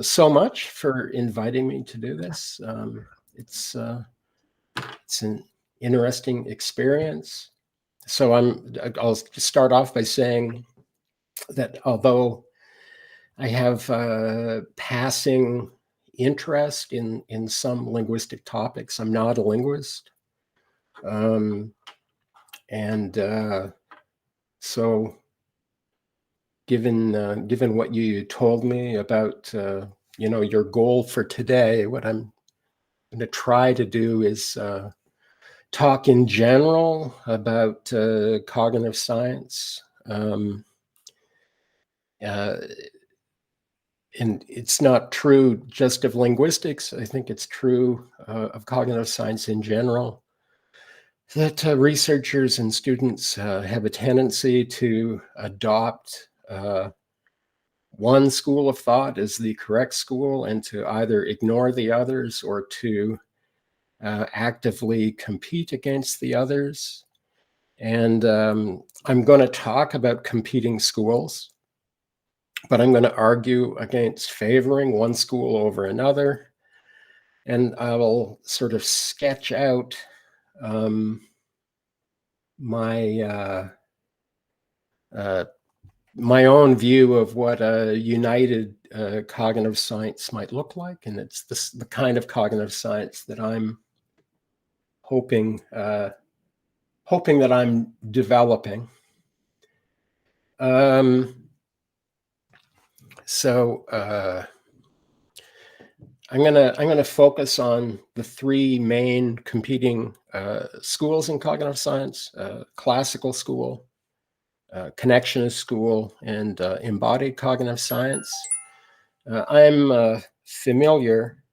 so much for inviting me to do this. It's an interesting experience. So I'll start off by saying that although I have passing interest in some linguistic topics, I'm not a linguist. So given what you told me about your goal for today, what I'm going to try to do is talk in general about cognitive science. And it's not true just of linguistics. I think it's true of cognitive science in general, that researchers and students have a tendency to adopt one school of thought as the correct school and to either ignore the others or to actively compete against the others. And I'm going to talk about competing schools, but I'm going to argue against favoring one school over another. And I will sort of sketch out my own view of what a united cognitive science might look like. And it's the kind of cognitive science that I'm hoping that I'm developing. So I'm gonna focus on the three main competing schools in cognitive science: classical school, connectionist school, and embodied cognitive science. I'm familiar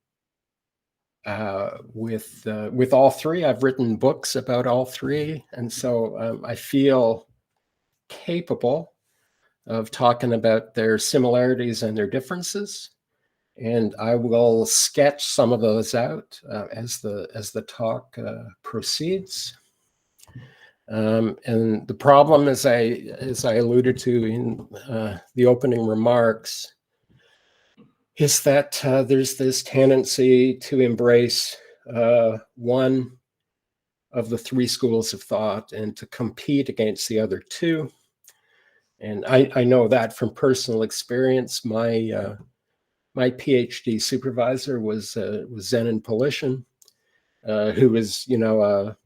with all three. I've written books about all three, and so I feel capable of talking about their similarities and their differences. And I will sketch some of those out as the talk proceeds. And the problem, as I alluded to in the opening remarks, is that there's this tendency to embrace one of the three schools of thought and to compete against the other two. And I know that from personal experience. My PhD supervisor was Zenon Polishin, who was, a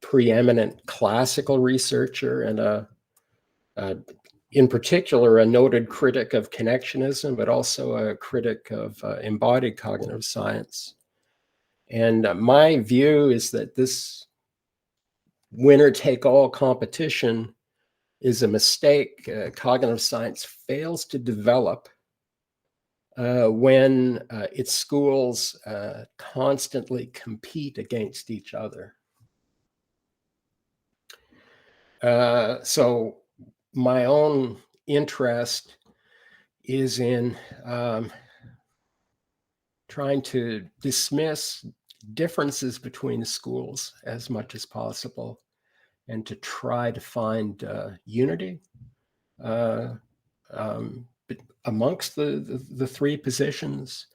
preeminent classical researcher and in particular, a noted critic of connectionism, but also a critic of embodied cognitive science. And my view is that this winner-take-all competition is a mistake. Cognitive science fails to develop when its schools constantly compete against each other. So my own interest is in trying to dismiss differences between schools as much as possible and to try to find unity amongst the three positions.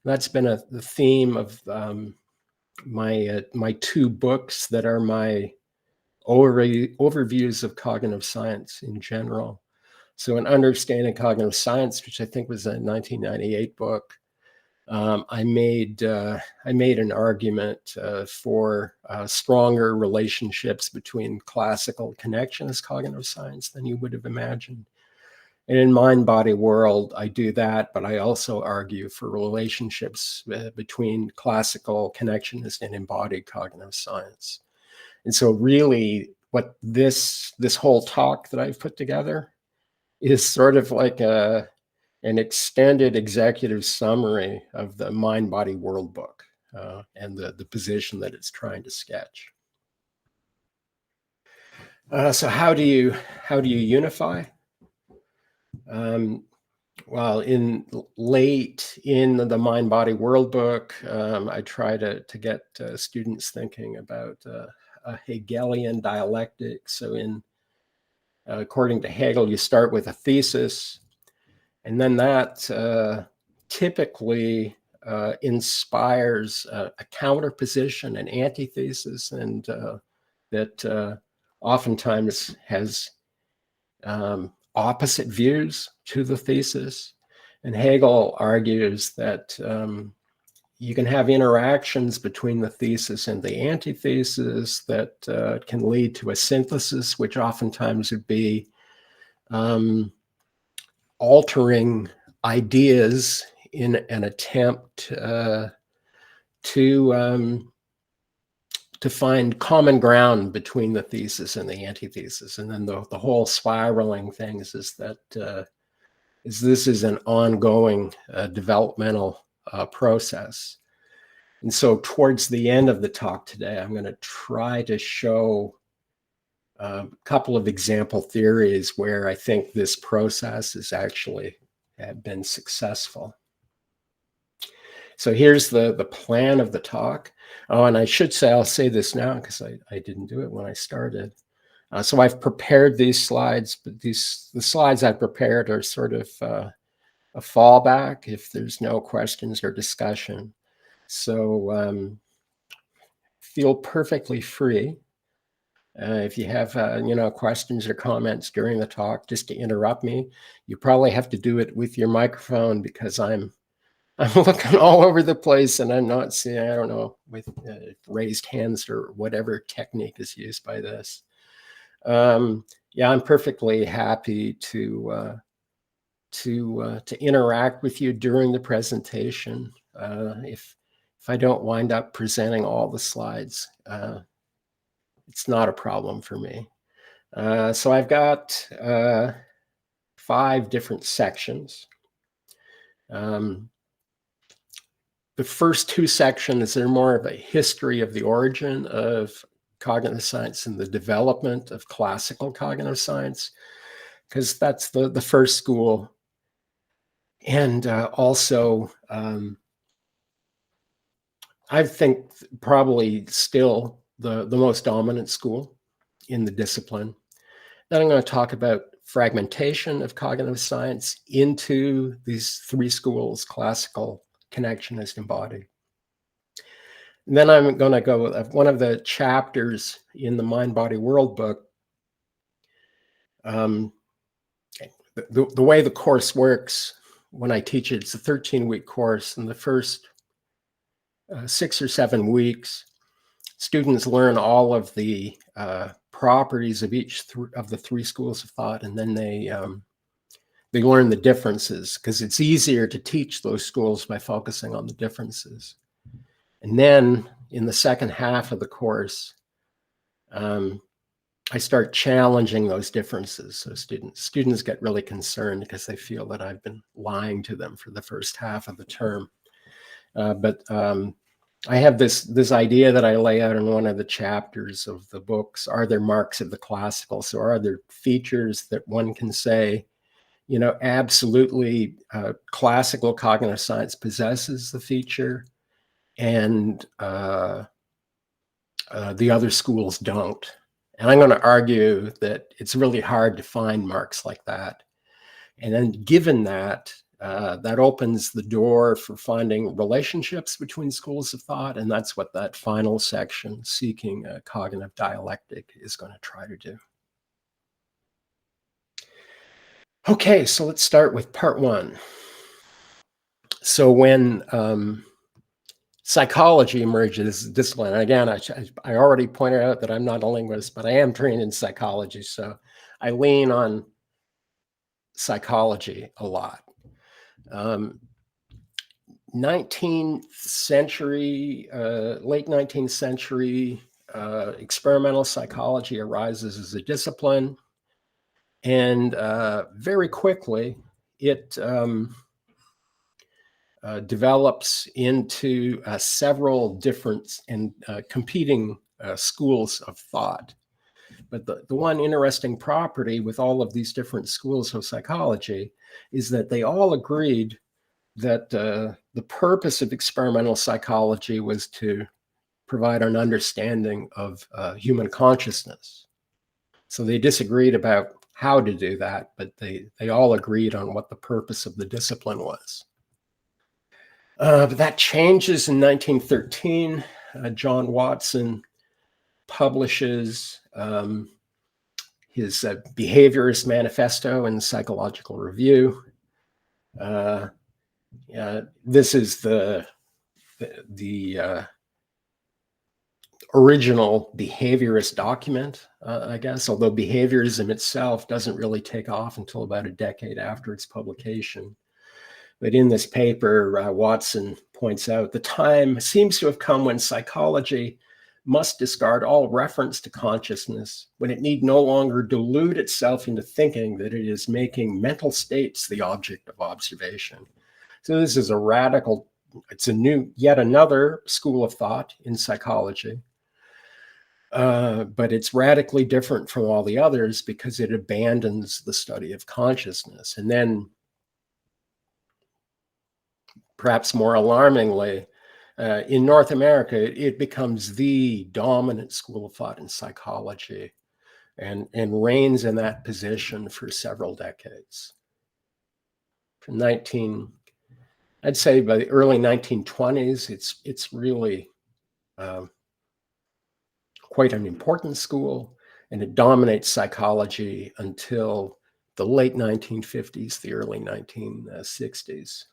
That's been the theme of my two books that are my overviews of cognitive science in general. So in Understanding Cognitive Science, which I think was a 1998 book, I made an argument for stronger relationships between classical connectionist cognitive science than you would have imagined. And in Mind, Body, World, I do that, but I also argue for relationships between classical connectionist and embodied cognitive science. And so really what this whole talk that I've put together is sort of like an extended executive summary of the Mind, Body, World book and the position that it's trying to sketch. So how do you unify? Well, late in the Mind, Body, World book, I try to get students thinking about a Hegelian dialectic. So according to Hegel, you start with a thesis, and then that typically inspires a counterposition, an antithesis, and that oftentimes has opposite views to the thesis. And Hegel argues that you can have interactions between the thesis and the antithesis that can lead to a synthesis, which oftentimes would be altering ideas in an attempt to find common ground between the thesis and the antithesis. And then the whole spiraling things is that this is an ongoing developmental process. And so towards the end of the talk today, I'm going to try to show a couple of example theories where I think this process has actually been successful. So here's the plan of the talk. Oh, and I should say, I'll say this now because I didn't do it when I started. So I've prepared these slides, but the slides I've prepared are sort of a fallback if there's no questions or discussion. So feel perfectly free. If you have questions or comments during the talk, just to interrupt me. You probably have to do it with your microphone because I'm looking all over the place and I'm not seeing, I don't know, with raised hands or whatever technique is used by this. Yeah, I'm perfectly happy to interact with you during the presentation. If I don't wind up presenting all the slides, it's not a problem for me. So I've got 5 different sections. The first 2 sections are more of a history of the origin of cognitive science and the development of classical cognitive science, because that's the first school. And also, I think probably still the most dominant school in the discipline. Then I'm going to talk about fragmentation of cognitive science into these 3 schools: classical, connectionist, embodied. And then I'm going to go with one of the chapters in the Mind, Body, World book. The way the course works when I teach it, it's a 13-week course. In the first 6 or 7 weeks, students learn all of the properties of each of the 3 schools of thought, and then they learn the differences, because it's easier to teach those schools by focusing on the differences. And then in the second half of the course, I start challenging those differences. So students get really concerned because they feel that I've been lying to them for the first half of the term. But I have this idea that I lay out in one of the chapters of the books. Are there marks of the classical? So are there features that one can say, absolutely classical cognitive science possesses the feature, and the other schools don't? And I'm going to argue that it's really hard to find marks like that. And then given that, that opens the door for finding relationships between schools of thought. And that's what that final section, Seeking a Cognitive Dialectic, is going to try to do. Okay, so let's start with part 1. So when psychology emerges as a discipline, and again, I already pointed out that I'm not a linguist, but I am trained in psychology. So I lean on psychology a lot. 19th century, late 19th century, experimental psychology arises as a discipline, and very quickly it develops into several different and competing schools of thought. But the one interesting property with all of these different schools of psychology is that they all agreed that the purpose of experimental psychology was to provide an understanding of human consciousness. So they disagreed about how to do that, but they all agreed on what the purpose of the discipline was. But that changes in 1913. John Watson publishes his Behaviorist Manifesto in Psychological Review. This is the original behaviorist document, I guess, although behaviorism itself doesn't really take off until about a decade after its publication. But in this paper, Watson points out the time seems to have come when psychology must discard all reference to consciousness, when it need no longer delude itself into thinking that it is making mental states the object of observation. So this is a radical, it's yet another school of thought in psychology. But it's radically different from all the others because it abandons the study of consciousness. And then, perhaps more alarmingly, in North America, it becomes the dominant school of thought in psychology and reigns in that position for several decades. From I'd say by the early 1920s, it's really quite an important school, and it dominates psychology until the late 1950s, the early 1960s.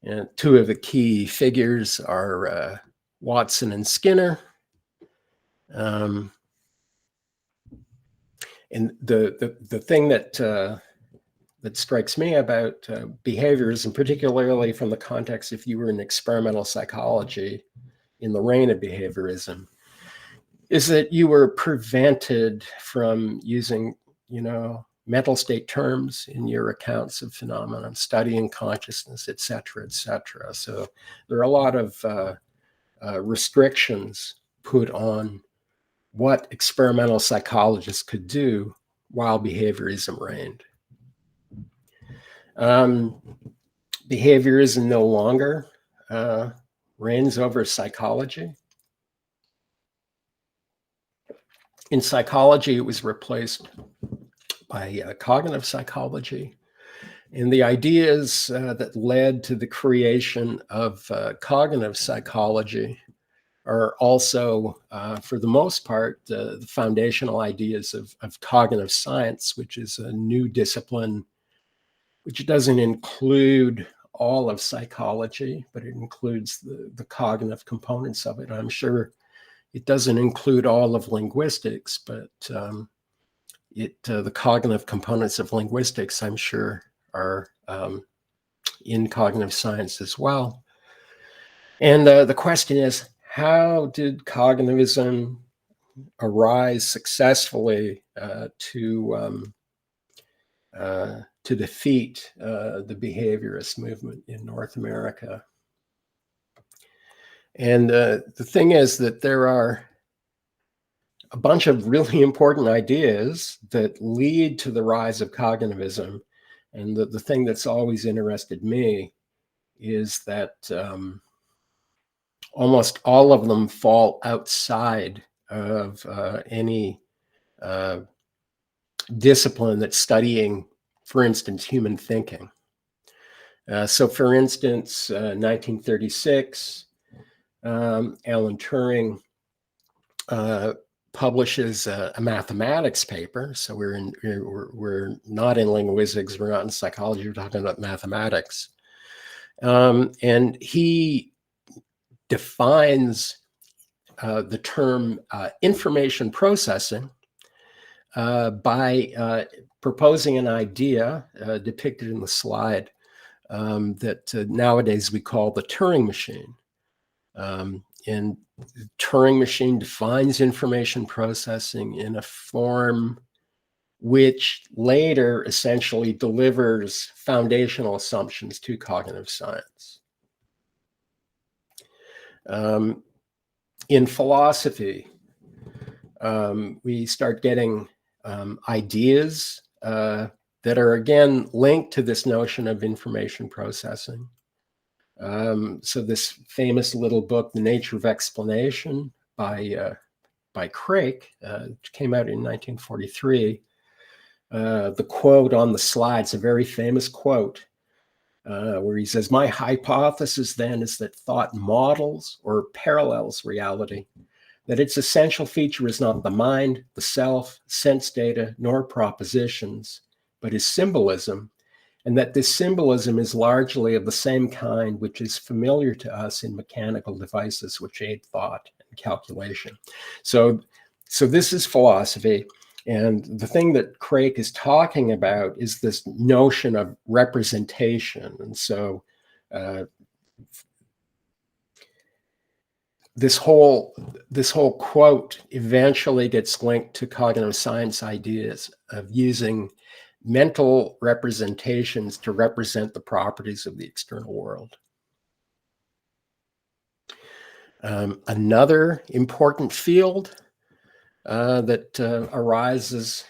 And two of the key figures are Watson and Skinner. And the thing that strikes me about behaviorism, particularly from the context if you were in experimental psychology in the reign of behaviorism, is that you were prevented from using, mental state terms in your accounts of phenomena, studying consciousness, et cetera, et cetera. So there are a lot of restrictions put on what experimental psychologists could do while behaviorism reigned. Behaviorism no longer reigns over psychology. In psychology, it was replaced by cognitive psychology. And the ideas that led to the creation of cognitive psychology are also, for the most part, the foundational ideas of cognitive science, which is a new discipline, which doesn't include all of psychology, but it includes the cognitive components of it. I'm sure it doesn't include all of linguistics, but the cognitive components of linguistics, I'm sure, are in cognitive science as well. And the question is, how did cognitivism arise successfully to defeat the behaviorist movement in North America? And the thing is that there are a bunch of really important ideas that lead to the rise of cognitivism. And the thing that's always interested me is that almost all of them fall outside of any discipline that's studying, for instance, human thinking. So for instance, 1936, Alan Turing publishes a mathematics paper. So we're not in linguistics, we're not in psychology, we're talking about mathematics. And he defines the term information processing by proposing an idea depicted in the slide that nowadays we call the Turing machine. And the Turing machine defines information processing in a form which later essentially delivers foundational assumptions to cognitive science. In philosophy, we start getting ideas that are again linked to this notion of information processing. So this famous little book, The Nature of Explanation, by Craik, which came out in 1943. The quote on the slide, it's a very famous quote. where he says, my hypothesis then is that thought models or parallels reality, that its essential feature is not the mind, the self, sense data, nor propositions, but is symbolism, and that this symbolism is largely of the same kind which is familiar to us in mechanical devices which aid thought and calculation. So this is philosophy. And the thing that Craik is talking about is this notion of representation. And so this whole quote eventually gets linked to cognitive science ideas of using mental representations to represent the properties of the external world. Another important field that arises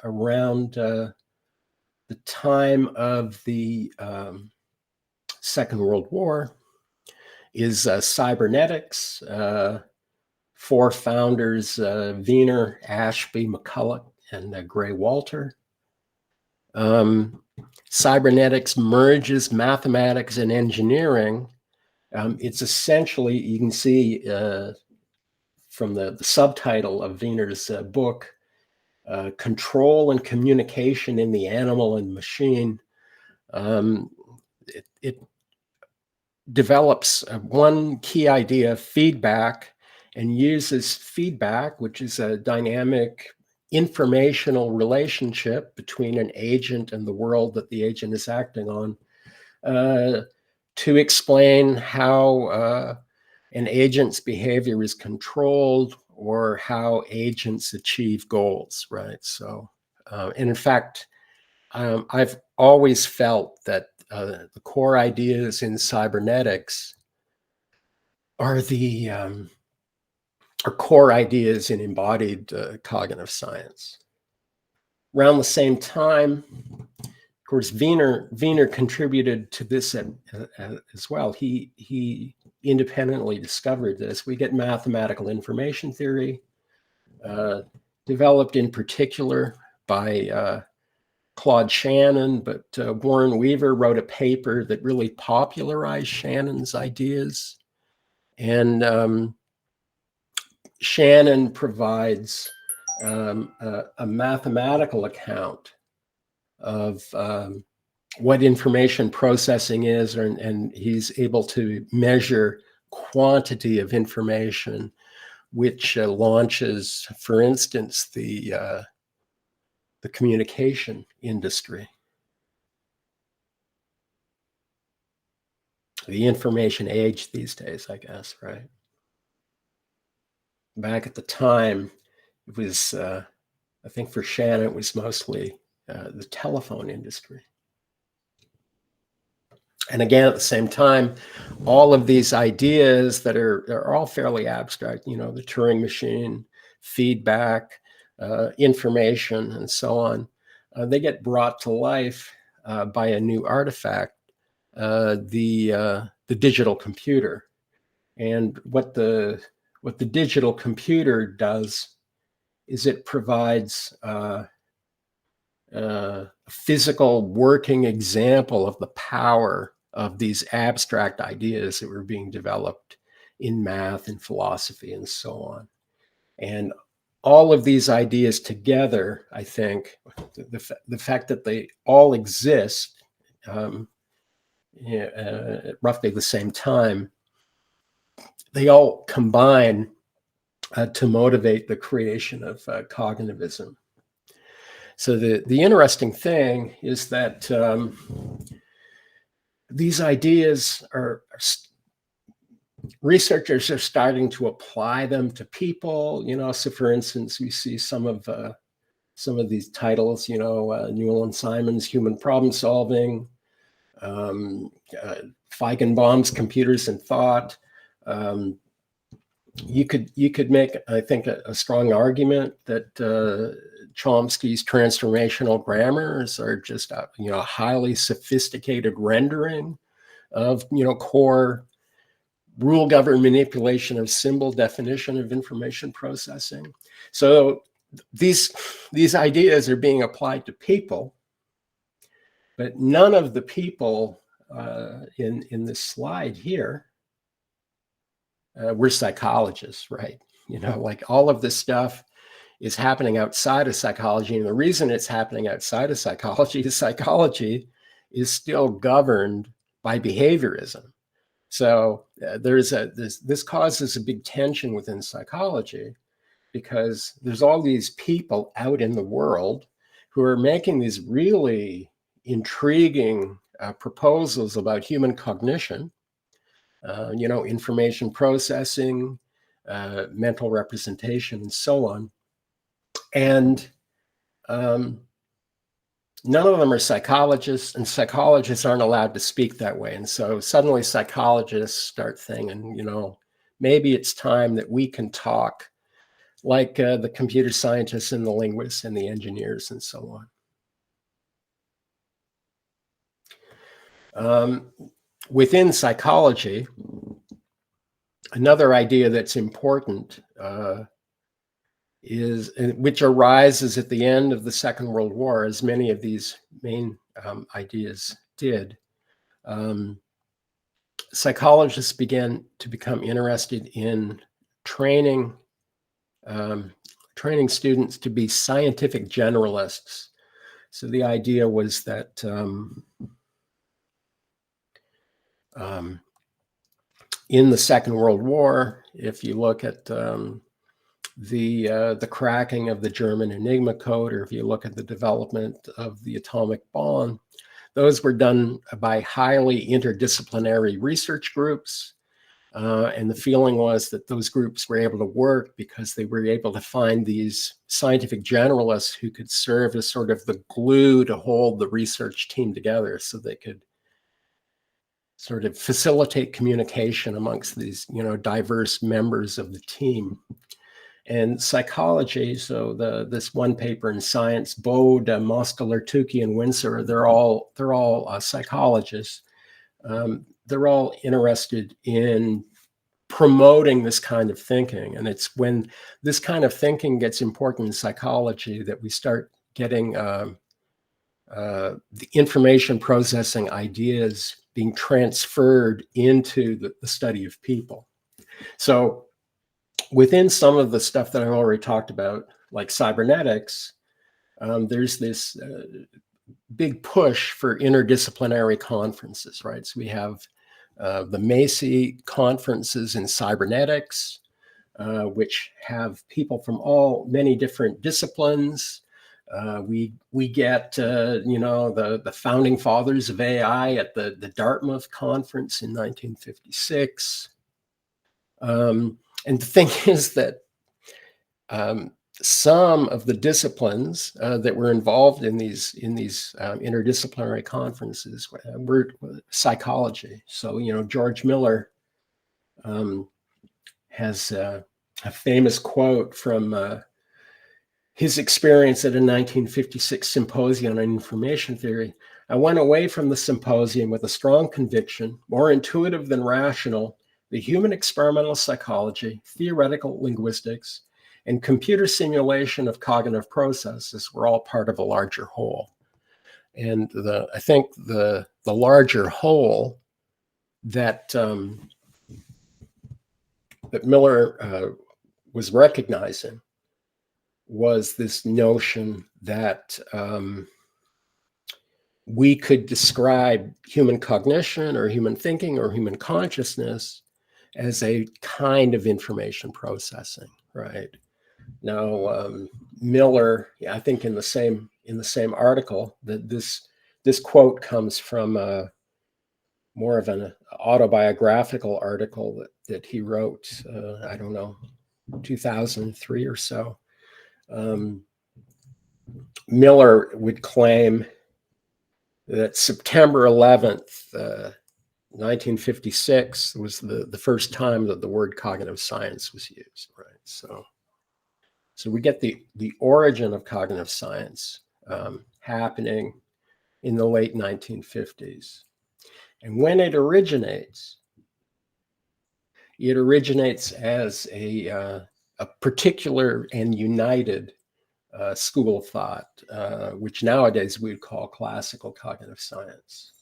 around the time of the Second World War is cybernetics. Four founders, Wiener, Ashby, McCulloch, and Gray Walter. Cybernetics merges mathematics and engineering. It's essentially, you can see from the subtitle of Wiener's book, Control and Communication in the Animal and Machine. It develops one key idea, feedback, and uses feedback, which is a dynamic informational relationship between an agent and the world that the agent is acting on, to explain how an agent's behavior is controlled or how agents achieve goals, right? So, and in fact, I've always felt that the core ideas in cybernetics are the are core ideas in embodied cognitive science. Around the same time, of course, Wiener contributed to this as well. He independently discovered this. We get mathematical information theory, developed in particular by Claude Shannon, but Warren Weaver wrote a paper that really popularized Shannon's ideas. And Shannon provides a mathematical account of what information processing is, and he's able to measure quantity of information, which launches, for instance, the communication industry. The information age these days, I guess, right? Back at the time, it was, I think for Shannon, it was mostly the telephone industry. And again, at the same time, all of these ideas that are all fairly abstract, you know, the Turing machine, feedback, information, and so on, they get brought to life by a new artifact, the digital computer. And what the digital computer does is it provides a physical working example of the power of these abstract ideas that were being developed in math and philosophy and so on. And all of these ideas together, I think, the fact that they all exist at roughly the same time, they all combine to motivate the creation of cognitivism. So the interesting thing is that these ideas researchers are starting to apply them to people, you know. So for instance, we see some of these titles, you know, Newell and Simon's Human Problem Solving, Feigenbaum's Computers and Thought. You could make, I think, a strong argument that Chomsky's transformational grammars are just a, you know, highly sophisticated rendering of, you know, core rule-governed manipulation of symbol definition of information processing. So these ideas are being applied to people, But none of the people in this slide here were psychologists, right? You know, like all of this stuff is happening outside of psychology. And the reason it's happening outside of psychology is still governed by behaviorism. So this causes a big tension within psychology, because there's all these people out in the world who are making these really intriguing proposals about human cognition, you know, information processing, mental representation, and so on. And none of them are psychologists, and psychologists aren't allowed to speak that way. And so suddenly psychologists start thinking, you know, maybe it's time that we can talk like the computer scientists and the linguists and the engineers and so on. Within psychology, another idea that's important which arises at the end of the Second World War, as many of these main ideas did. Psychologists began to become interested in training students to be scientific generalists. So the idea was that in the Second World War, if you look at the cracking of the German Enigma code, or if you look at the development of the atomic bomb, those were done by highly interdisciplinary research groups. And the feeling was that those groups were able to work because they were able to find these scientific generalists who could serve as sort of the glue to hold the research team together, so they could sort of facilitate communication amongst these, you know, diverse members of the team. And psychology, so this one paper in Science, Bode, Mosteller, Tukey, and Windsor, they're all psychologists. They're all interested in promoting this kind of thinking. And it's when this kind of thinking gets important in psychology that we start getting the information processing ideas being transferred into the study of people. So within some of the stuff that I've already talked about, like cybernetics, there's this big push for interdisciplinary conferences, right? So we have the Macy conferences in cybernetics, which have people from many different disciplines. We get, you know, the founding fathers of AI at the Dartmouth conference in 1956. And the thing is that some of the disciplines that were involved in these interdisciplinary conferences were psychology. So, you know, George Miller has a famous quote from his experience at a 1956 symposium on information theory. "I went away from the symposium with a strong conviction, more intuitive than rational, the human experimental psychology, theoretical linguistics, and computer simulation of cognitive processes were all part of a larger whole." And I think the larger whole that that Miller was recognizing was this notion that we could describe human cognition or human thinking or human consciousness as a kind of information processing, right? Now, Miller, I think in the same article, that this quote comes from more of an autobiographical article that he wrote, I don't know, 2003 or so. Miller would claim that September 11th, 1956 was the first time that the word cognitive science was used, right? So we get the origin of cognitive science happening in the late 1950s. And when it originates as a particular and united school of thought, which nowadays we would call classical cognitive science.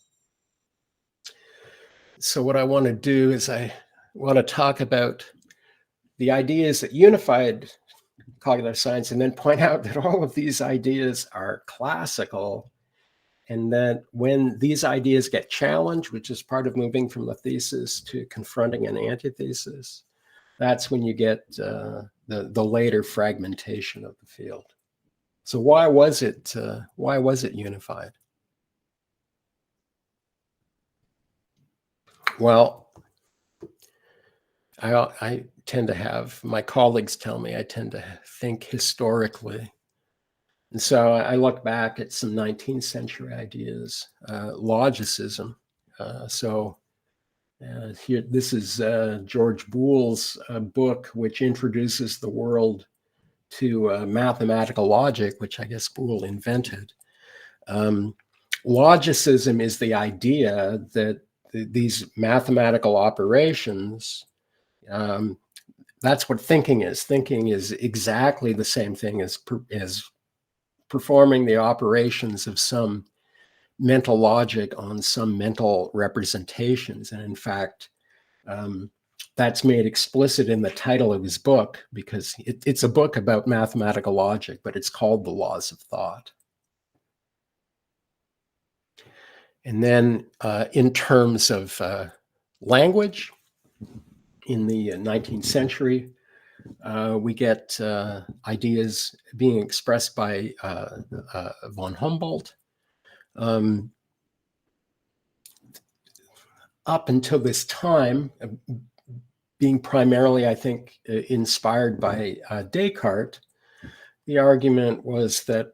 So what I want to do is I want to talk about the ideas that unified cognitive science, and then point out that all of these ideas are classical, and that when these ideas get challenged, which is part of moving from the thesis to confronting an antithesis, that's when you get the later fragmentation of the field. So why was it unified? Well, I tend to have, my colleagues tell me I tend to think historically. And so I look back at some 19th century ideas, logicism. Here, this is George Boole's book, which introduces the world to mathematical logic, which I guess Boole invented. Logicism is the idea that these mathematical operations, that's what thinking is. Thinking is exactly the same thing as performing the operations of some mental logic on some mental representations. And in fact, that's made explicit in the title of his book, because it's a book about mathematical logic, but it's called The Laws of Thought. And then in terms of language, in the 19th century, we get ideas being expressed by von Humboldt. Up until this time, being primarily, I think, inspired by Descartes, the argument was that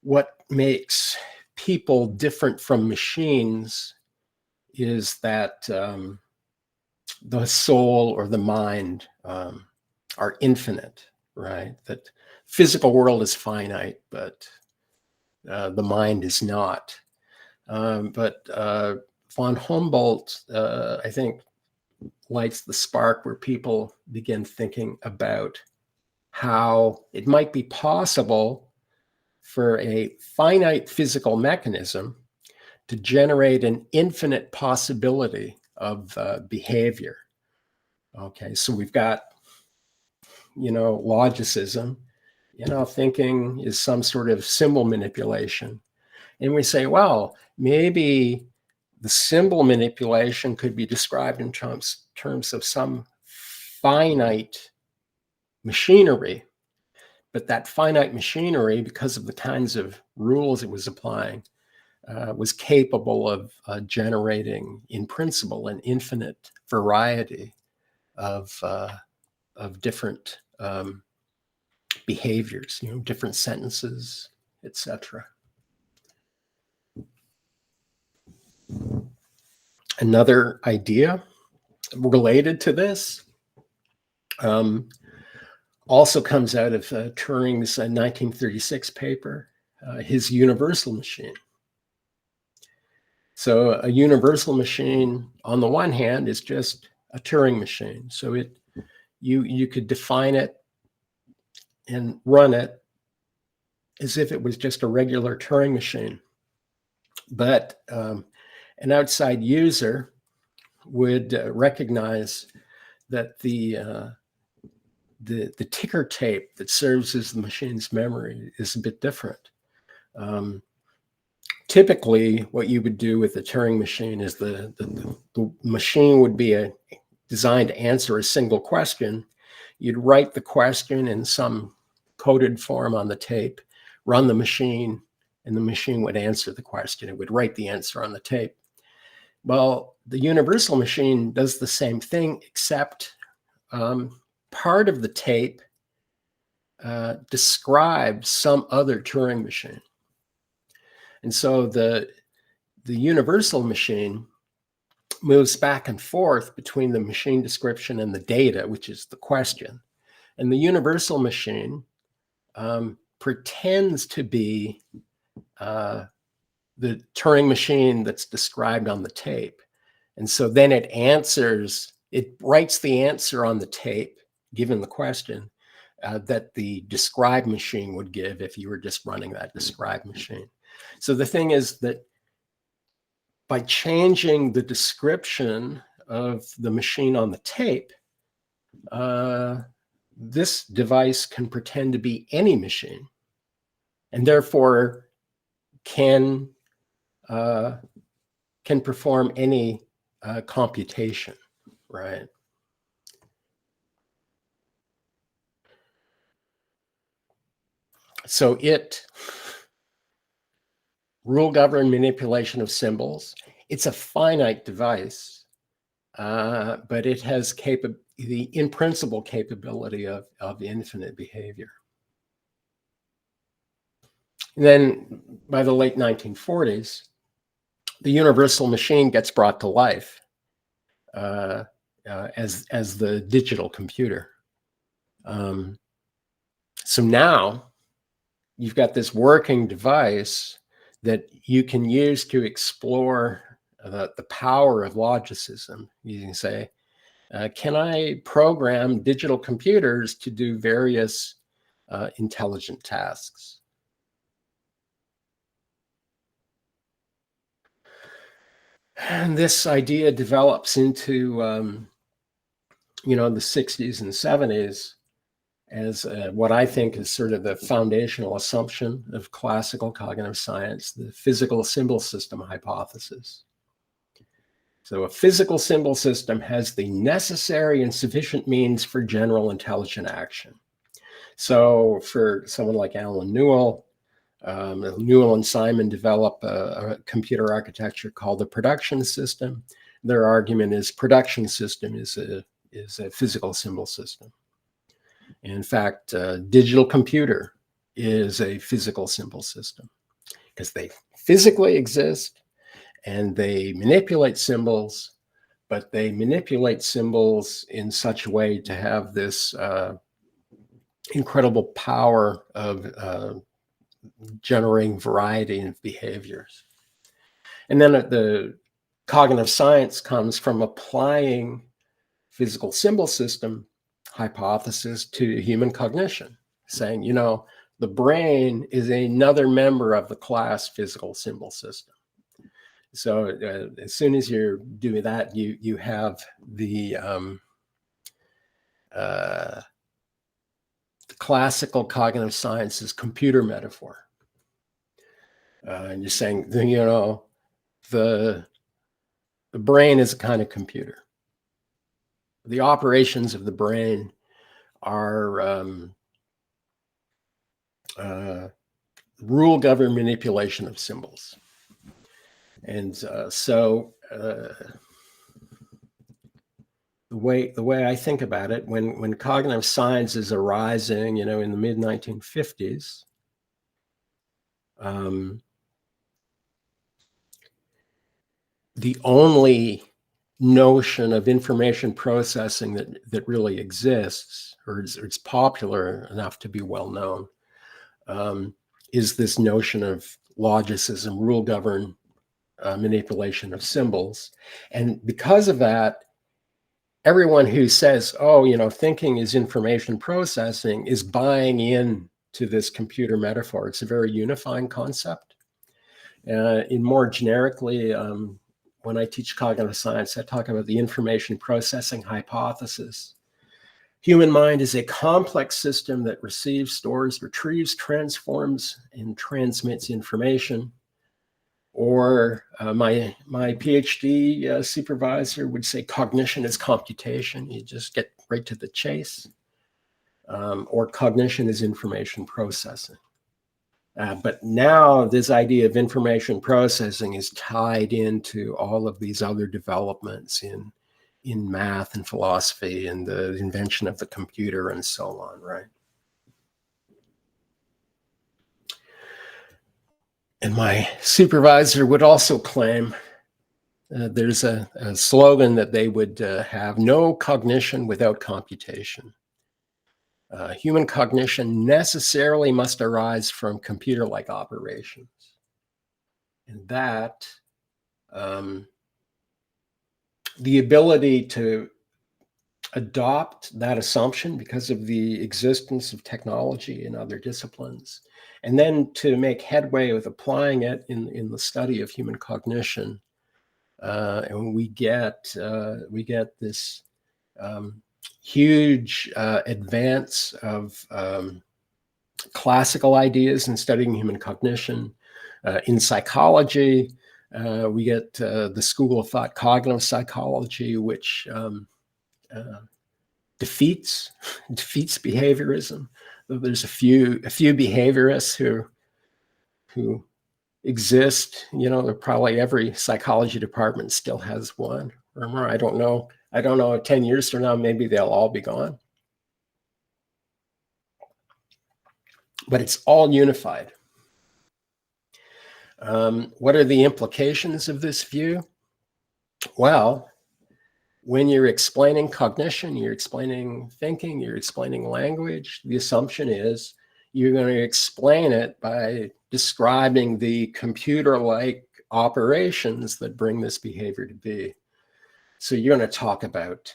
what makes people different from machines is that the soul or the mind are infinite, right? That physical world is finite, but the mind is not. But von Humboldt, I think, lights the spark where people begin thinking about how it might be possible for a finite physical mechanism to generate an infinite possibility of behavior. Okay, so we've got, logicism, thinking is some sort of symbol manipulation. And we say, well, maybe the symbol manipulation could be described in terms of some finite machinery. But that finite machinery, because of the kinds of rules it was applying, was capable of generating, in principle, an infinite variety of different behaviors, different sentences, etc. Another idea related to this also comes out of Turing's 1936 paper, his universal machine. So a universal machine, on the one hand, is just a Turing machine. So you could define it and run it as if it was just a regular Turing machine. But an outside user would recognize that the ticker tape that serves as the machine's memory is a bit different. Typically, what you would do with the Turing machine is the machine would be designed to answer a single question. You'd write the question in some coded form on the tape, run the machine, and the machine would answer the question. It would write the answer on the tape. Well, the universal machine does the same thing, except part of the tape describes some other Turing machine. And so the universal machine moves back and forth between the machine description and the data, which is the question. And the universal machine pretends to be the Turing machine that's described on the tape. And so then it writes the answer on the tape, given the question. that the describe machine would give if you were just running that describe machine. So the thing is that by changing the description of the machine on the tape, this device can pretend to be any machine, and therefore can perform any computation, right? So rule-governed manipulation of symbols. It's a finite device, but it has the in-principle capability of infinite behavior. And then by the late 1940s, the universal machine gets brought to life as the digital computer. So now you've got this working device that you can use to explore the power of logicism. You can say, can I program digital computers to do various intelligent tasks? And this idea develops into, the 60s and 70s as what I think is sort of the foundational assumption of classical cognitive science, the physical symbol system hypothesis. So a physical symbol system has the necessary and sufficient means for general intelligent action. So for someone like Alan Newell, Newell and Simon develop a computer architecture called the production system. Their argument is production system is a physical symbol system. In fact, digital computer is a physical symbol system because they physically exist and they manipulate symbols, but they manipulate symbols in such a way to have this incredible power of generating variety of behaviors. And then the cognitive science comes from applying physical symbol system hypothesis to human cognition, saying, the brain is another member of the class physical symbol system. So as soon as you're doing that, you have the classical cognitive sciences computer metaphor. And you're saying, the brain is a kind of computer. The operations of the brain are rule-governed manipulation of symbols. And so the way I think about it, when cognitive science is arising, in the mid-1950s, the only notion of information processing that really exists, or it's popular enough to be well known, is this notion of logicism, rule-governed manipulation of symbols. And because of that, everyone who says, thinking is information processing is buying in to this computer metaphor. It's a very unifying concept. In more generically, when I teach cognitive science, I talk about the information processing hypothesis. Human mind is a complex system that receives, stores, retrieves, transforms, and transmits information. Or my PhD supervisor would say cognition is computation. You just get right to the chase. Or cognition is information processing. But now this idea of information processing is tied into all of these other developments in math and philosophy and the invention of the computer and so on, right? And my supervisor would also claim there's a slogan that they would have: no cognition without computation. Human cognition necessarily must arise from computer-like operations. And that, the ability to adopt that assumption because of the existence of technology in other disciplines, and then to make headway with applying it in the study of human cognition. And we get this huge advance of classical ideas in studying human cognition. In psychology, we get the school of thought, cognitive psychology, which defeats behaviorism. There's a few behaviorists who exist. Probably every psychology department still has one or more. I don't know. 10 years from now, maybe they'll all be gone. But it's all unified. What are the implications of this view? Well, when you're explaining cognition, you're explaining thinking, you're explaining language, the assumption is you're going to explain it by describing the computer-like operations that bring this behavior to be. So you're going to talk about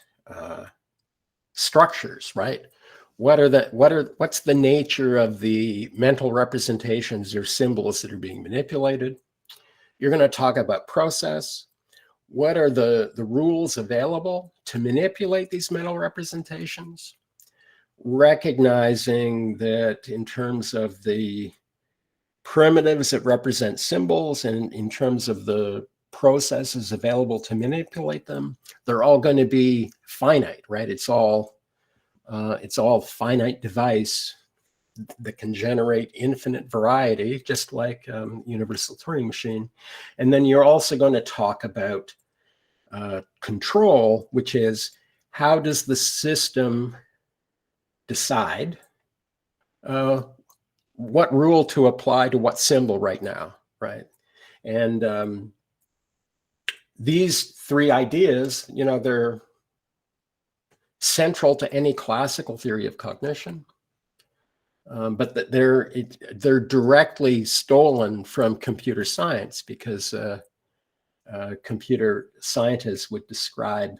structures, right? What's the nature of the mental representations or symbols that are being manipulated? You're going to talk about process. What are the rules available to manipulate these mental representations? Recognizing that in terms of the primitives that represent symbols and in terms of the processes available to manipulate them, they're all going to be finite, right? It's all finite device that can generate infinite variety, just like universal Turing machine. And then you're also going to talk about control, which is how does the system decide what rule to apply to what symbol right now, right? And these three ideas, they're central to any classical theory of cognition, but they're directly stolen from computer science because computer scientists would describe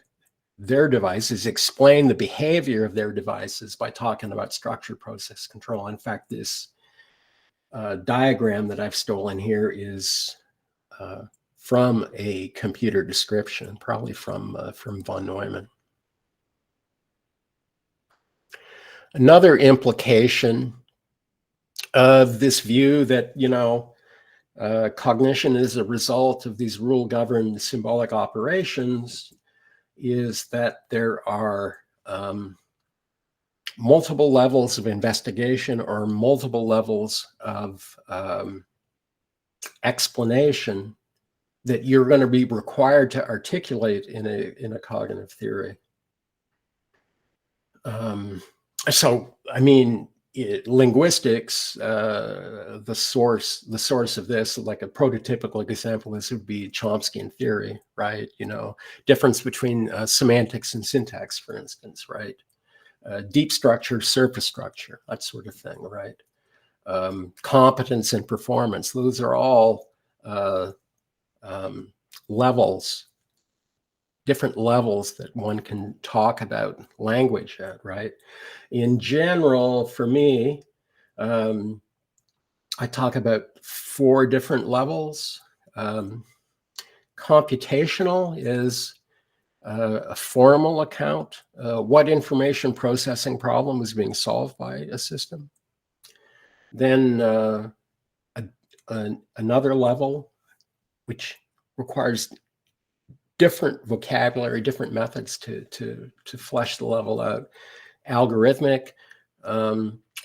their devices, explain the behavior of their devices by talking about structure, process, control. In fact, this diagram that I've stolen here is from a computer description, probably from von Neumann. Another implication of this view that, cognition is a result of these rule-governed symbolic operations is that there are multiple levels of investigation or multiple levels of explanation that you're going to be required to articulate in a cognitive theory. Linguistics, the source of this, like a prototypical example, this would be Chomskyan theory, right? Difference between semantics and syntax, for instance, right? Deep structure, surface structure, that sort of thing, right? Competence and performance, those are all levels, different levels that one can talk about language at, right? In general, for me, I talk about 4 different levels. Computational is a formal account. What information processing problem is being solved by a system? Then another level, which requires different vocabulary, different methods to flesh the level out. Algorithmic,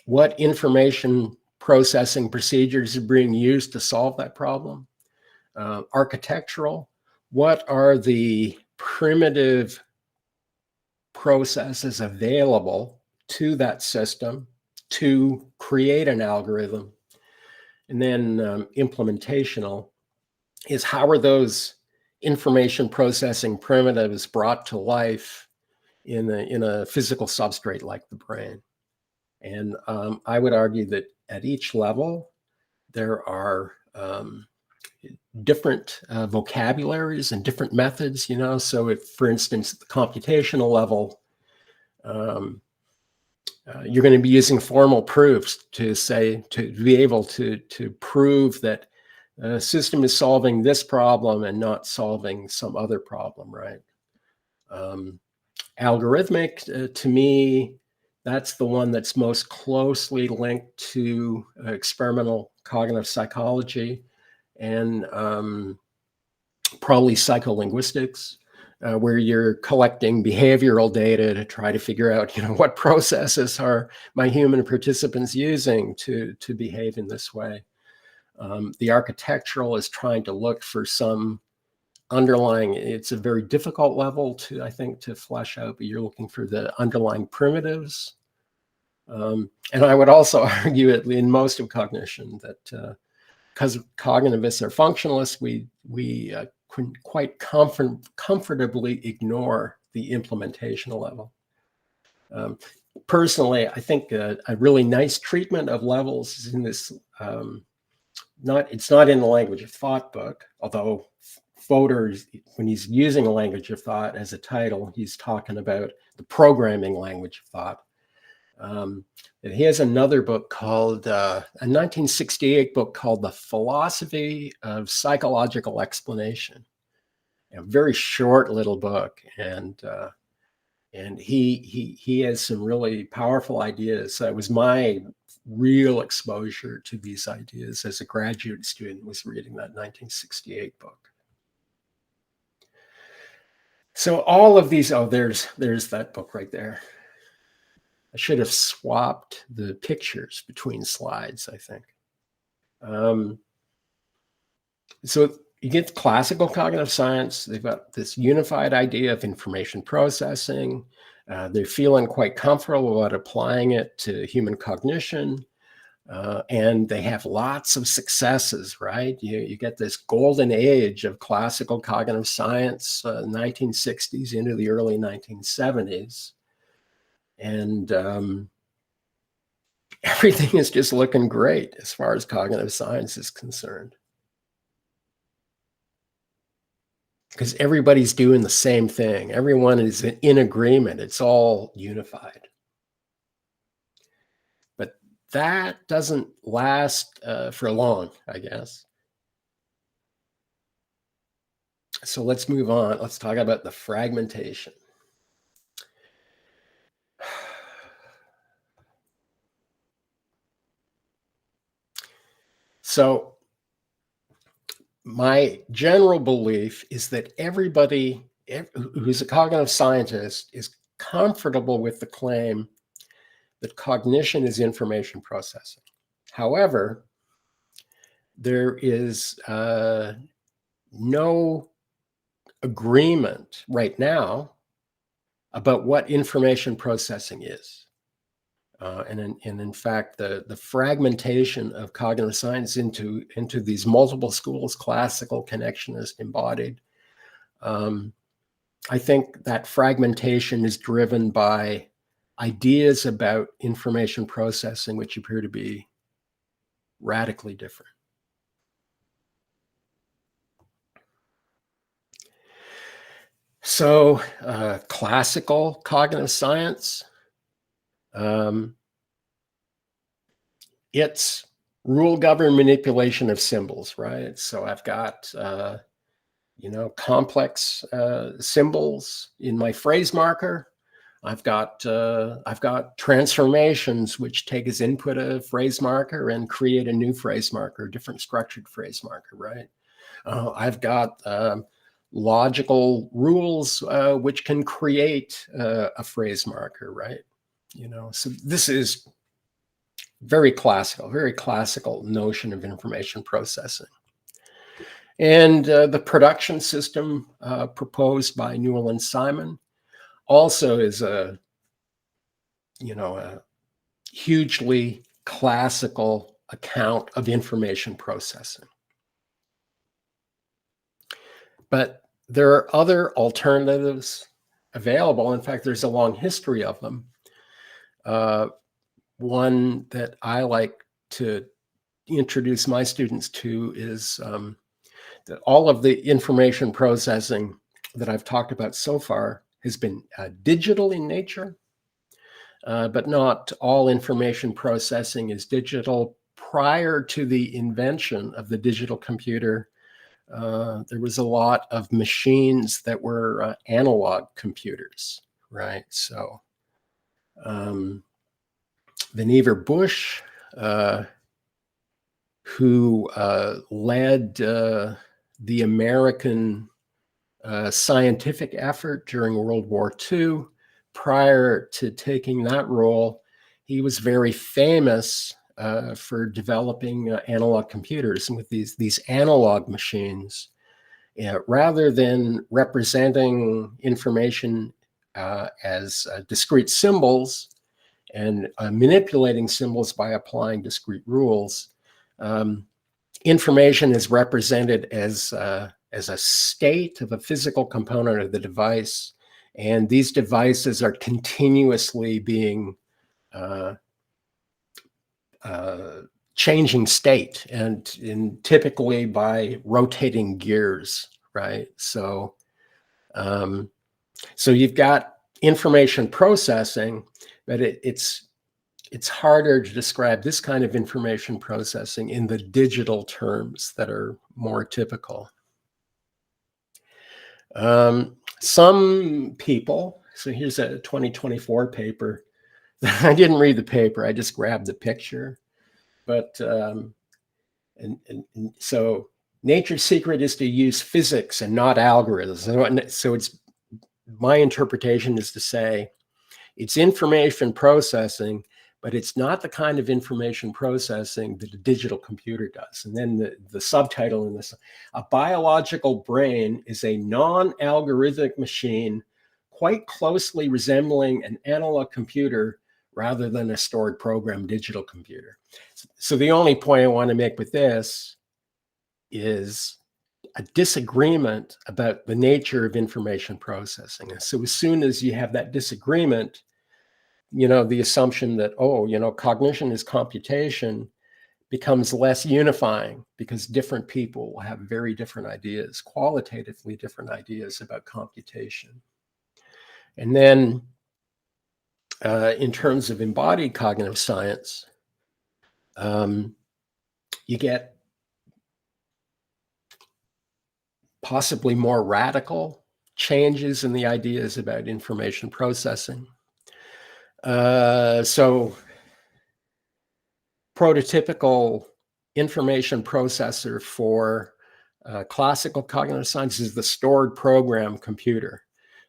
what information processing procedures are being used to solve that problem. Architectural, what are the primitive processes available to that system to create an algorithm? And then implementational is how are those information processing primitives brought to life in a physical substrate like the brain? And I would argue that at each level, there are different vocabularies and different methods, So if, for instance, at the computational level, you're going to be using formal proofs to be able to prove that a system is solving this problem and not solving some other problem, right? Algorithmic, to me, that's the one that's most closely linked to experimental cognitive psychology and probably psycholinguistics, where you're collecting behavioral data to try to figure out, what processes are my human participants using to behave in this way. The architectural is trying to look for some underlying, it's a very difficult level to, I think, to flesh out, but you're looking for the underlying primitives. And I would also argue in most of cognition that because cognitivists are functionalists, we can quite comfortably ignore the implementational level. Personally, I think a really nice treatment of levels is in this, it's not in the language of thought book, although Fodor, when he's using a language of thought as a title, he's talking about the programming language of thought. He has another book called, a 1968 book called The Philosophy of Psychological Explanation. A very short little book, and he has some really powerful ideas. That was my real exposure to these ideas as a graduate student, was reading that 1968 book. So all of these, there's that book right there. I should have swapped the pictures between slides, I think. So you get classical cognitive science. They've got this unified idea of information processing. They're feeling quite comfortable about applying it to human cognition. And they have lots of successes, right? You get this golden age of classical cognitive science, 1960s into the early 1970s. And everything is just looking great as far as cognitive science is concerned. Because everybody's doing the same thing. Everyone is in agreement. It's all unified. But that doesn't last for long, I guess. So let's move on. Let's talk about the fragmentation. So my general belief is that everybody who's a cognitive scientist is comfortable with the claim that cognition is information processing. However, there is no agreement right now about what information processing is. And in fact, the fragmentation of cognitive science into these multiple schools, classical, connectionist, embodied, I think that fragmentation is driven by ideas about information processing, which appear to be radically different. So classical cognitive science, it's rule-governed manipulation of symbols, right? So I've got, complex symbols in my phrase marker. I've got transformations which take as input a phrase marker and create a new phrase marker, different structured phrase marker, right? I've got logical rules which can create a phrase marker, right? So this is very classical notion of information processing. And the production system proposed by Newell and Simon also is a hugely classical account of information processing. But there are other alternatives available. In fact, there's a long history of them. One that I like to introduce my students to is that all of the information processing that I've talked about so far has been digital in nature. but not all information processing is digital. Prior to the invention of the digital computer, there was a lot of machines that were analog computers, right? So Vannevar Bush, who led the American scientific effort during World War II, prior to taking that role, he was very famous for developing analog computers. And with these analog machines, rather than representing information as discrete symbols and manipulating symbols by applying discrete rules, information is represented as a state of a physical component of the device, and these devices are continuously being changing state, and typically by rotating gears, right? So, so you've got information processing, but it's harder to describe this kind of information processing in the digital terms that are more typical. Some people, so here's a 2024 paper. I didn't read the paper, I just grabbed the picture. But, so nature's secret is to use physics and not algorithms. So it's, my interpretation is to say, it's information processing, but it's not the kind of information processing that a digital computer does. And then the subtitle in this, a biological brain is a non-algorithmic machine quite closely resembling an analog computer rather than a stored program digital computer. So the only point I want to make with this is a disagreement about the nature of information processing. So as soon as you have that disagreement, you know, the assumption that, oh, you know, cognition is computation becomes less unifying, because different people will have very different ideas, qualitatively different ideas about computation. And then in terms of embodied cognitive science, you get possibly more radical changes in the ideas about information processing. So prototypical information processor for classical cognitive science is the stored program computer.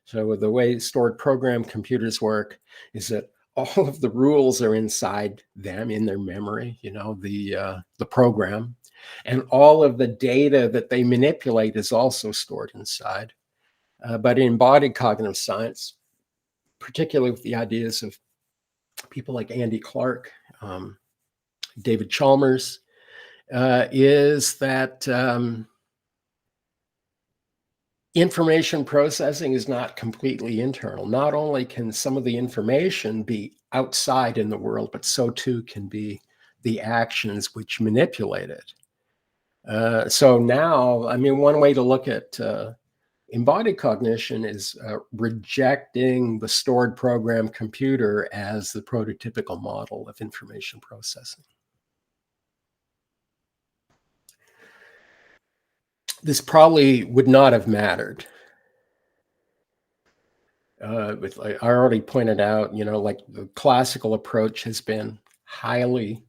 So the way stored program computers work is that all of the rules are inside them in their memory, you know, the program, and all of the data that they manipulate is also stored inside. But in embodied cognitive science, particularly with the ideas of people like Andy Clark, David Chalmers, is that information processing is not completely internal. Not only can some of the information be outside in the world, but so too can be the actions which manipulate it. So now, I mean, one way to look at embodied cognition is rejecting the stored program computer as the prototypical model of information processing. This probably would not have mattered. I already pointed out, you know, like the classical approach has been highly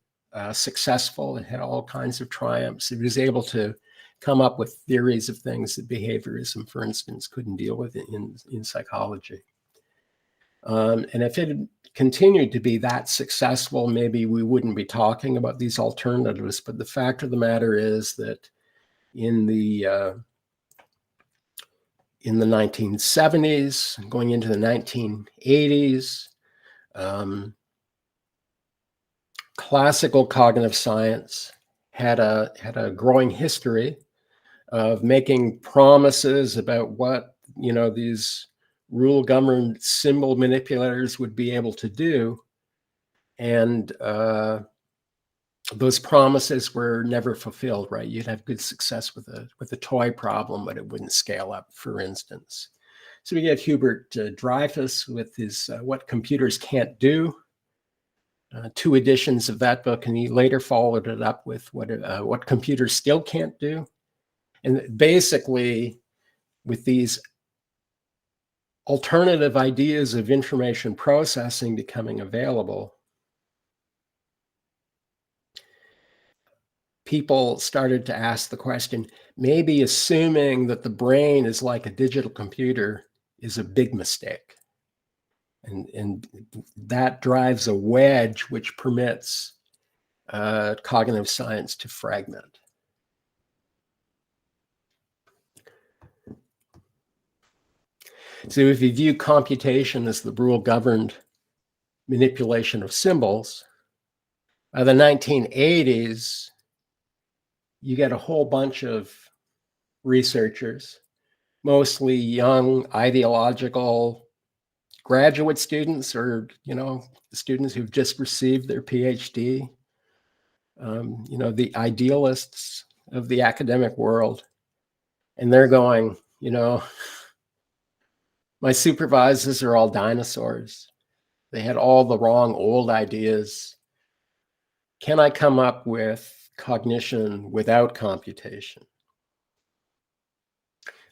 successful. It had all kinds of triumphs. It was able to come up with theories of things that behaviorism, for instance, couldn't deal with in psychology. And if it had continued to be that successful, maybe we wouldn't be talking about these alternatives. But the fact of the matter is that in the 1970s, going into the 1980s, classical cognitive science had a growing history of making promises about what, you know, these rule-governed symbol manipulators would be able to do, and those promises were never fulfilled, right? You'd have good success with a toy problem, but it wouldn't scale up, for instance. So we get Hubert Dreyfus with his What Computers Can't Do, 2 editions of that book, and he later followed it up with What Computers Still Can't Do. And basically, with these alternative ideas of information processing becoming available, people started to ask the question, maybe assuming that the brain is like a digital computer is a big mistake. And that drives a wedge which permits cognitive science to fragment. So if you view computation as the rule-governed manipulation of symbols, by the 1980s, you get a whole bunch of researchers, mostly young, ideological graduate students, or students who've just received their PhD, the idealists of the academic world, and they're going, my supervisors are all dinosaurs. They had all the wrong old ideas. Can I come up with cognition without computation?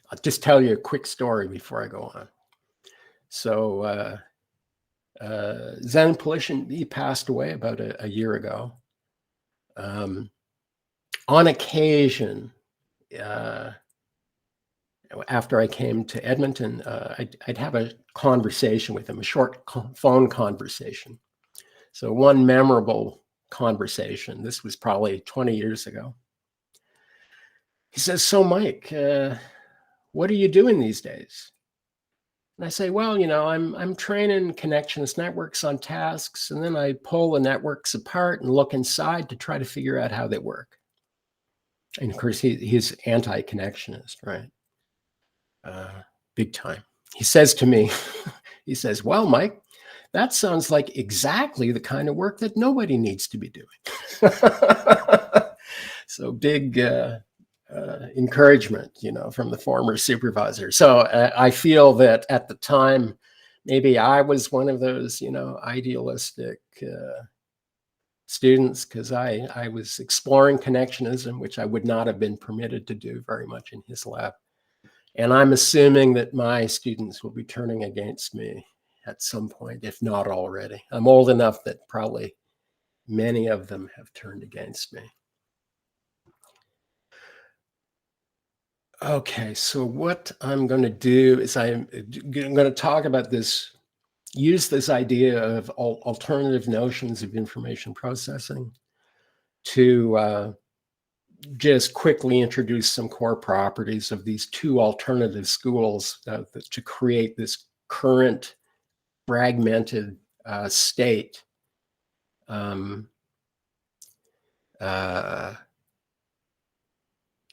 I'll just tell you a quick story before I go on. So Zen Polishin, he passed away about a year ago. On occasion, after I came to Edmonton, I'd have a conversation with him, a short phone conversation. So one memorable conversation, this was probably 20 years ago. He says, so Mike, what are you doing these days? And I say, well, I'm training connectionist networks on tasks, and then I pull the networks apart and look inside to try to figure out how they work. And of course, he's anti-connectionist, right? Big time. He says to me, he says, well, Mike, that sounds like exactly the kind of work that nobody needs to be doing. So big encouragement, from the former supervisor. So I feel that at the time, maybe I was one of those, idealistic students, because I was exploring connectionism, which I would not have been permitted to do very much in his lab. And I'm assuming that my students will be turning against me at some point, if not already. I'm old enough that probably many of them have turned against me. Okay, so what I'm going to do is I'm going to talk about this, use this idea of alternative notions of information processing to just quickly introduce some core properties of these 2 alternative schools to create this current fragmented state. To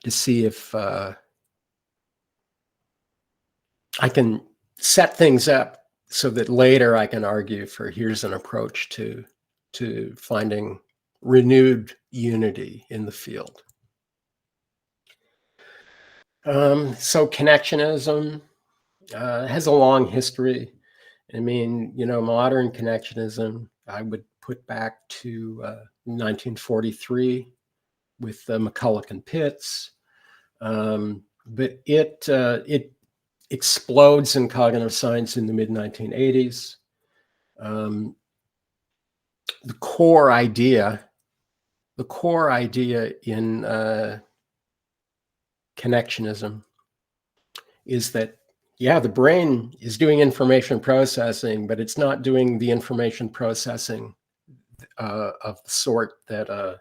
see if I can set things up so that later I can argue for here's an approach to finding renewed unity in the field. So connectionism has a long history. I mean, modern connectionism, I would put back to 1943 with McCulloch and Pitts. But it explodes in cognitive science in the mid-1980s. The core idea in connectionism is that, yeah, the brain is doing information processing, but it's not doing the information processing of the sort that a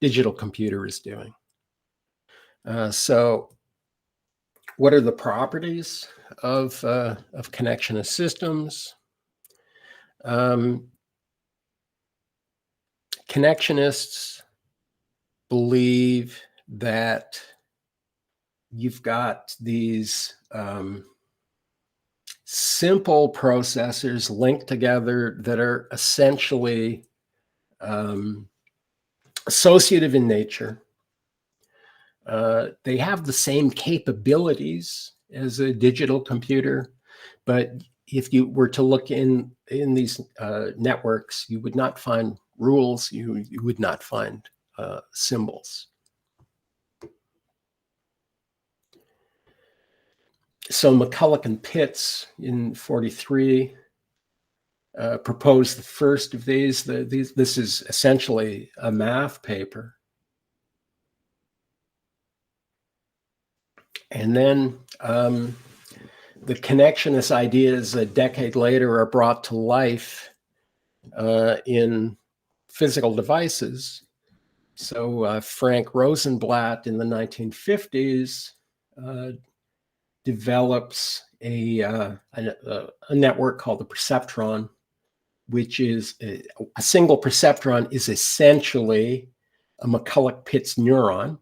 digital computer is doing. So what are the properties of connectionist systems? Connectionists believe that you've got these simple processors linked together that are essentially associative in nature. They have the same capabilities as a digital computer, but if you were to look in these networks, you would not find rules, you would not find symbols. So McCulloch and Pitts in 43 proposed the first of these. This is essentially a math paper. And then the connectionist ideas a decade later are brought to life in physical devices. So Frank Rosenblatt in the 1950s develops a network called the perceptron, which is a single perceptron is essentially a McCulloch-Pitts neuron.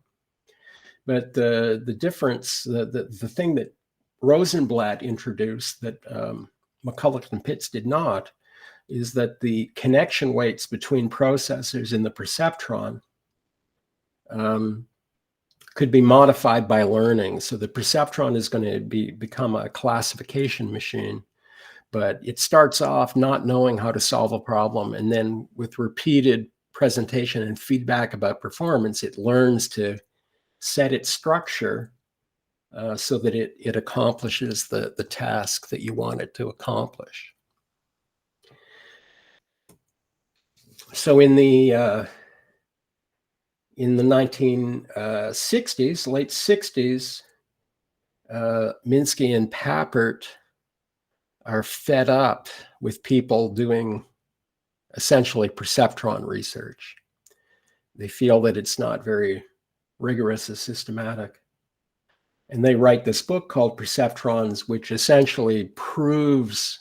But the difference, the thing that Rosenblatt introduced that McCulloch and Pitts did not, is that the connection weights between processors in the perceptron could be modified by learning. So the perceptron is going to become a classification machine, but it starts off not knowing how to solve a problem. And then with repeated presentation and feedback about performance, it learns to set its structure so that it accomplishes the task that you want it to accomplish. So in the 1960s, late 60s, Minsky and Papert are fed up with people doing essentially perceptron research. They feel that it's not very rigorous or systematic. And they write this book called Perceptrons, which essentially proves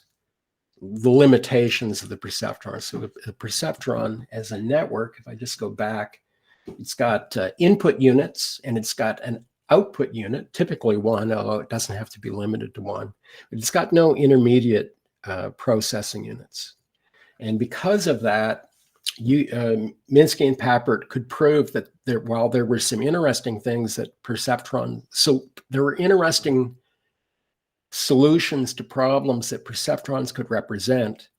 the limitations of the perceptron. So the perceptron as a network, if I just go back, it's got input units and it's got an output unit, typically one, although it doesn't have to be limited to one. But it's got no intermediate processing units. And because of that, Minsky and Papert could prove that while there were some interesting things that perceptron, so there were interesting solutions to problems that perceptrons could represent,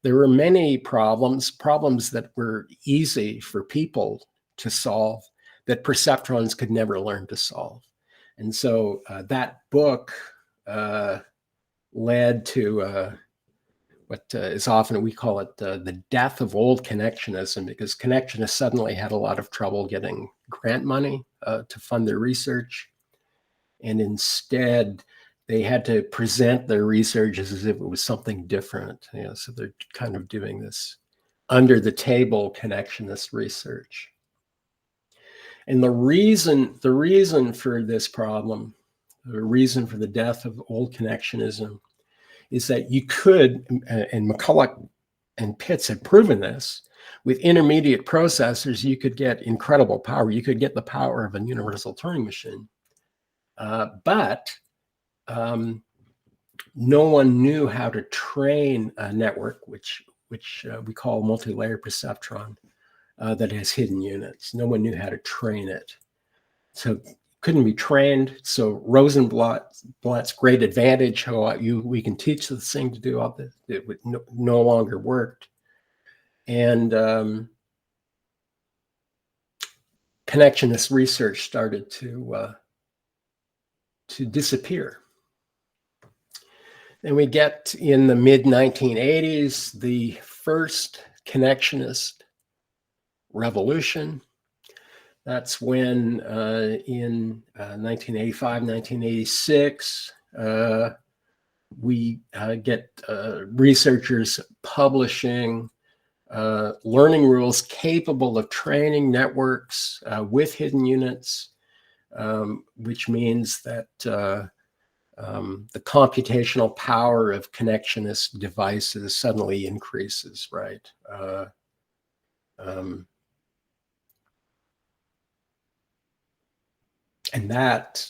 there were many problems that were easy for people to solve that perceptrons could never learn to solve. And so that book led to what is often, we call it the death of old connectionism, because connectionists suddenly had a lot of trouble getting grant money to fund their research. And instead, they had to present their research as if it was something different. So they're kind of doing this under the table connectionist research. And the reason for this problem, the reason for the death of old connectionism, is that you could, and McCulloch and Pitts had proven this, with intermediate processors, you could get incredible power. You could get the power of a universal Turing machine. But no one knew how to train a network, which we call multi-layer perceptron, that has hidden units. No one knew how to train it. So couldn't be trained. So Rosenblatt's great advantage, we can teach this thing to do all this, it would no longer worked. And connectionist research started to disappear. And we get in the mid-1980s, the first connectionist revolution. That's when in 1985, 1986, we get researchers publishing learning rules capable of training networks with hidden units, which means that the computational power of connectionist devices suddenly increases, right? And that,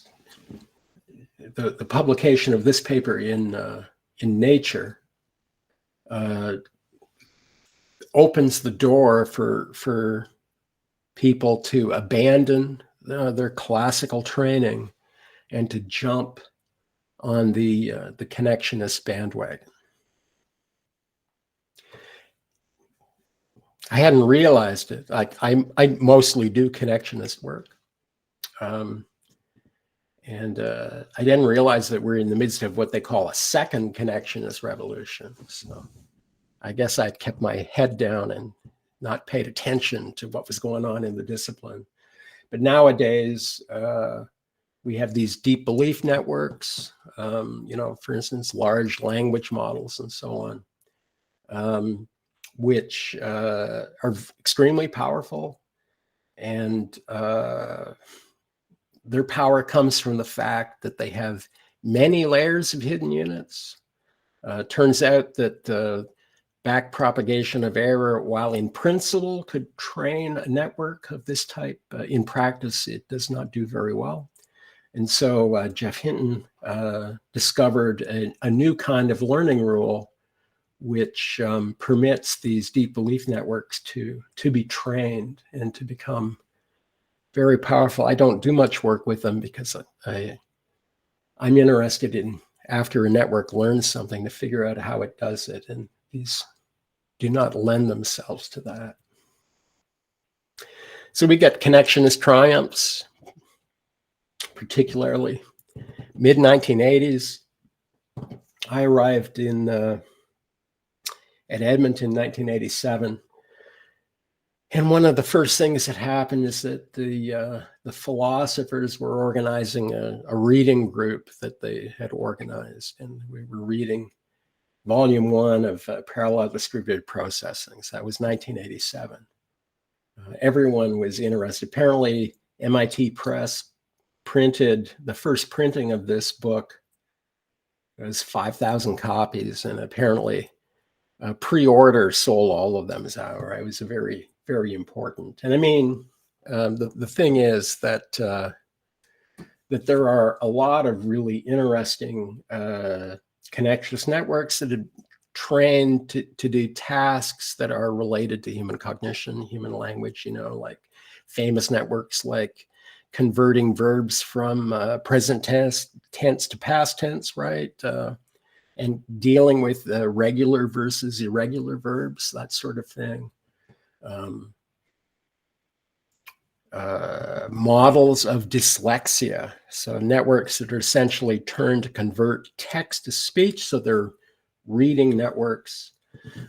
the publication of this paper in Nature opens the door for people to abandon their classical training and to jump on the connectionist bandwagon. I hadn't realized it. I mostly do connectionist work. And I didn't realize that we're in the midst of what they call a second connectionist revolution. So I guess I'd kept my head down and not paid attention to what was going on in the discipline. But nowadays, we have these deep belief networks, for instance, large language models and so on, which are extremely powerful. And their power comes from the fact that they have many layers of hidden units. Turns out that back propagation of error, while in principle could train a network of this type, in practice, it does not do very well. And so Jeff Hinton discovered a new kind of learning rule, which permits these deep belief networks to be trained and to become very powerful. I don't do much work with them because I'm interested in, after a network learns something, to figure out how it does it. And these do not lend themselves to that. So we get connectionist triumphs, particularly mid-1980s. I arrived at Edmonton in 1987. And one of the first things that happened is that the philosophers were organizing a reading group that they had organized. And we were reading volume 1 of Parallel Distributed Processing. So that was 1987. Everyone was interested. Apparently, MIT Press printed the first printing of this book. It was 5,000 copies, and apparently pre-order sold all of them. So it was a very, very important. And I mean, the thing is that that there are a lot of really interesting connectionist networks that are trained to do tasks that are related to human cognition, human language, like famous networks like converting verbs from present tense to past tense, right? And dealing with regular versus irregular verbs, that sort of thing. Models of dyslexia, so networks that are essentially turned to convert text to speech, so they're reading networks.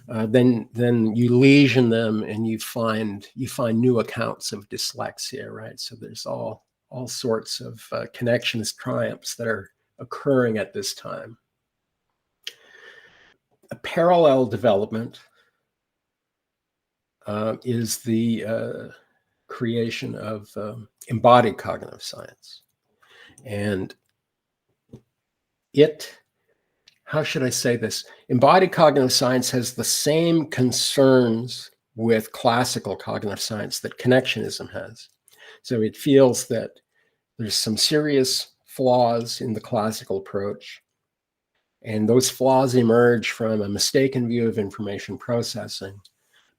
Then you lesion them and you find new accounts of dyslexia, right? So there's all sorts of connectionist triumphs that are occurring at this time. A parallel development is the creation of embodied cognitive science. And how should I say this? Embodied cognitive science has the same concerns with classical cognitive science that connectionism has. So it feels that there's some serious flaws in the classical approach, and those flaws emerge from a mistaken view of information processing.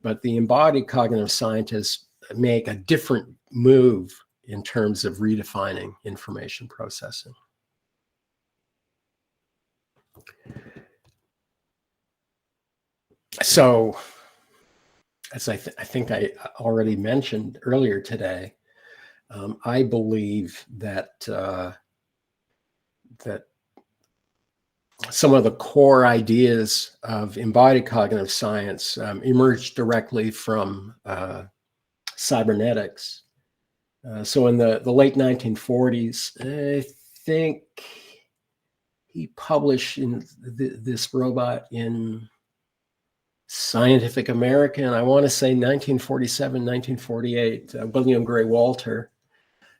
But the embodied cognitive scientists make a different move in terms of redefining information processing. So, as I think I already mentioned earlier today, I believe that that some of the core ideas of embodied cognitive science emerged directly from cybernetics. So in the late 1940s, I think he published this robot in Scientific American, I want to say 1947, 1948, William Gray Walter.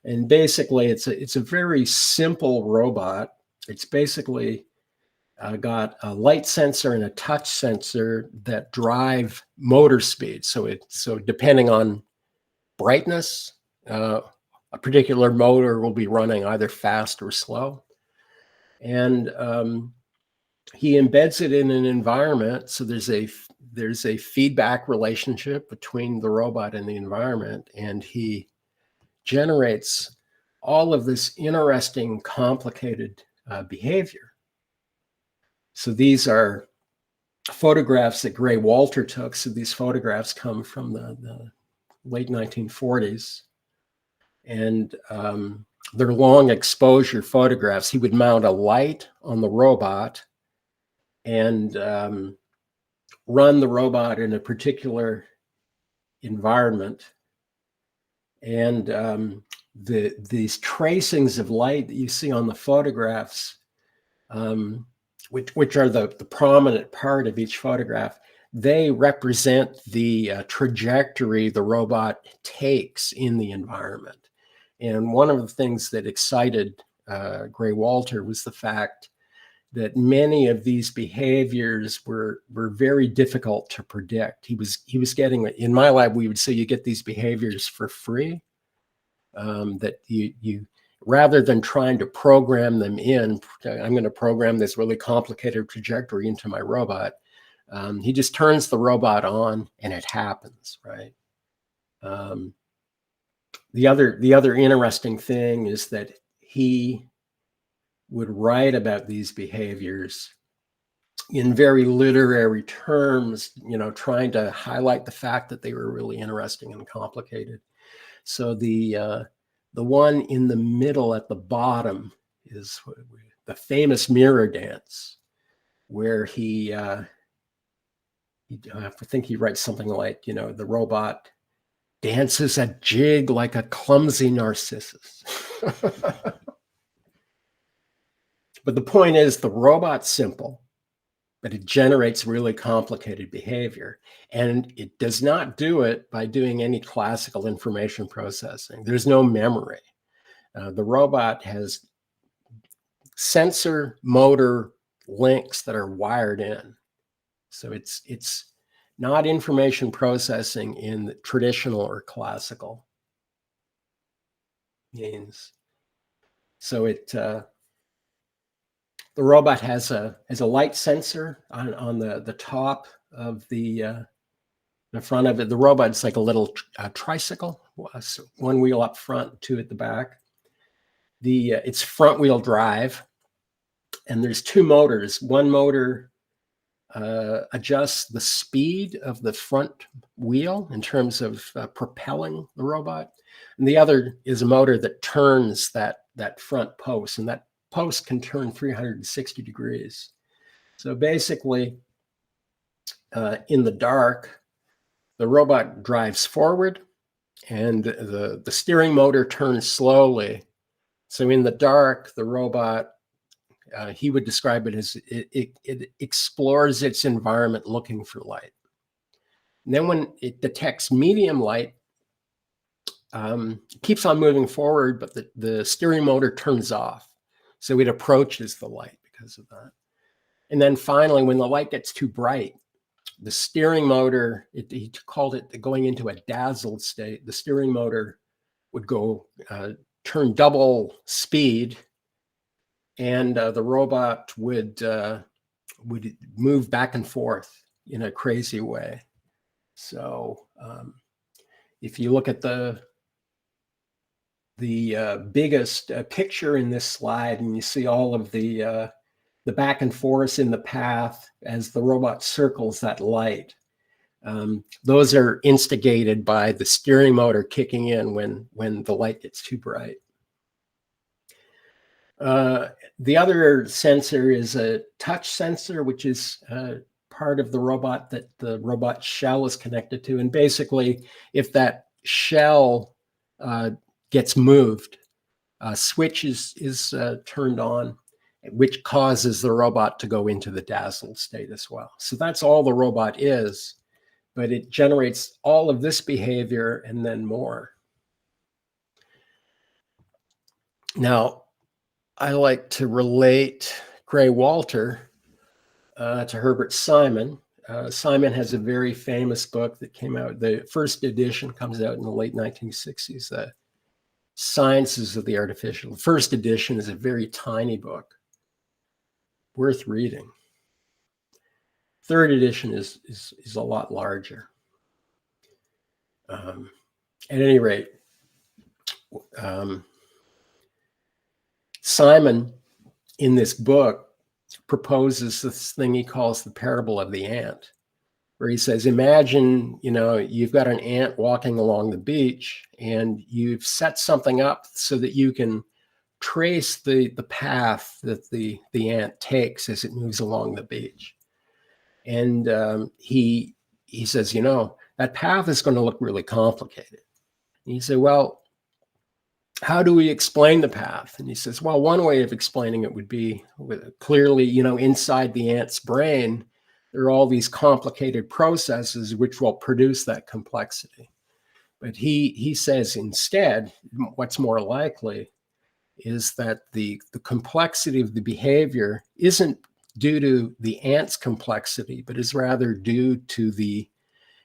And basically, it's a very simple robot. It's basically got a light sensor and a touch sensor that drive motor speed. So depending on brightness, a particular motor will be running either fast or slow. And he embeds it in an environment. So there's a feedback relationship between the robot and the environment, and he generates all of this interesting, complicated behavior. So these are photographs that Gray Walter took. So these photographs come from the late 1940s. And they're long exposure photographs. He would mount a light on the robot and run the robot in a particular environment. And these tracings of light that you see on the photographs, which are the prominent part of each photograph, they represent the trajectory the robot takes in the environment. And one of the things that excited Gray Walter was the fact that many of these behaviors were very difficult to predict. He was getting, in my lab, we would say you get these behaviors for free, that you rather than trying to program them in, I'm going to program this really complicated trajectory into my robot. He just turns the robot on and it happens, right? The other interesting thing is that he would write about these behaviors in very literary terms, trying to highlight the fact that they were really interesting and complicated. So the one in the middle at the bottom is the famous mirror dance, where I think he writes something like, the robot dances a jig like a clumsy Narcissus. But the point is, the robot's simple, but it generates really complicated behavior. And it does not do it by doing any classical information processing. There's no memory. The robot has sensor motor links that are wired in. So it's not information processing in the traditional or classical means. So the robot has a light sensor on the top of the front of it. The robot's like a little tricycle, one wheel up front, two at the back. It's front wheel drive, and there's two motors. One motor adjusts the speed of the front wheel in terms of propelling the robot, and the other is a motor that turns that front post, and that post can turn 360 degrees. So basically, in the dark, the robot drives forward and the steering motor turns slowly. So in the dark, the robot, he would describe it as it explores its environment looking for light. And then when it detects medium light, it keeps on moving forward, but the steering motor turns off. So it approaches the light because of that. And then finally, when the light gets too bright, the steering motor, he called it going into a dazzled state. The steering motor would go turn double speed, and the robot would move back and forth in a crazy way. So if you look at the biggest picture in this slide, and you see all of the back and forth in the path as the robot circles that light. Those are instigated by the steering motor kicking in when the light gets too bright. The other sensor is a touch sensor, which is part of the robot that the robot shell is connected to. And basically, if that shell gets moved, a switch is turned on, which causes the robot to go into the dazzled state as well. So that's all the robot is, but it generates all of this behavior and then more. Now, I like to relate Gray Walter to Herbert Simon. Simon has a very famous book that came out. The first edition comes out in the late 1960s, the Sciences of the Artificial. The first edition is a very tiny book, worth reading. Third edition is a lot larger. At any rate, Simon in this book, proposes this thing he calls the parable of the ant, where he says, imagine, you've got an ant walking along the beach, and you've set something up so that you can trace the path that the ant takes as it moves along the beach. And he says, that path is going to look really complicated. And you say, well, how do we explain the path? And he says, well, one way of explaining it would be clearly, inside the ant's brain, there are all these complicated processes which will produce that complexity. But he says instead, what's more likely is that the complexity of the behavior isn't due to the ant's complexity, but is rather due to the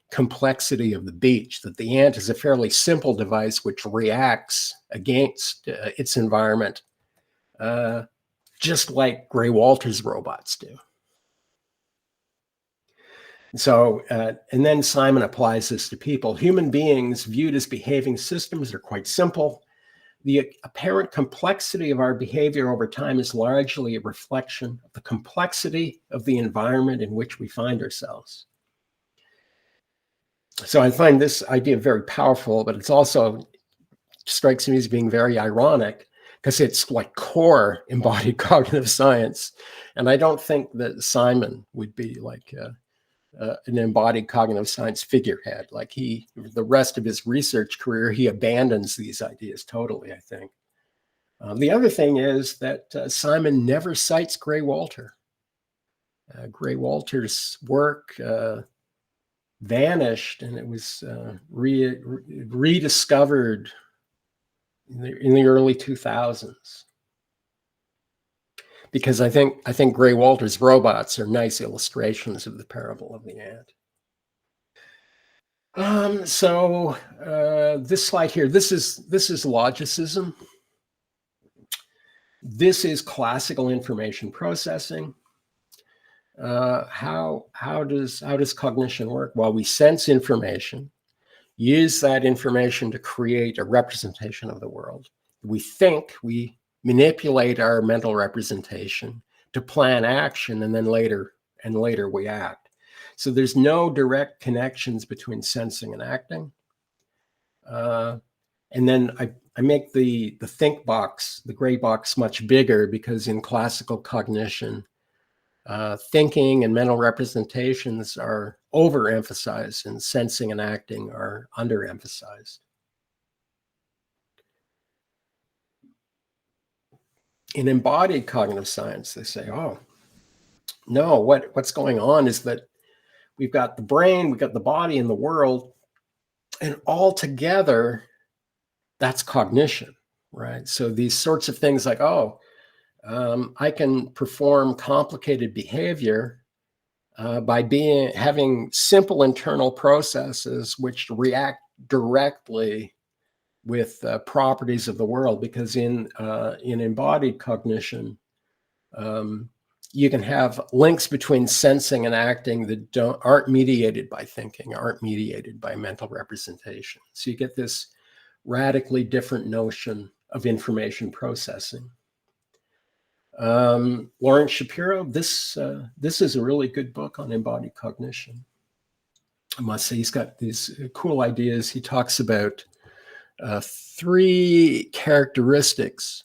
complexity of the beach, that the ant is a fairly simple device which reacts against its environment, just like Gray Walter's robots do. So, and then Simon applies this to people. Human beings viewed as behaving systems are quite simple. The apparent complexity of our behavior over time is largely a reflection of the complexity of the environment in which we find ourselves. So I find this idea very powerful, but it's also strikes me as being very ironic because it's like core embodied cognitive science. And I don't think that Simon would be like an embodied cognitive science figurehead. Like the rest of his research career, he abandons these ideas totally, I think. The other thing is that Simon never cites Gray Walter. Gray Walter's work vanished, and it was rediscovered in the early 2000s. Because I think Gray Walter's robots are nice illustrations of the parable of the ant. So this slide here, this is logicism. This is classical information processing. How does cognition work? Well, we sense information, use that information to create a representation of the world. We think, we manipulate our mental representation to plan action, and then later we act. So there's no direct connections between sensing and acting. And then I make the think box, the gray box, much bigger, because in classical cognition, thinking and mental representations are overemphasized and sensing and acting are underemphasized. In embodied cognitive science, they say, oh, no, what's going on is that we've got the brain, we've got the body and the world, and all together, that's cognition, right? So these sorts of things like, I can perform complicated behavior by having simple internal processes which react directly with properties of the world. Because in embodied cognition, you can have links between sensing and acting that aren't mediated by thinking, aren't mediated by mental representation. So you get this radically different notion of information processing. Lawrence Shapiro, this is a really good book on embodied cognition. I must say, he's got these cool ideas. He talks about 3 characteristics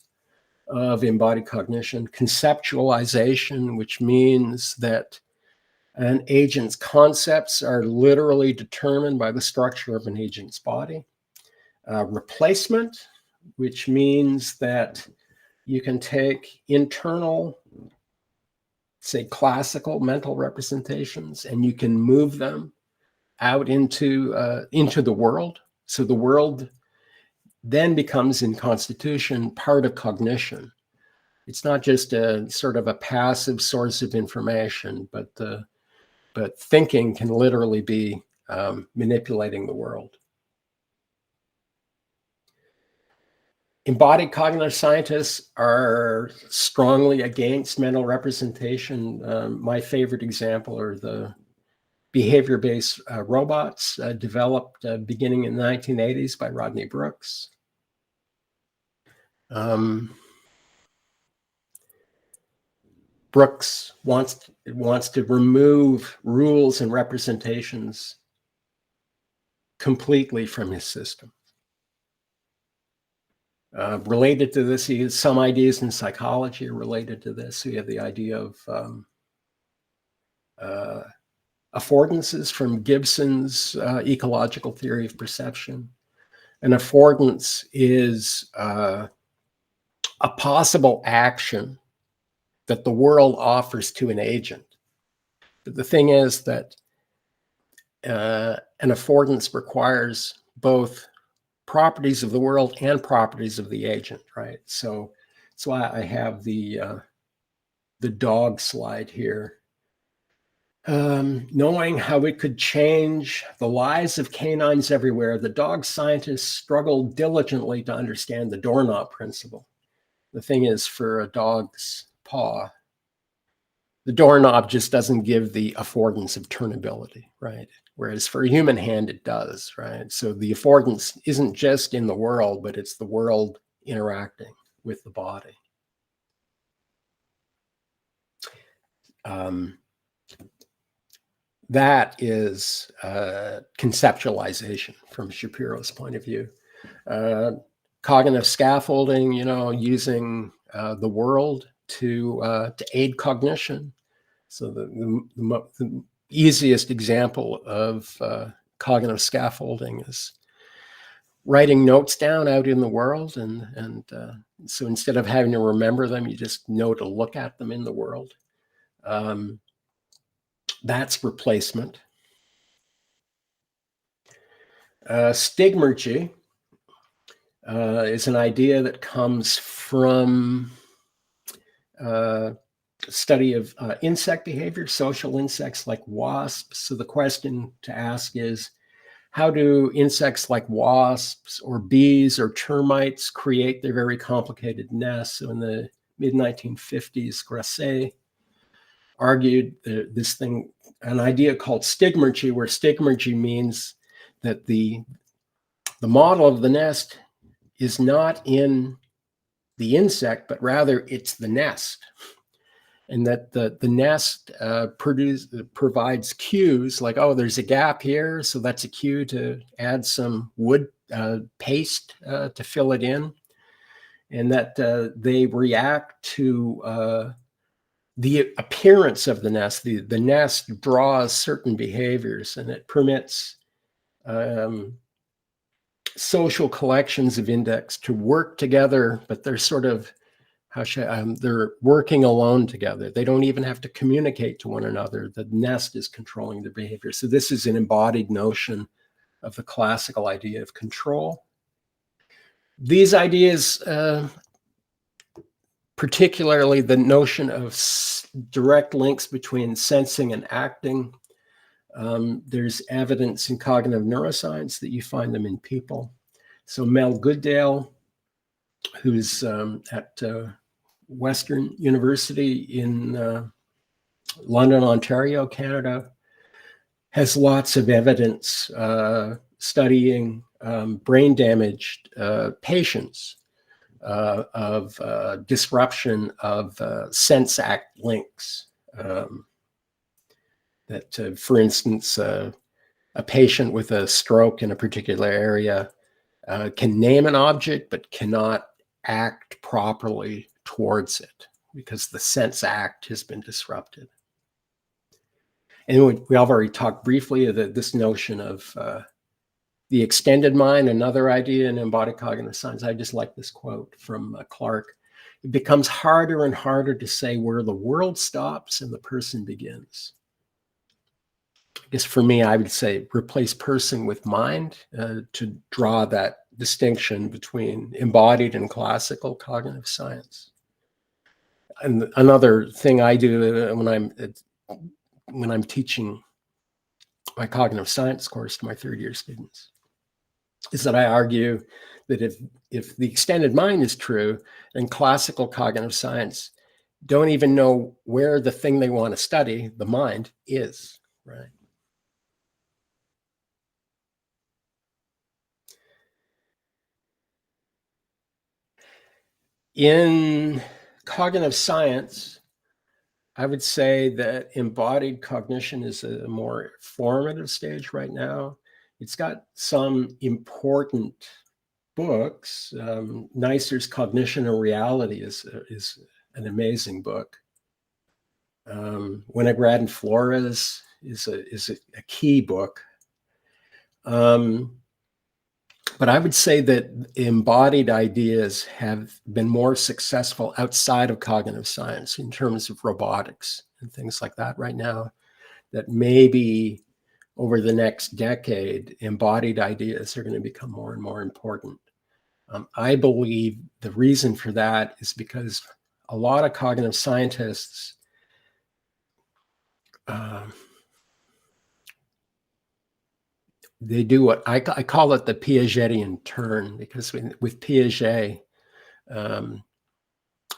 of embodied cognition: conceptualization, which means that an agent's concepts are literally determined by the structure of an agent's body; replacement, which means that you can take internal, say, classical mental representations, and you can move them out into the world. So the world then becomes, in constitution, part of cognition. It's not just a sort of a passive source of information, but thinking can literally be manipulating the world. Embodied cognitive scientists are strongly against mental representation. My favorite example are the behavior-based robots developed beginning in the 1980s by Rodney Brooks. Brooks wants to remove rules and representations completely from his system. Related to this, he has some ideas in psychology related to this. So you have the idea of affordances from Gibson's ecological theory of perception. An affordance is a possible action that the world offers to an agent. But the thing is that an affordance requires both properties of the world and properties of the agent, right? So that's why I have the dog slide here. Knowing how it could change the lives of canines everywhere, the dog scientists struggled diligently to understand the doorknob principle. The thing is, for a dog's paw, the doorknob just doesn't give the affordance of turnability, right? Whereas for a human hand, it does, right? So the affordance isn't just in the world, but it's the world interacting with the body. That is conceptualization from Shapiro's point of view. Cognitive scaffolding, using the world to aid cognition. So the easiest example of cognitive scaffolding is writing notes down out in the world, and so instead of having to remember them, you just know to look at them in the world. That's replacement. Stigmergy is an idea that comes from study of insect behavior, social insects like wasps. So the question to ask is, how do insects like wasps or bees or termites create their very complicated nests? So in the mid-1950s, Grasset argued this thing, an idea called stigmergy, where stigmergy means that the model of the nest is not in the insect, but rather it's the nest. And that the nest provides cues like, oh, there's a gap here, so that's a cue to add some wood paste to fill it in. And that they react to the appearance of the nest. The nest draws certain behaviors, and it permits social collections of index to work together, but they're sort of, they're working alone together. They don't even have to communicate to one another. The nest is controlling their behavior. So this is an embodied notion of the classical idea of control. These ideas, particularly the notion of direct links between sensing and acting, there's evidence in cognitive neuroscience that you find them in people. So Mel Goodale, who's at Western University in London, Ontario, Canada, has lots of evidence studying brain damaged patients of disruption of sense-act links. That, for instance, a patient with a stroke in a particular area can name an object but cannot act properly towards it because the sense act has been disrupted. And we already talked briefly of this notion of the extended mind, another idea in embodied cognitive science. I just like this quote from Clark. It becomes harder and harder to say where the world stops and the person begins. I guess for me, I would say replace person with mind to draw that distinction between embodied and classical cognitive science. And another thing I do when I'm teaching my cognitive science course to my third-year students is that I argue that if the extended mind is true, then classical cognitive science don't even know where the thing they want to study, the mind, is, right? In cognitive science, I would say that embodied cognition is a more formative stage right now. It's got some important books. Neisser's Cognition and Reality is an amazing book. Winograd and Flores is a key book. But I would say that embodied ideas have been more successful outside of cognitive science in terms of robotics and things like that right now, that maybe over the next decade, embodied ideas are going to become more and more important. I believe the reason for that is because a lot of cognitive scientists they do what I call it the Piagetian turn, because with Piaget,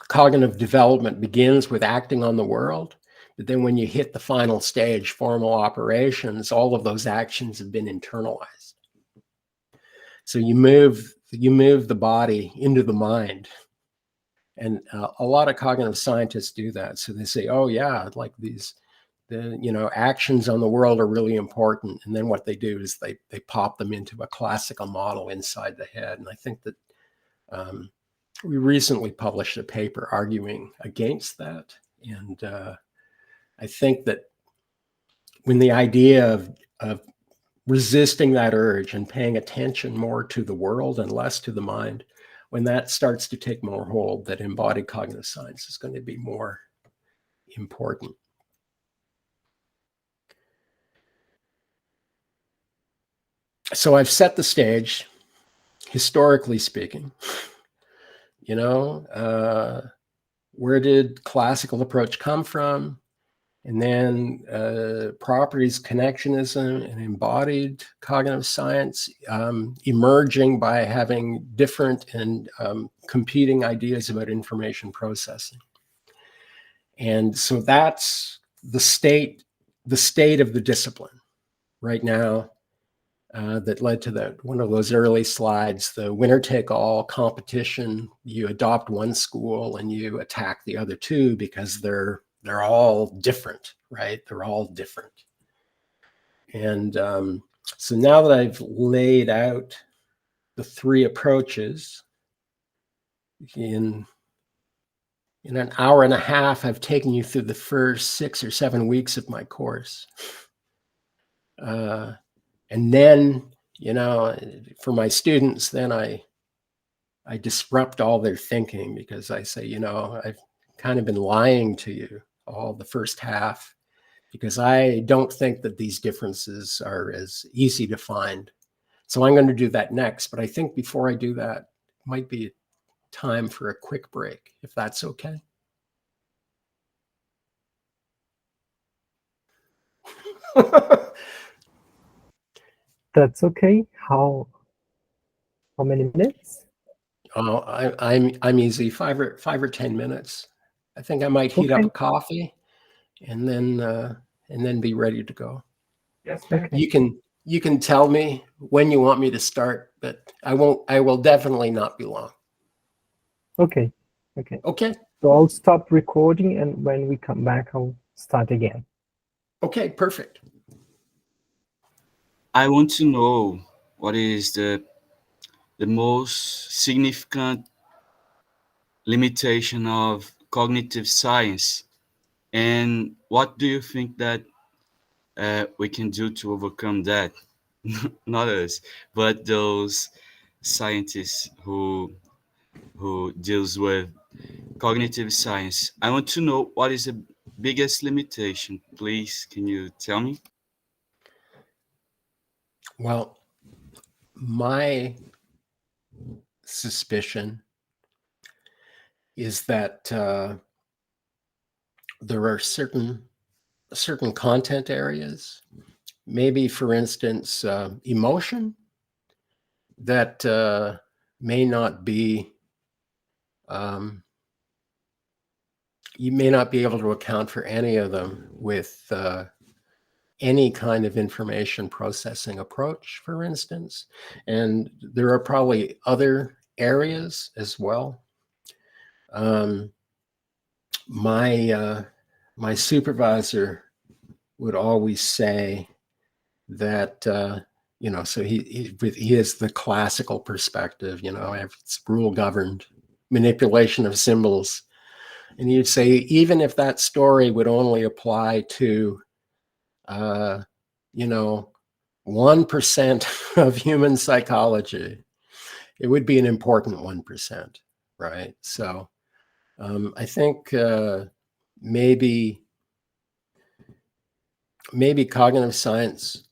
cognitive development begins with acting on the world, but then when you hit the final stage, formal operations, all of those actions have been internalized. So you move the body into the mind. And a lot of cognitive scientists do that. So they say, oh yeah, like the actions on the world are really important. And then what they do is they pop them into a classical model inside the head. And I think that we recently published a paper arguing against that. And I think that when the idea of resisting that urge and paying attention more to the world and less to the mind, when that starts to take more hold, that embodied cognitive science is going to be more important. So I've set the stage, historically speaking. Where did classical approach come from? And then properties, connectionism, and embodied cognitive science emerging by having different and competing ideas about information processing. And so that's the state of the discipline right now that led to one of those early slides, the winner-take-all competition. You adopt one school and you attack the other two because they're all different, right? They're all different. And so now that I've laid out the three approaches, in an hour and a half, I've taken you through the first 6 or 7 weeks of my course. And then, for my students, then I disrupt all their thinking, because I say, I've kind of been lying to you all the first half, because I don't think that these differences are as easy to find. So I'm going to do that next. But I think before I do that, it might be time for a quick break, if that's okay. That's okay. How many minutes? Oh, I'm easy. 5 or 10 minutes. I think I might heat up a coffee and then be ready to go. Yes. Okay. You can tell me when you want me to start, but I will definitely not be long. Okay. So I'll stop recording, and when we come back, I'll start again. Okay, perfect. I want to know what is the most significant limitation of cognitive science, and what do you think that we can do to overcome that? Not us, but those scientists who deals with cognitive science. I want to know what is the biggest limitation. Please, can you tell me? Well, my suspicion is that there are certain content areas, maybe, for instance, emotion, that may not be, you may not be able to account for any of them with any kind of information processing approach, for instance. And there are probably other areas as well. My my supervisor would always say that, so he has the classical perspective, it's rule governed manipulation of symbols. And he'd say, even if that story would only apply to, 1% of human psychology, it would be an important 1%, right? So I think maybe cognitive science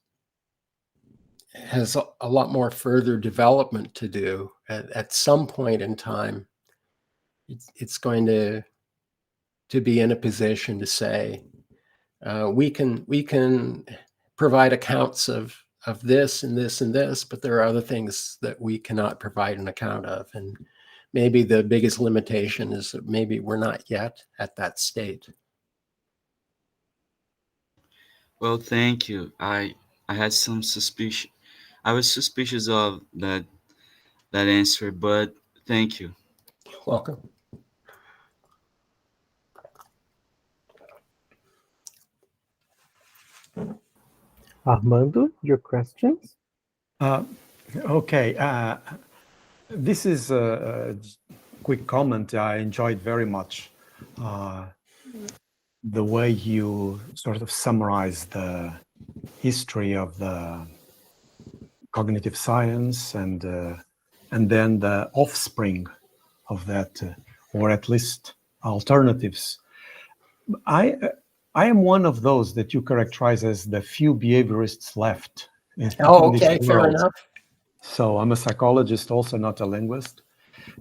has a lot more further development to do. At some point in time, it's going to be in a position to say, we can provide accounts of this and this and this, but there are other things that we cannot provide an account of. And maybe the biggest limitation is that maybe we're not yet at that state. Well, thank you. I had some suspicion. I was suspicious of that answer, but thank you. Welcome. Armando, your questions? Okay. This is a quick comment. I enjoyed very much the way you sort of summarize the history of the cognitive science and then the offspring of that, or at least alternatives. I am one of those that you characterize as the few behaviorists left. Oh, okay, fair enough. So I'm a psychologist, also not a linguist,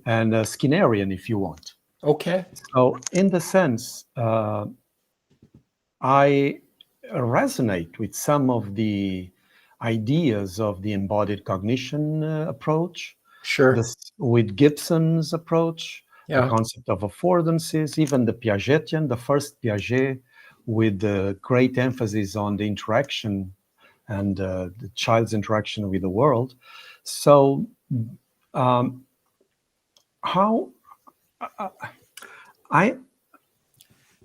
and a Skinnerian, if you want. Okay. So in the sense, I resonate with some of the ideas of the embodied cognition approach. Sure. With Gibson's approach, the concept of affordances, even the Piagetian, the first Piaget, with the great emphasis on the interaction and the child's interaction with the world. So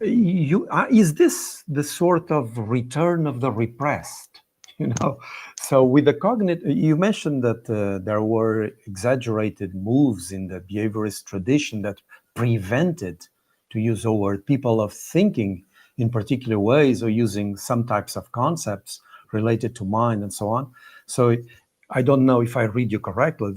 is this the sort of return of the repressed? So with the cognitive, you mentioned that there were exaggerated moves in the behaviorist tradition that prevented, to use a word, people of thinking in particular ways or using some types of concepts related to mind and so on. So I don't know if I read you correctly.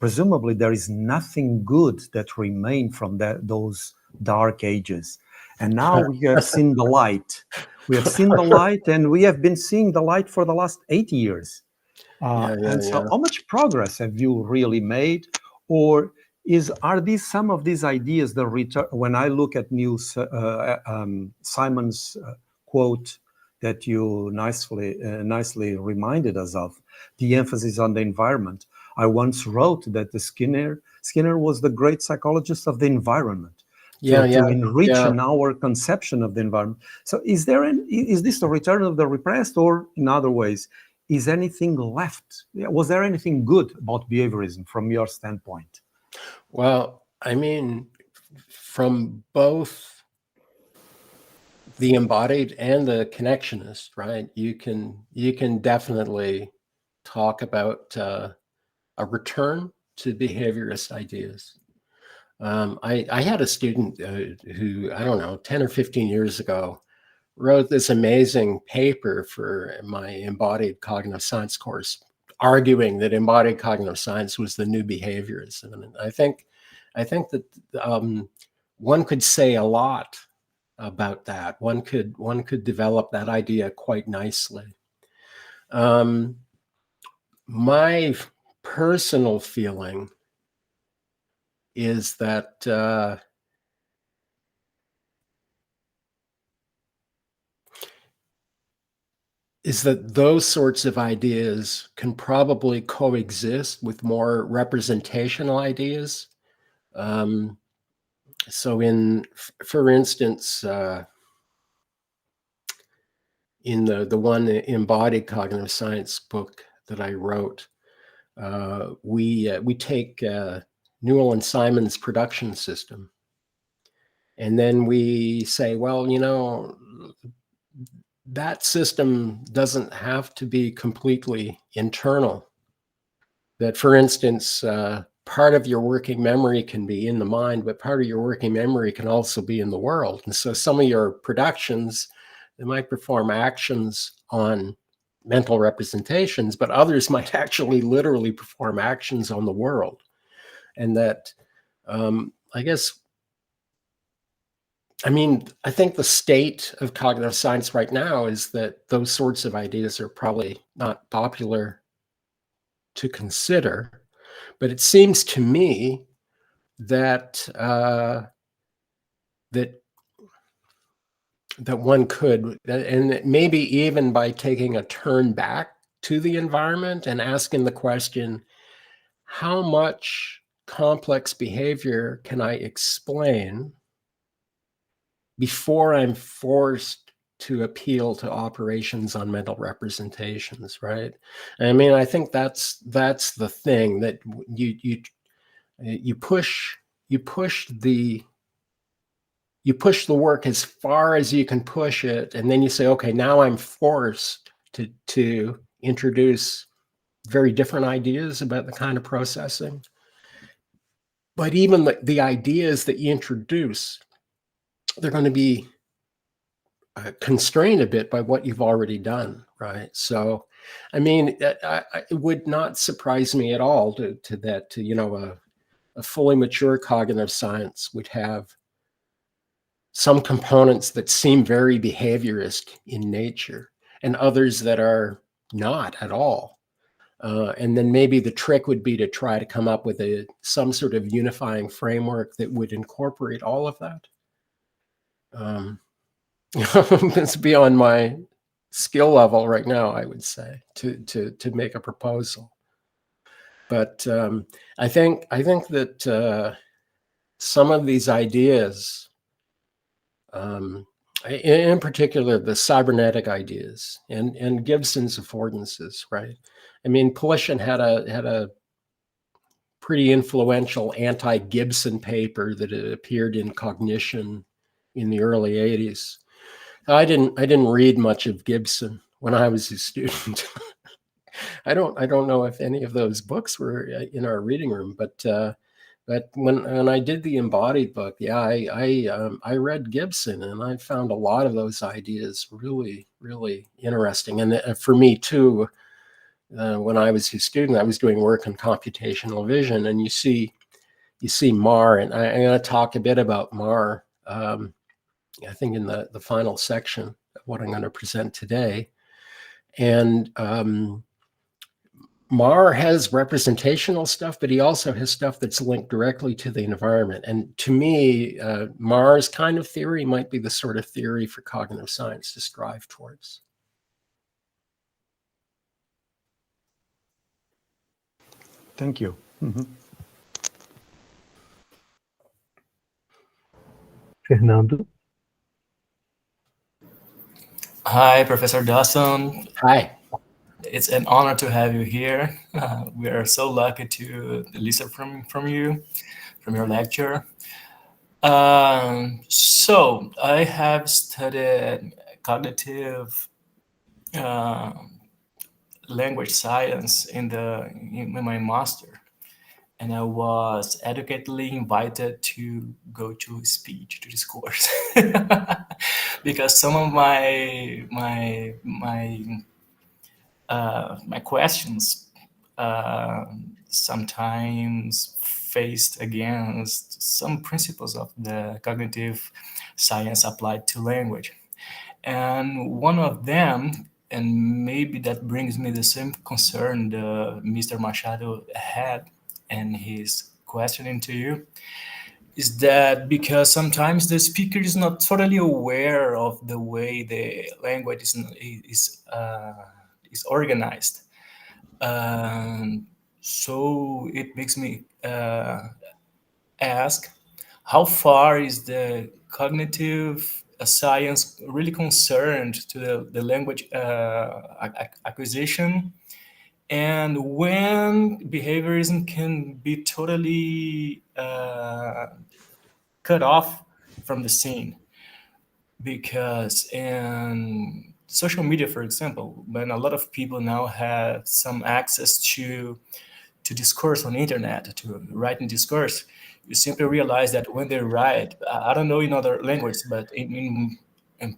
Presumably there is nothing good that remained from those dark ages. And now we have seen the light. We have seen the light, and we have been seeing the light for the last 80 years. So how much progress have you really made? Or are these some of these ideas the return? When I look at Simon's quote that you nicely reminded us of, the emphasis on the environment. I once wrote that Skinner was the great psychologist of the environment. To enrich our conception of the environment. So is this the return of the repressed, or in other ways, is anything left? Was there anything good about behaviorism from your standpoint? Well, I mean, from both the embodied and the connectionist, right? You can definitely talk about a return to behaviorist ideas. I had a student who, I don't know, 10 or 15 years ago, wrote this amazing paper for my embodied cognitive science course, arguing that embodied cognitive science was the new behaviorism. And I think that one could say a lot about that. One could develop that idea quite nicely. My personal feeling is that those sorts of ideas can probably coexist with more representational ideas. So for instance, in the one embodied cognitive science book that I wrote, we take Newell and Simon's production system, And then we say, well, you know, that system doesn't have to be completely internal. That, for instance, part of your working memory can be in the mind, but part of your working memory can also be in the world. And so some of your productions, they might perform actions on mental representations, but others might actually literally perform actions on the world. And that, I guess, I mean, I think the state of cognitive science right now is that those sorts of ideas are probably not popular to consider. But it seems to me that that one could, and maybe even by taking a turn back to the environment and asking the question, how much complex behavior can I explain before I'm forced to appeal to operations on mental representations, right? I mean, I think that's the thing, that you push the work as far as you can push it, and then you say, okay, now I'm forced to introduce very different ideas about the kind of processing. But even the ideas that you introduce, they're going to be constrained a bit by what you've already done, right? So, I mean, it would not surprise me at all to you know, a fully mature cognitive science would have some components that seem very behaviorist in nature and others that are not at all. And then maybe the trick would be to try to come up with some sort of unifying framework that would incorporate all of that. It's beyond my skill level right now, I would say, to make a proposal. But I think that some of these ideas, in particular the cybernetic ideas and Gibson's affordances, right? I mean, Polishin had a pretty influential anti-Gibson paper that appeared in Cognition in the early 80s. I didn't read much of Gibson when I was a student. I don't know if any of those books were in our reading room, but when I did the embodied book, yeah, I read Gibson, and I found a lot of those ideas really, really interesting. And for me too, when I was a student, I was doing work on computational vision, and you see Marr, and I'm going to talk a bit about Marr. I think in the final section of what I'm going to present today. And Marr has representational stuff, but he also has stuff that's linked directly to the environment. And to me, Marr's kind of theory might be the sort of theory for cognitive science to strive towards. Thank you. Mm-hmm. Fernando. Hi, Professor Dawson. Hi. It's an honor to have you here. We are so lucky to listen from you, from your lecture. So I have studied cognitive language science in my master, and I was educatedly invited to go to speech to this course because some of my questions sometimes faced against some principles of the cognitive science applied to language. And one of them, and maybe that brings me the same concern that Mr. Machado had in his questioning to you, is that because sometimes the speaker is not totally aware of the way the language is organized. So it makes me ask, how far is the cognitive science really concerned to the language acquisition, and when behaviorism can be totally cut off from the scene. Because in social media, for example, when a lot of people now have some access to discourse on the internet, to write in discourse, you simply realize that when they write, I don't know in other languages, but in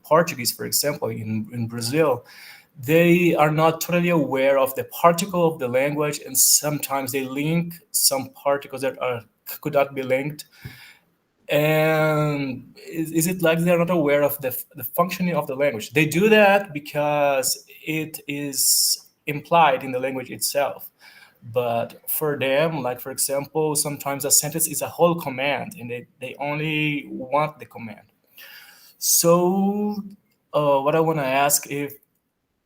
Portuguese, for example, in Brazil, they are not totally aware of the particle of the language, and sometimes they link some particles that could not be linked. And is it like they're not aware of the functioning of the language? They do that because it is implied in the language itself. But for them, like for example, sometimes a sentence is a whole command, and they only want the command. So what I want to ask, if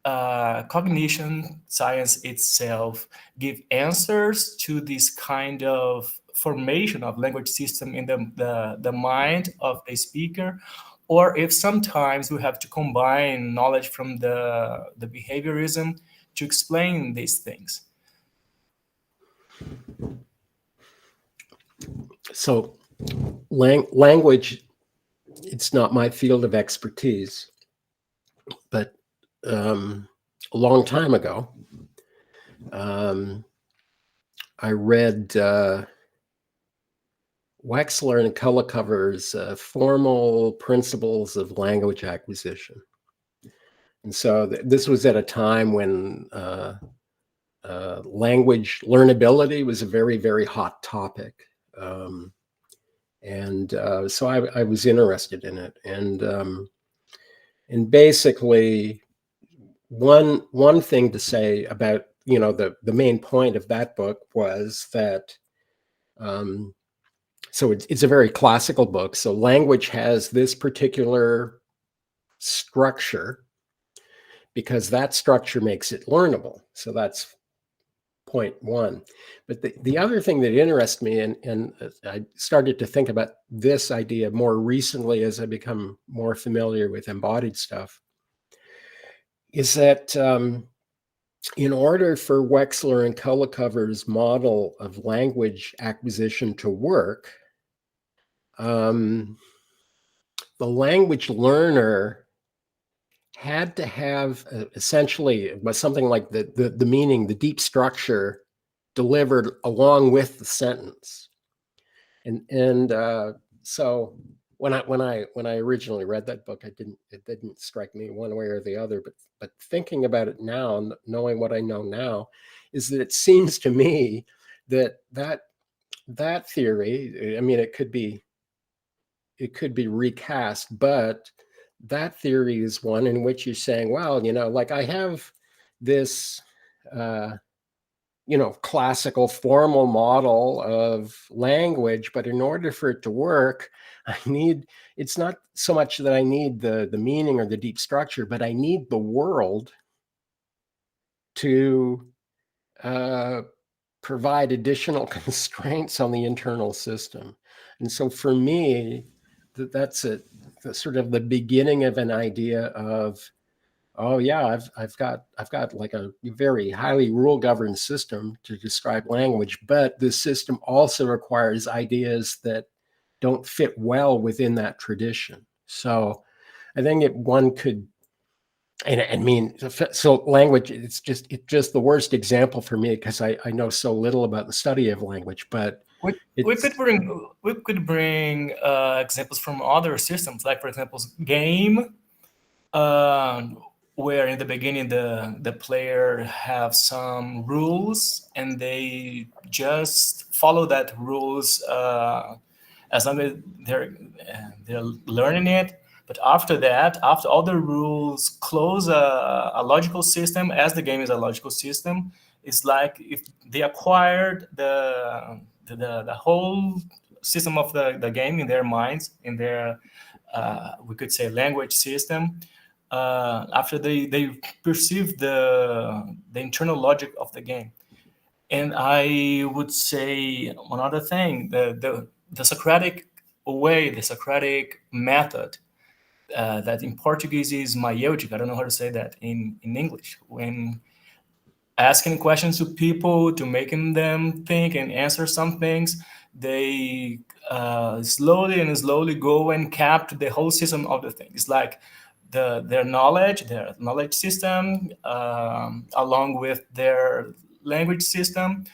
cognition science itself give answers to this kind of formation of language system in the mind of the speaker, or if sometimes we have to combine knowledge from the behaviorism to explain these things. So language, it's not my field of expertise, but a long time ago, I read Wechsler and Kullikover's Formal Principles of Language Acquisition. And so this was at a time when language learnability was a very, very hot topic. So I was interested in it. And basically, one thing to say about, the main point of that book was that, so it's a very classical book. So language has this particular structure because that structure makes it learnable. So that's point one. But the other thing that interests me, and I started to think about this idea more recently as I become more familiar with embodied stuff, is that in order for Wechsler and Kullikover's model of language acquisition to work, the language learner had to have essentially something like the meaning, the deep structure delivered along with the sentence. And so when I originally read that book, it didn't strike me one way or the other, but thinking about it now, knowing what I know now, is that it seems to me that theory, I mean, it could be recast, but that theory is one in which you're saying, well, like I have this, classical formal model of language, but in order for it to work, it's not so much that I need the meaning or the deep structure, but I need the world to provide additional constraints on the internal system. And so for me, that's sort of the beginning of an idea of, oh yeah, I've got like a very highly rule governed system to describe language, but this system also requires ideas that don't fit well within that tradition. So I think one could, and I mean, so language, it's just the worst example for me because I know so little about the study of language, but we could bring examples from other systems, like for example, game, where in the beginning the player have some rules and they just follow that rules as long as they're learning it. But after that, after all the rules close a logical system, as the game is a logical system, it's like if they acquired the whole system of the game in their minds, in their we could say language system. After they perceive the internal logic of the game. And I would say one other thing, the Socratic way, the Socratic method, that in Portuguese is maieutic. I don't know how to say that in English. When asking questions to people, to making them think and answer some things, they slowly and slowly go and capture the whole system of the thing. It's like their knowledge system, along with their language system,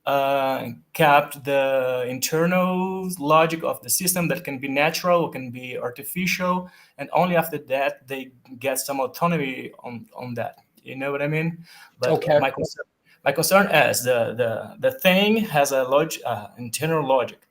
kept the internal logic of the system that can be natural, can be artificial, and only after that they get some autonomy on that. You know what I mean? But okay. My concern is the thing has a internal logic.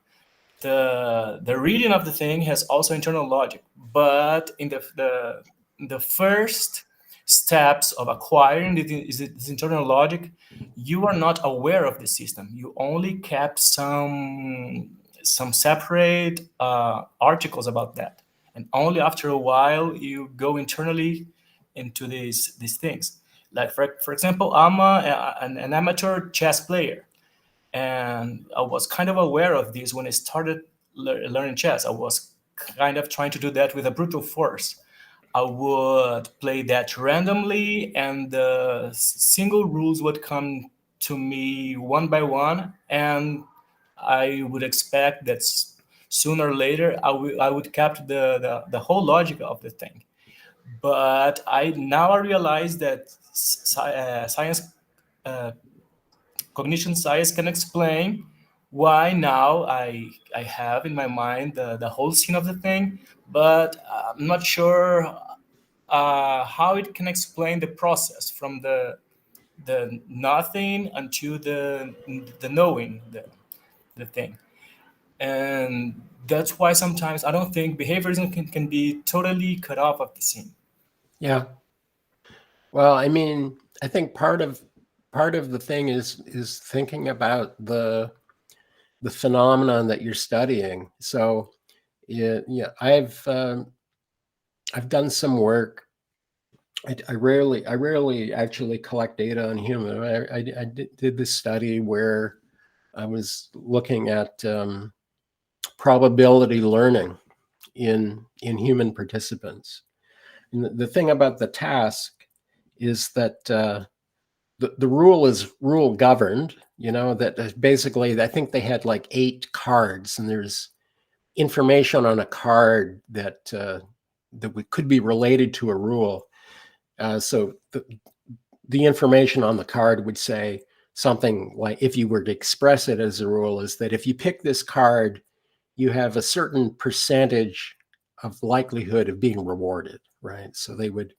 The reading of the thing has also internal logic, but in the first steps of acquiring this internal logic, you are not aware of the system. You only kept some separate articles about that, and only after a while you go internally into these things. Like for example, I'm an amateur chess player, and I was kind of aware of this when I started learning chess. I was kind of trying to do that with a brute force. I would play that randomly, and the single rules would come to me one by one, and I would expect that sooner or later I would capture the whole logic of the thing. But I realize that science, cognition science, can explain why now I have in my mind the whole scene of the thing, but I'm not sure how it can explain the process from the nothing until the knowing the thing. And that's why sometimes I don't think behaviorism can be totally cut off of the scene. Yeah. Well, I mean, I think part of the thing is thinking about the phenomenon that you're studying. So, yeah, I've done some work. I rarely actually collect data on human. I did this study where I was looking at probability learning in human participants. And the thing about the task is that the rule is rule governed, that basically I think they had like 8 cards, and there's information on a card that could be related to a rule. So the information on the card would say something like, if you were to express it as a rule, is that if you pick this card, you have a certain percentage of likelihood of being rewarded, right? So they would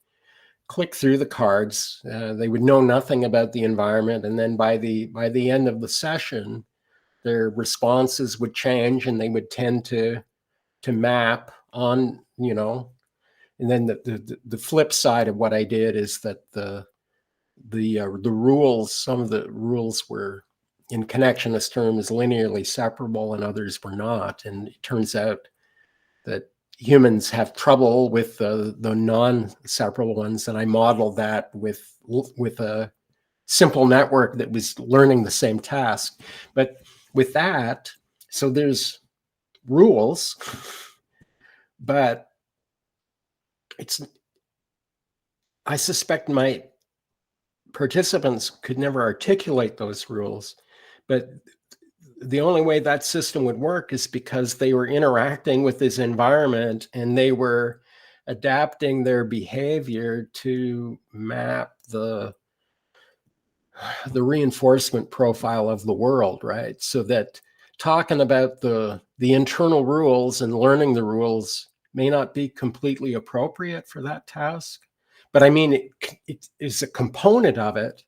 click through the cards. They would know nothing about the environment, and then by the end of the session, their responses would change, and they would tend to map on, and then the flip side of what I did is that the rules, some of the rules were in connectionist terms linearly separable and others were not. And it turns out that humans have trouble with the non-separable ones, and I modeled that with a simple network that was learning the same task. But with that, so there's rules, but I suspect my participants could never articulate those rules, but the only way that system would work is because they were interacting with this environment and they were adapting their behavior to map the reinforcement profile of the world, right? So that talking about the internal rules and learning the rules may not be completely appropriate for that task. But I mean, it is a component of it,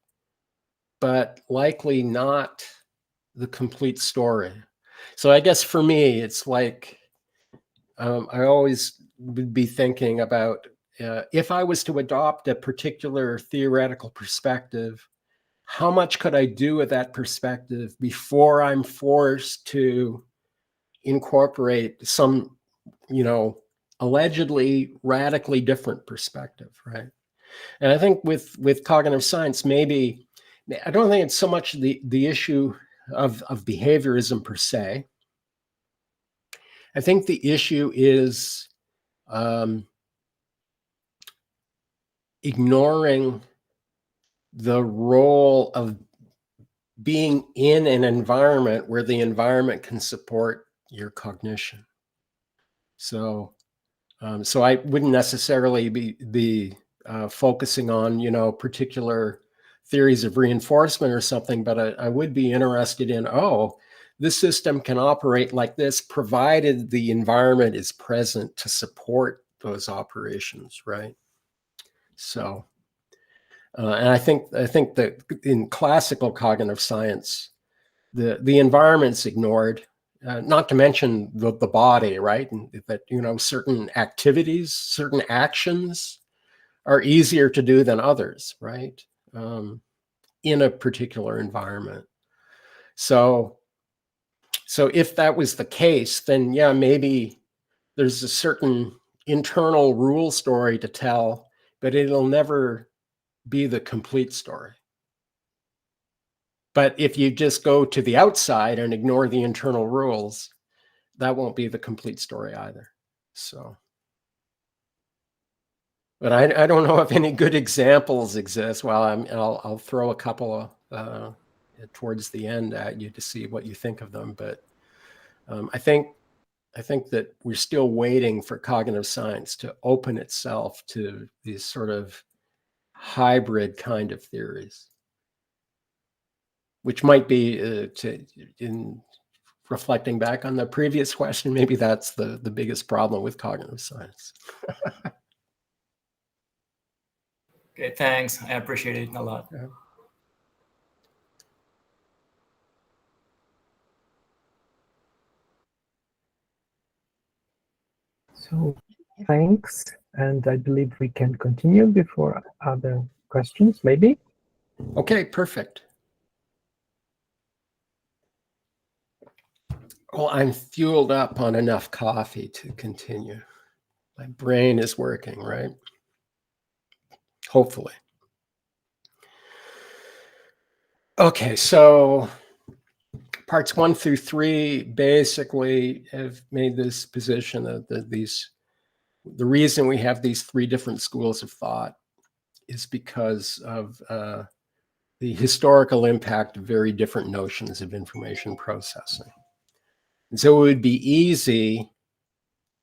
but likely not the complete story. So I guess for me, it's like, I always would be thinking about if I was to adopt a particular theoretical perspective, how much could I do with that perspective before I'm forced to incorporate some, allegedly radically different perspective, right? And I think with cognitive science, maybe, I don't think it's so much the issue of behaviorism per se. I think the issue is ignoring the role of being in an environment where the environment can support your cognition. So, so I wouldn't necessarily be focusing on, you know, particular theories of reinforcement or something, but I would be interested in, oh, this system can operate like this, provided the environment is present to support those operations, right? So, and I think that in classical cognitive science, the environment's ignored, not to mention the body, right? And that, you know, certain activities, certain actions are easier to do than others, right? In a particular environment. So if that was the case, then yeah, maybe there's a certain internal rule story to tell, but it'll never be the complete story. But if you just go to the outside and ignore the internal rules, that won't be the complete story either. So, but I don't know if any good examples exist. Well, I'll throw a couple towards the end at you to see what you think of them. But I think that we're still waiting for cognitive science to open itself to these sort of hybrid kind of theories, which might be, in reflecting back on the previous question, maybe that's the biggest problem with cognitive science. Okay, thanks. I appreciate it a lot. Yeah. So thanks, and I believe we can continue before other questions, maybe. Okay, perfect. Well, I'm fueled up on enough coffee to continue. My brain is working, right? Hopefully. Okay, so parts 1 through 3 basically have made this position that the reason we have these 3 different schools of thought is because of the historical impact of very different notions of information processing. And so it would be easy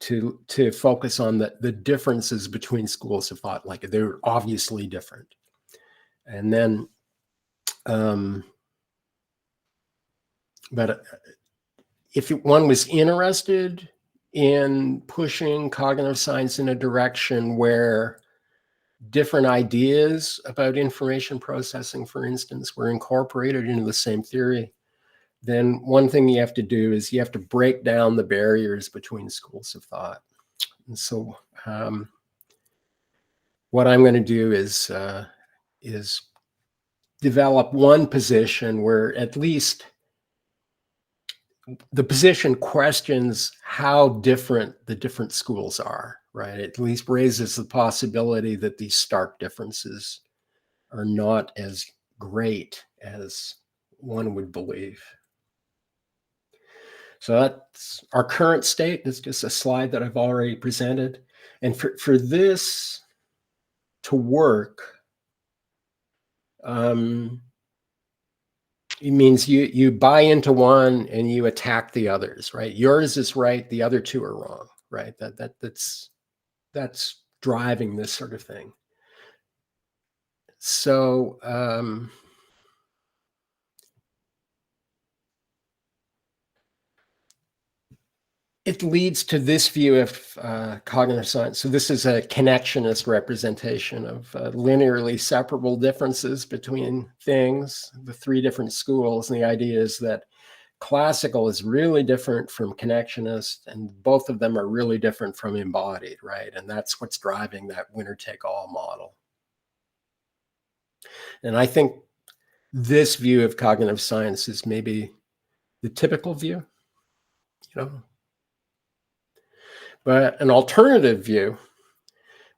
to focus on the differences between schools of thought, like they're obviously different. And then, but if one was interested in pushing cognitive science in a direction where different ideas about information processing, for instance, were incorporated into the same theory, then one thing you have to do is you have to break down the barriers between schools of thought. And so what I'm going to do is develop one position where at least the position questions how different the different schools are, right? It at least raises the possibility that these stark differences are not as great as one would believe. So that's our current state. It's just a slide that I've already presented. And for this to work, it means you buy into one and you attack the others, right? Yours is right, the other two are wrong, right? That's driving this sort of thing. So it leads to this view of cognitive science. So this is a connectionist representation of linearly separable differences between things, the 3 different schools. And the idea is that classical is really different from connectionist, and both of them are really different from embodied, right? And that's what's driving that winner-take-all model. And I think this view of cognitive science is maybe the typical view, you know. But an alternative view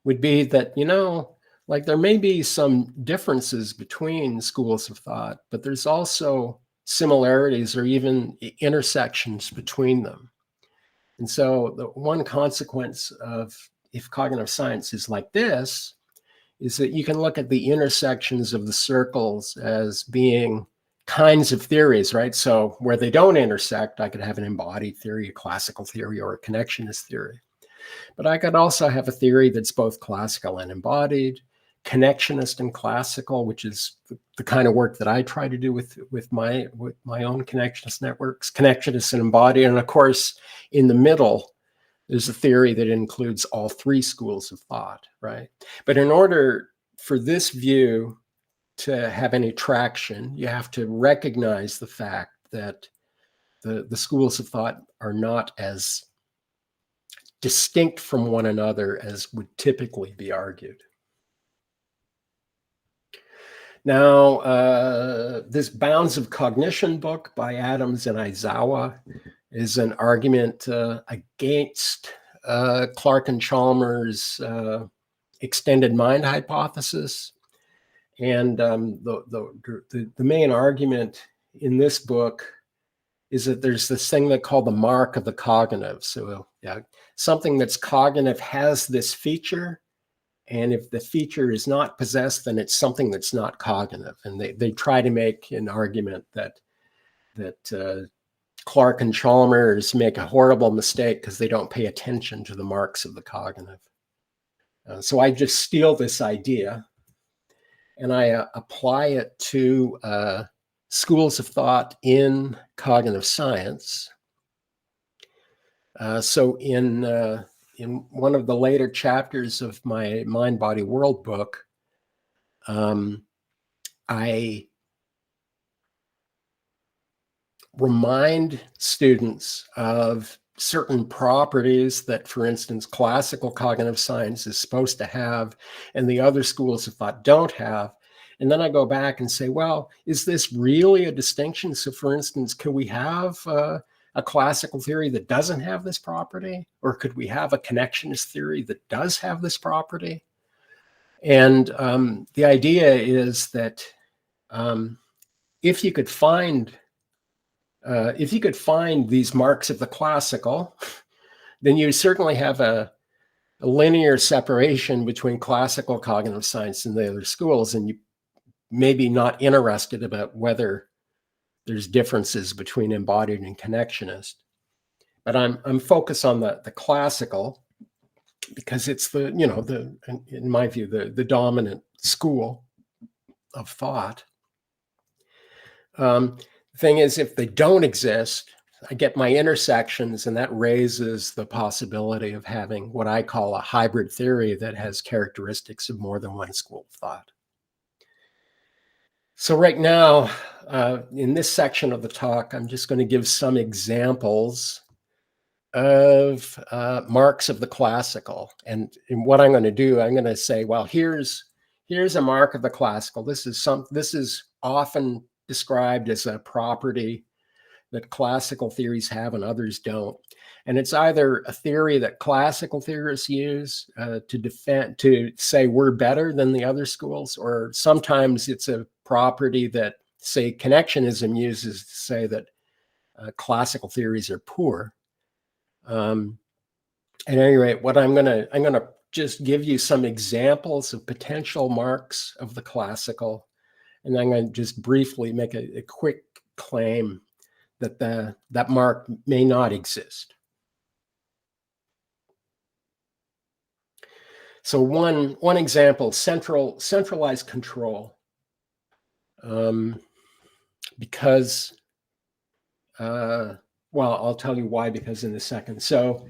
would be that, you know, like there may be some differences between schools of thought, but there's also similarities or even intersections between them. And so the one consequence of if cognitive science is like this is that you can look at the intersections of the circles as being kinds of theories, right? So where they don't intersect, I could have an embodied theory, a classical theory, or a connectionist theory. But I could also have a theory that's both classical and embodied, connectionist and classical, which is the kind of work that I try to do with my own connectionist networks, connectionist and embodied. And of course, in the middle, there's a theory that includes all three schools of thought, right? But in order for this view to have any traction, you have to recognize the fact that the schools of thought are not as distinct from one another as would typically be argued. Now, this Bounds of Cognition book by Adams and Aizawa is an argument against Clark and Chalmers' extended mind hypothesis. And the main argument in this book is that there's this thing they call the mark of the cognitive. So yeah, something that's cognitive has this feature, and if the feature is not possessed, then it's something that's not cognitive. And they try to make an argument that Clark and Chalmers make a horrible mistake because they don't pay attention to the marks of the cognitive. So I just steal this idea and I apply it to schools of thought in cognitive science. So in one of the later chapters of my Mind, Body, World book, I remind students of certain properties that, for instance, classical cognitive science is supposed to have and the other schools of thought don't have. And then I go back and say, well, is this really a distinction? So for instance, can we have a classical theory that doesn't have this property? Or could we have a connectionist theory that does have this property? And the idea is that if you could find these marks of the classical, then you certainly have a linear separation between classical cognitive science and the other schools, and you may be not interested about whether there's differences between embodied and connectionist. But I'm focused on the classical because it's in my view, the dominant school of thought. Thing is, if they don't exist, I get my intersections, and that raises the possibility of having what I call a hybrid theory that has characteristics of more than one school of thought. So right now, in this section of the talk, I'm just going to give some examples of marks of the classical. And what I'm going to do, I'm going to say, well, here's a mark of the classical. This is often described as a property that classical theories have and others don't. And it's either a theory that classical theorists use to say we're better than the other schools, or sometimes it's a property that, say, connectionism uses to say that classical theories are poor. At any rate, what I'm gonna just give you some examples of potential marks of the classical, and I'm going to just briefly make a quick claim that that mark may not exist. So one example, centralized control. Because, well, I'll tell you why, because in a second. So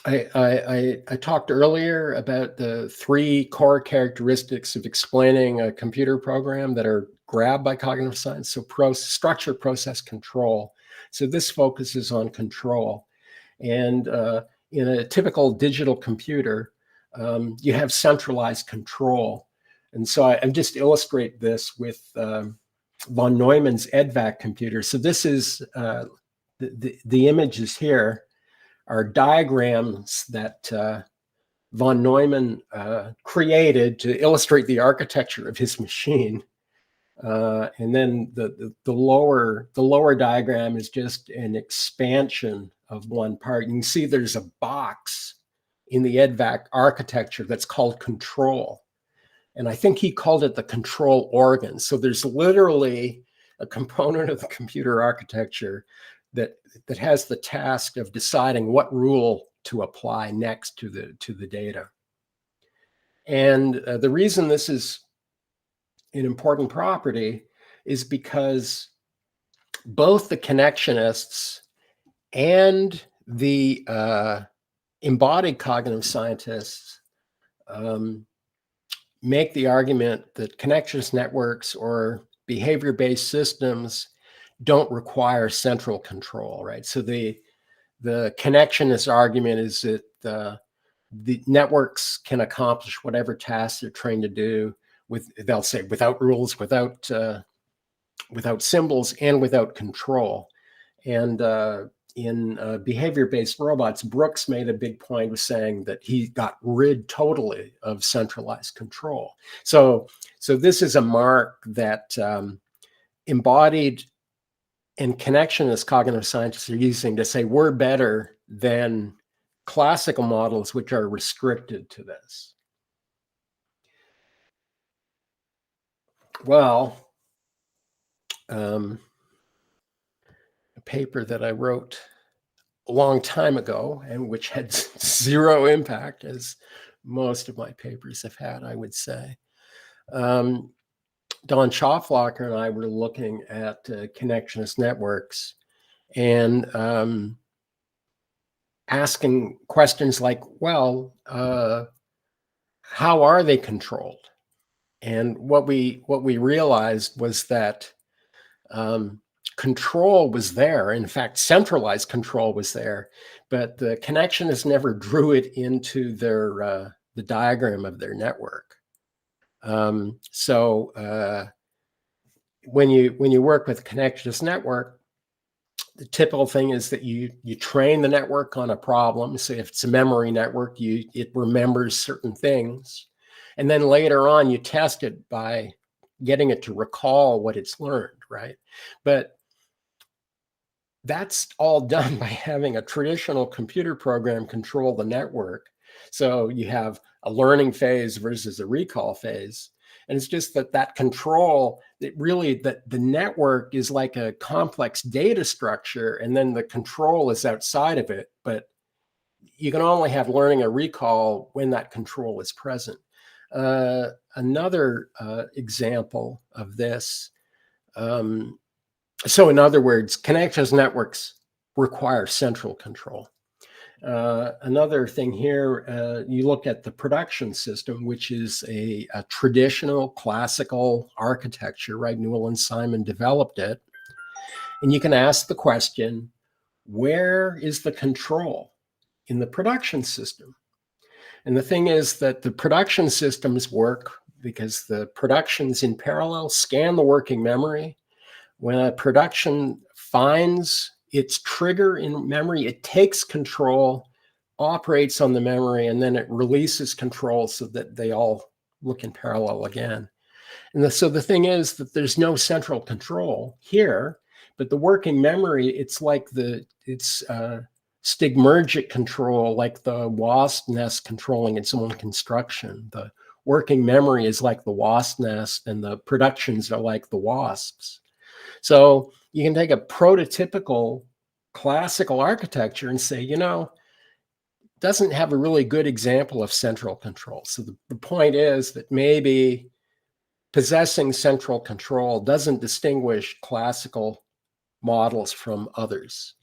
I talked earlier about the three core characteristics of explaining a computer program that are grabbed by cognitive science. So structure, process, control. So this focuses on control. And in a typical digital computer, you have centralized control. And so I just illustrate this with von Neumann's EDVAC computer. So this is, the images here are diagrams that von Neumann created to illustrate the architecture of his machine. And then the lower diagram is just an expansion of one part. You can see there's a box in the EDVAC architecture that's called control. And I think he called it the control organ. So there's literally a component of the computer architecture that has the task of deciding what rule to apply next to the data. And the reason this is an important property is because both the connectionists and the embodied cognitive scientists make the argument that connectionist networks or behavior-based systems don't require central control, right? So the connectionist argument is that the networks can accomplish whatever tasks they're trained to do they'll say, without rules, without symbols, and without control. And in behavior-based robots, Brooks made a big point of saying that he got rid totally of centralized control. So this is a mark that embodied and connectionist cognitive scientists are using to say we're better than classical models, which are restricted to this. Well, a paper that I wrote a long time ago and which had zero impact, as most of my papers have had, I would say. Don Schaflocker and I were looking at connectionist networks and asking questions like, well, how are they controlled? And what we realized was that control was there. In fact, centralized control was there, but the connectionists never drew it into their the diagram of their network. So when you work with a connectionist network, the typical thing is that you train the network on a problem. So if it's a memory network, it remembers certain things. And then later on, you test it by getting it to recall what it's learned, right? But that's all done by having a traditional computer program control the network. So you have a learning phase versus a recall phase. And it's just that control, that the network is like a complex data structure, and then the control is outside of it. But you can only have learning or recall when that control is present. Another example of this, so in other words, connectionist networks require central control. Another thing here, you look at the production system, which is a traditional classical architecture, right? Newell and Simon developed it. And you can ask the question, where is the control in the production system? And the thing is that the production systems work because the productions in parallel scan the working memory. When a production finds its trigger in memory, it takes control, operates on the memory, and then it releases control so that they all look in parallel again. And so the thing is that there's no central control here, but the working memory, it's like it's stigmergic control, like the wasp nest controlling its own construction. The working memory is like the wasp nest, and the productions are like the wasps. So you can take a prototypical classical architecture and say, doesn't have a really good example of central control. So the point is that maybe possessing central control doesn't distinguish classical models from others.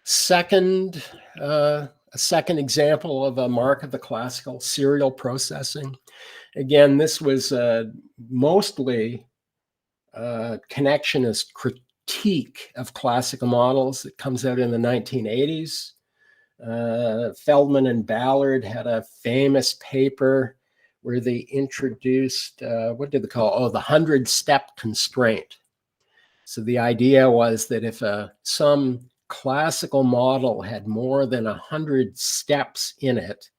A second example of a mark of the classical, serial processing. Again, this was mostly connectionist critique of classical models that comes out in the 1980s. Feldman and Ballard had a famous paper where they introduced, what did they call it? Oh, the 100-step constraint. So the idea was that if some classical model had more than 100 steps in it,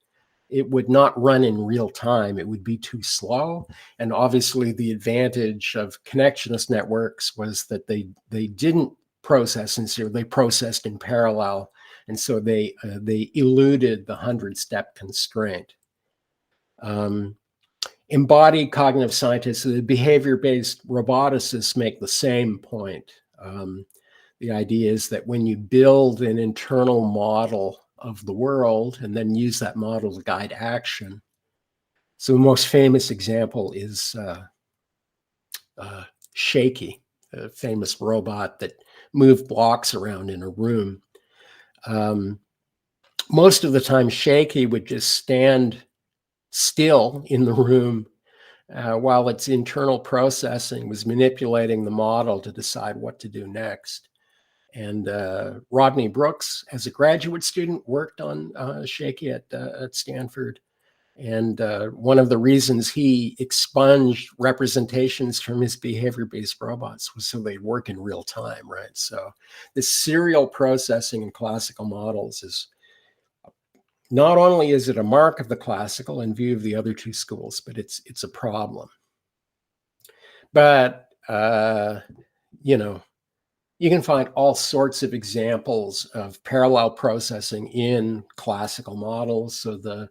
it would not run in real time. It would be too slow. And obviously the advantage of connectionist networks was that they didn't process in serial, they processed in parallel. And so they eluded the 100-step constraint. Embodied cognitive scientists, the behavior-based roboticists make the same point. The idea is that when you build an internal model of the world and then use that model to guide action. So the most famous example is Shaky, a famous robot that moved blocks around in a room. Most of the time, Shaky would just stand still in the room while its internal processing was manipulating the model to decide what to do next. And Rodney Brooks, as a graduate student, worked on Shaky at Stanford. And one of the reasons he expunged representations from his behavior-based robots was so they'd work in real time, right? So this serial processing in classical models is, not only is it a mark of the classical in view of the other two schools, but it's a problem. But, you know, you can find all sorts of examples of parallel processing in classical models. So the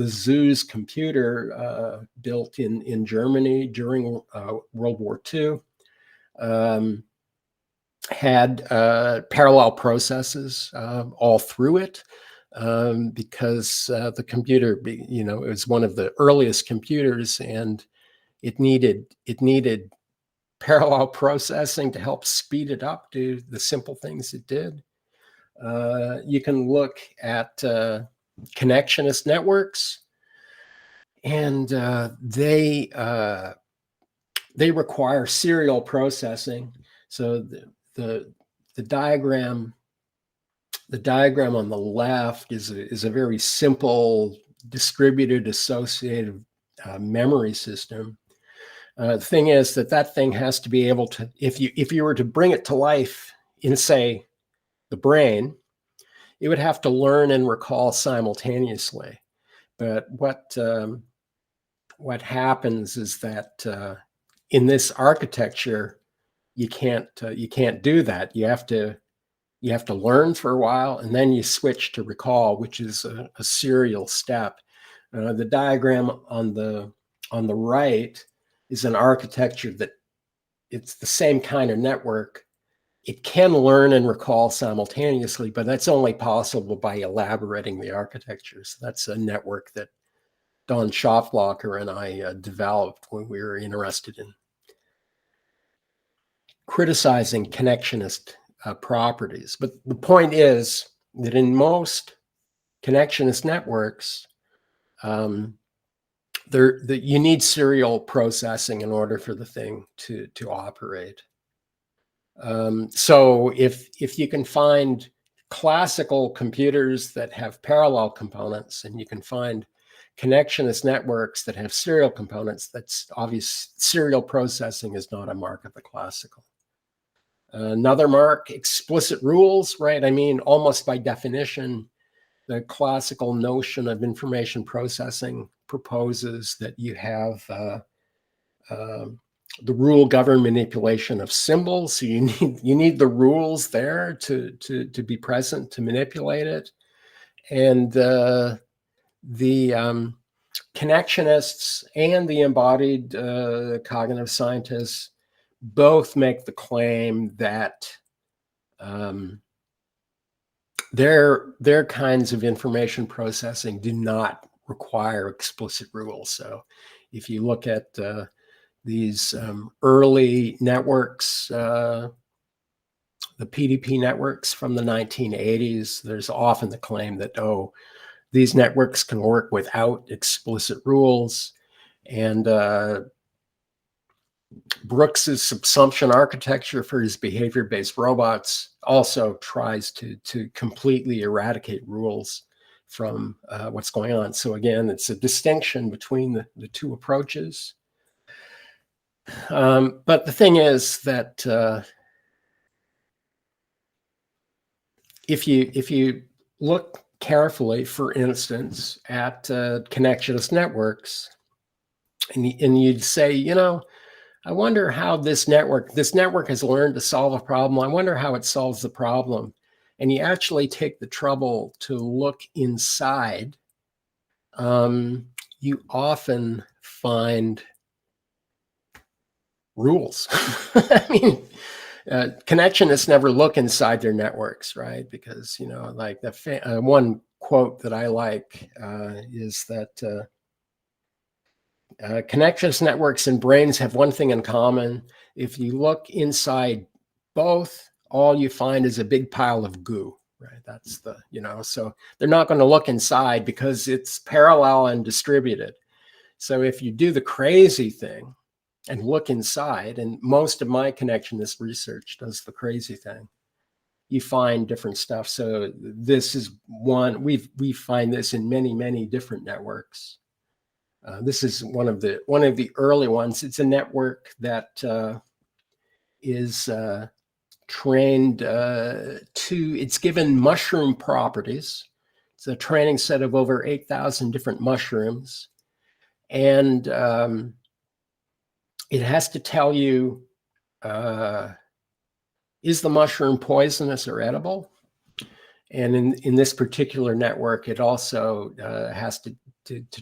Zeus computer built in Germany during World War II had parallel processes all through it because the computer, you know, it was one of the earliest computers, and it needed parallel processing to help speed it up, do the simple things it did. You can look at connectionist networks, and they require serial processing. So the diagram on the left is a very simple distributed associative memory system. The thing is that thing has to be able to, if you were to bring it to life in, say, the brain, it would have to learn and recall simultaneously. But what happens is that in this architecture, you can't do that. You have to learn for a while, and then you switch to recall, which is a serial step. The diagram on the right is an architecture that it's the same kind of network. It can learn and recall simultaneously, but that's only possible by elaborating the architecture. So that's a network that Don Schafflocker and I developed when we were interested in criticizing connectionist properties. But the point is that in most connectionist networks, you need serial processing in order for the thing to operate. So if you can find classical computers that have parallel components, and you can find connectionist networks that have serial components, that's obvious. Serial processing is not a mark of the classical. Another mark, explicit rules, right? I mean, almost by definition, the classical notion of information processing proposes that you have the rule governed manipulation of symbols. So you need the rules there to be present to manipulate it. And the connectionists and the embodied cognitive scientists both make the claim that their kinds of information processing do not require explicit rules. So if you look at these early networks, the PDP networks from the 1980s, there's often the claim that, oh, these networks can work without explicit rules. And Brooks's subsumption architecture for his behavior-based robots also tries to completely eradicate rules from what's going on. So again, it's a distinction between the two approaches. But the thing is that if you look carefully, for instance, at connectionist networks, and you'd say, you know, I wonder how this network has learned to solve a problem. I wonder how it solves the problem. And you actually take the trouble to look inside, you often find rules. I mean, connectionists never look inside their networks, right? Because, you know, like the one quote that I like is that connectionist networks and brains have one thing in common. If you look inside both, all you find is a big pile of goo, right? That's the, you know, so they're not going to look inside because it's parallel and distributed. So if you do the crazy thing and look inside, and most of my connectionist research does the crazy thing, you find different stuff. So this is one, we find this in many, many different networks. This is one of the early ones. It's a network that is trained it's given mushroom properties. It's a training set of over 8,000 different mushrooms. And it has to tell you, is the mushroom poisonous or edible? And in this particular network, it also has to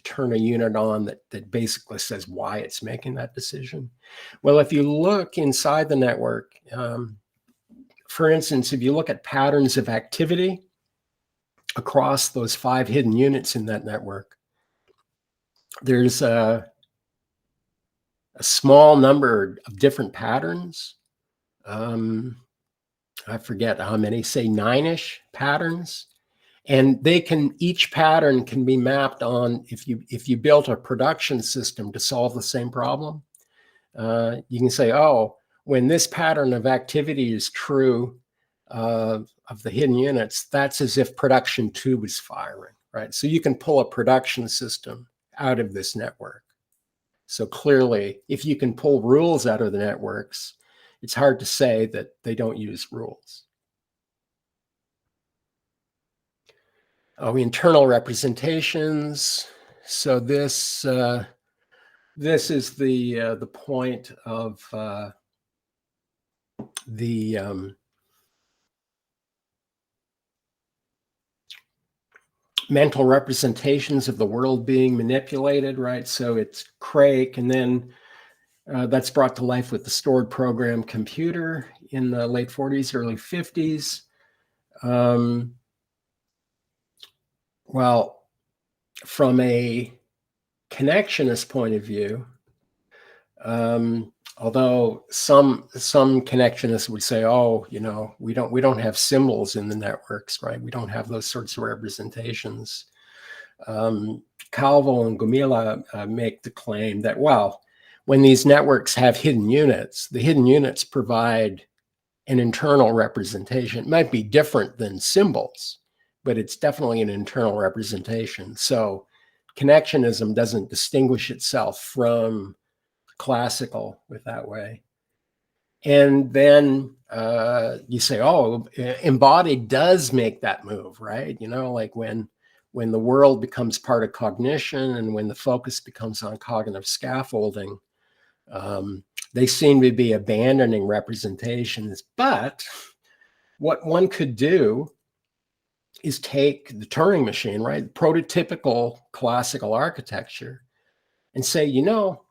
turn a unit on that basically says why it's making that decision. Well, if you look inside the network, for instance, if you look at patterns of activity across those 5 hidden units in that network, there's a small number of different patterns. I forget how many, say 9-ish patterns. And they can, each pattern can be mapped on, if you built a production system to solve the same problem, you can say, oh, when this pattern of activity is true of the hidden units, that's as if production 2 was firing, right? So you can pull a production system out of this network. So clearly, if you can pull rules out of the networks, it's hard to say that they don't use rules. Oh, internal representations. So this is the point of the mental representations of the world being manipulated, right? So it's Craik, and then that's brought to life with the stored program computer in the late 40s, early 50s. Well, from a connectionist point of view, although some connectionists would say, oh, you know, we don't have symbols in the networks, right? We don't have those sorts of representations. Calvo and Gomila make the claim that, well, when these networks have hidden units, the hidden units provide an internal representation. It might be different than symbols, but it's definitely an internal representation. So connectionism doesn't distinguish itself from classical with that way. And then you say, oh, embodied does make that move, right? You know, like when the world becomes part of cognition and when the focus becomes on cognitive scaffolding, they seem to be abandoning representations. But what one could do is take the Turing machine, right? Prototypical classical architecture, and say, you know,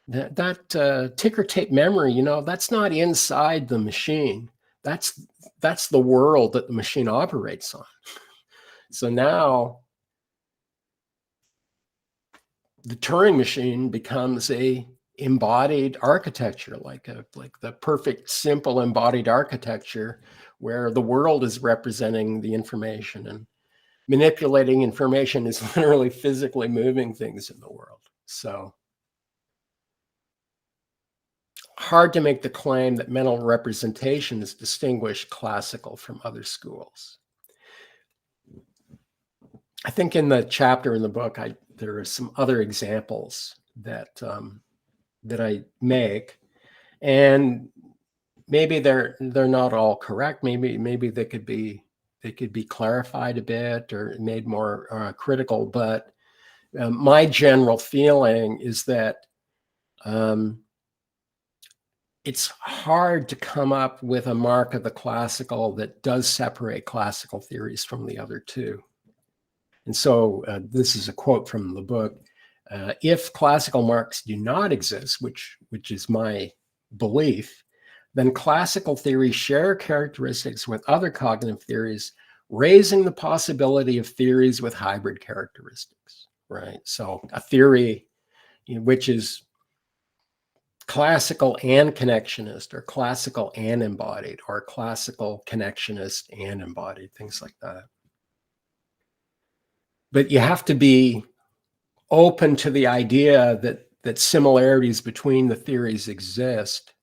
that ticker tape memory, you know, that's not inside the machine. That's the world that the machine operates on. So now the Turing machine becomes a embodied architecture, like the perfect simple embodied architecture where the world is representing the information, and manipulating information is literally physically moving things in the world. So hard to make the claim that mental representations distinguish classical from other schools. I think in the chapter in the book, there are some other examples that that I make, and maybe they're not all correct. Maybe they could be clarified a bit or made more critical. But my general feeling is that it's hard to come up with a mark of the classical that does separate classical theories from the other two. And so this is a quote from the book. If classical marks do not exist, which is my belief, then classical theories share characteristics with other cognitive theories, raising the possibility of theories with hybrid characteristics, right? So a theory which is classical and connectionist, or classical and embodied, or classical connectionist and embodied, things like that. But you have to be open to the idea that similarities between the theories exist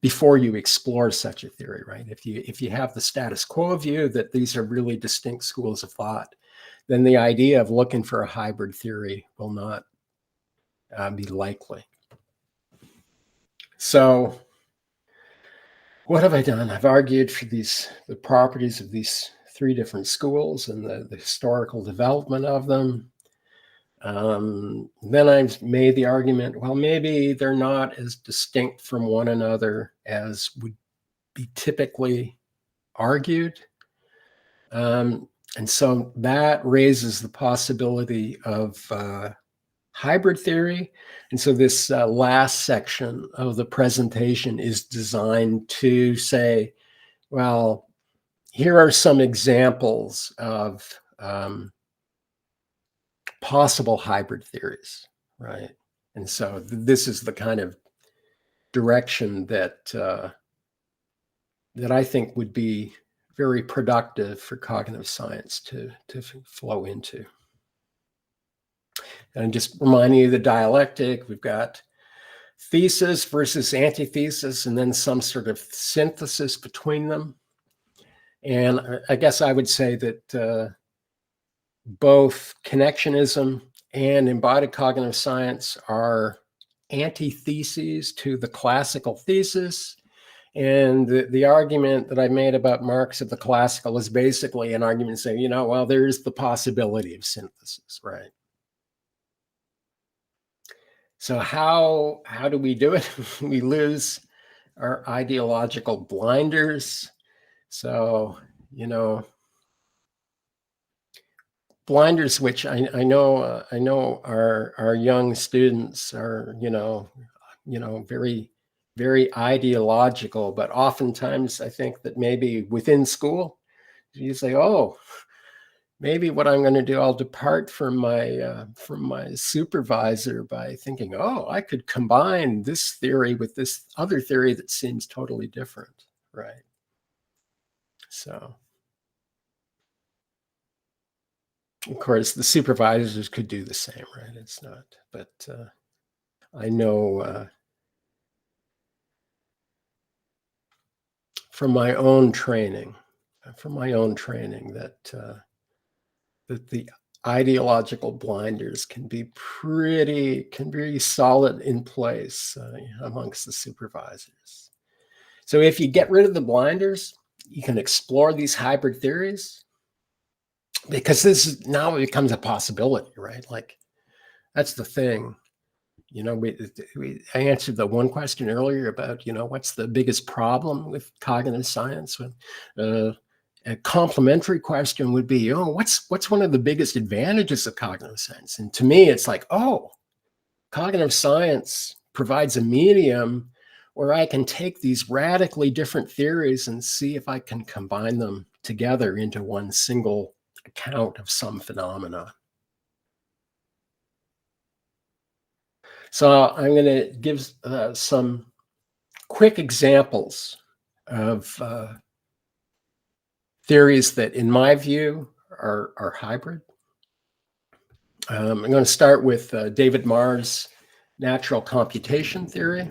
before you explore such a theory, right? If you have the status quo view that these are really distinct schools of thought, then the idea of looking for a hybrid theory will not be likely. So what have I done? I've argued for the properties of these three different schools and the historical development of them. Then I've made the argument, well, maybe they're not as distinct from one another as would be typically argued. And so that raises the possibility of hybrid theory. And so this last section of the presentation is designed to say, well, here are some examples of possible hybrid theories, right? And so this is the kind of direction that that I think would be very productive for cognitive science to flow into. And just reminding you the dialectic, we've got thesis versus antithesis, and then some sort of synthesis between them. And I guess I would say that both connectionism and embodied cognitive science are antitheses to the classical thesis. And the argument that I made about marks of the classical is basically an argument saying, you know, well, there's the possibility of synthesis, right? So how do we do it? We lose our ideological blinders. So, you know, blinders, which I know our young students are, you know, very, very ideological, but oftentimes I think that maybe within school, you say, oh, maybe what I'm going to do, I'll depart from my supervisor by thinking, oh, I could combine this theory with this other theory that seems totally different, right? So, of course, the supervisors could do the same, right? It's not, but I know from my own training that that the ideological blinders can be pretty solid in place amongst the supervisors. So if you get rid of the blinders, you can explore these hybrid theories, because this is now it becomes a possibility, right? Like, that's the thing. You know, I answered the one question earlier about, you know, what's the biggest problem with cognitive science? A complementary question would be, oh, what's one of the biggest advantages of cognitive science? And to me, it's like, oh, cognitive science provides a medium where I can take these radically different theories and see if I can combine them together into one single account of some phenomena. So I'm going to give some quick examples of theories that, in my view, are hybrid. I'm going to start with David Marr's natural computation theory.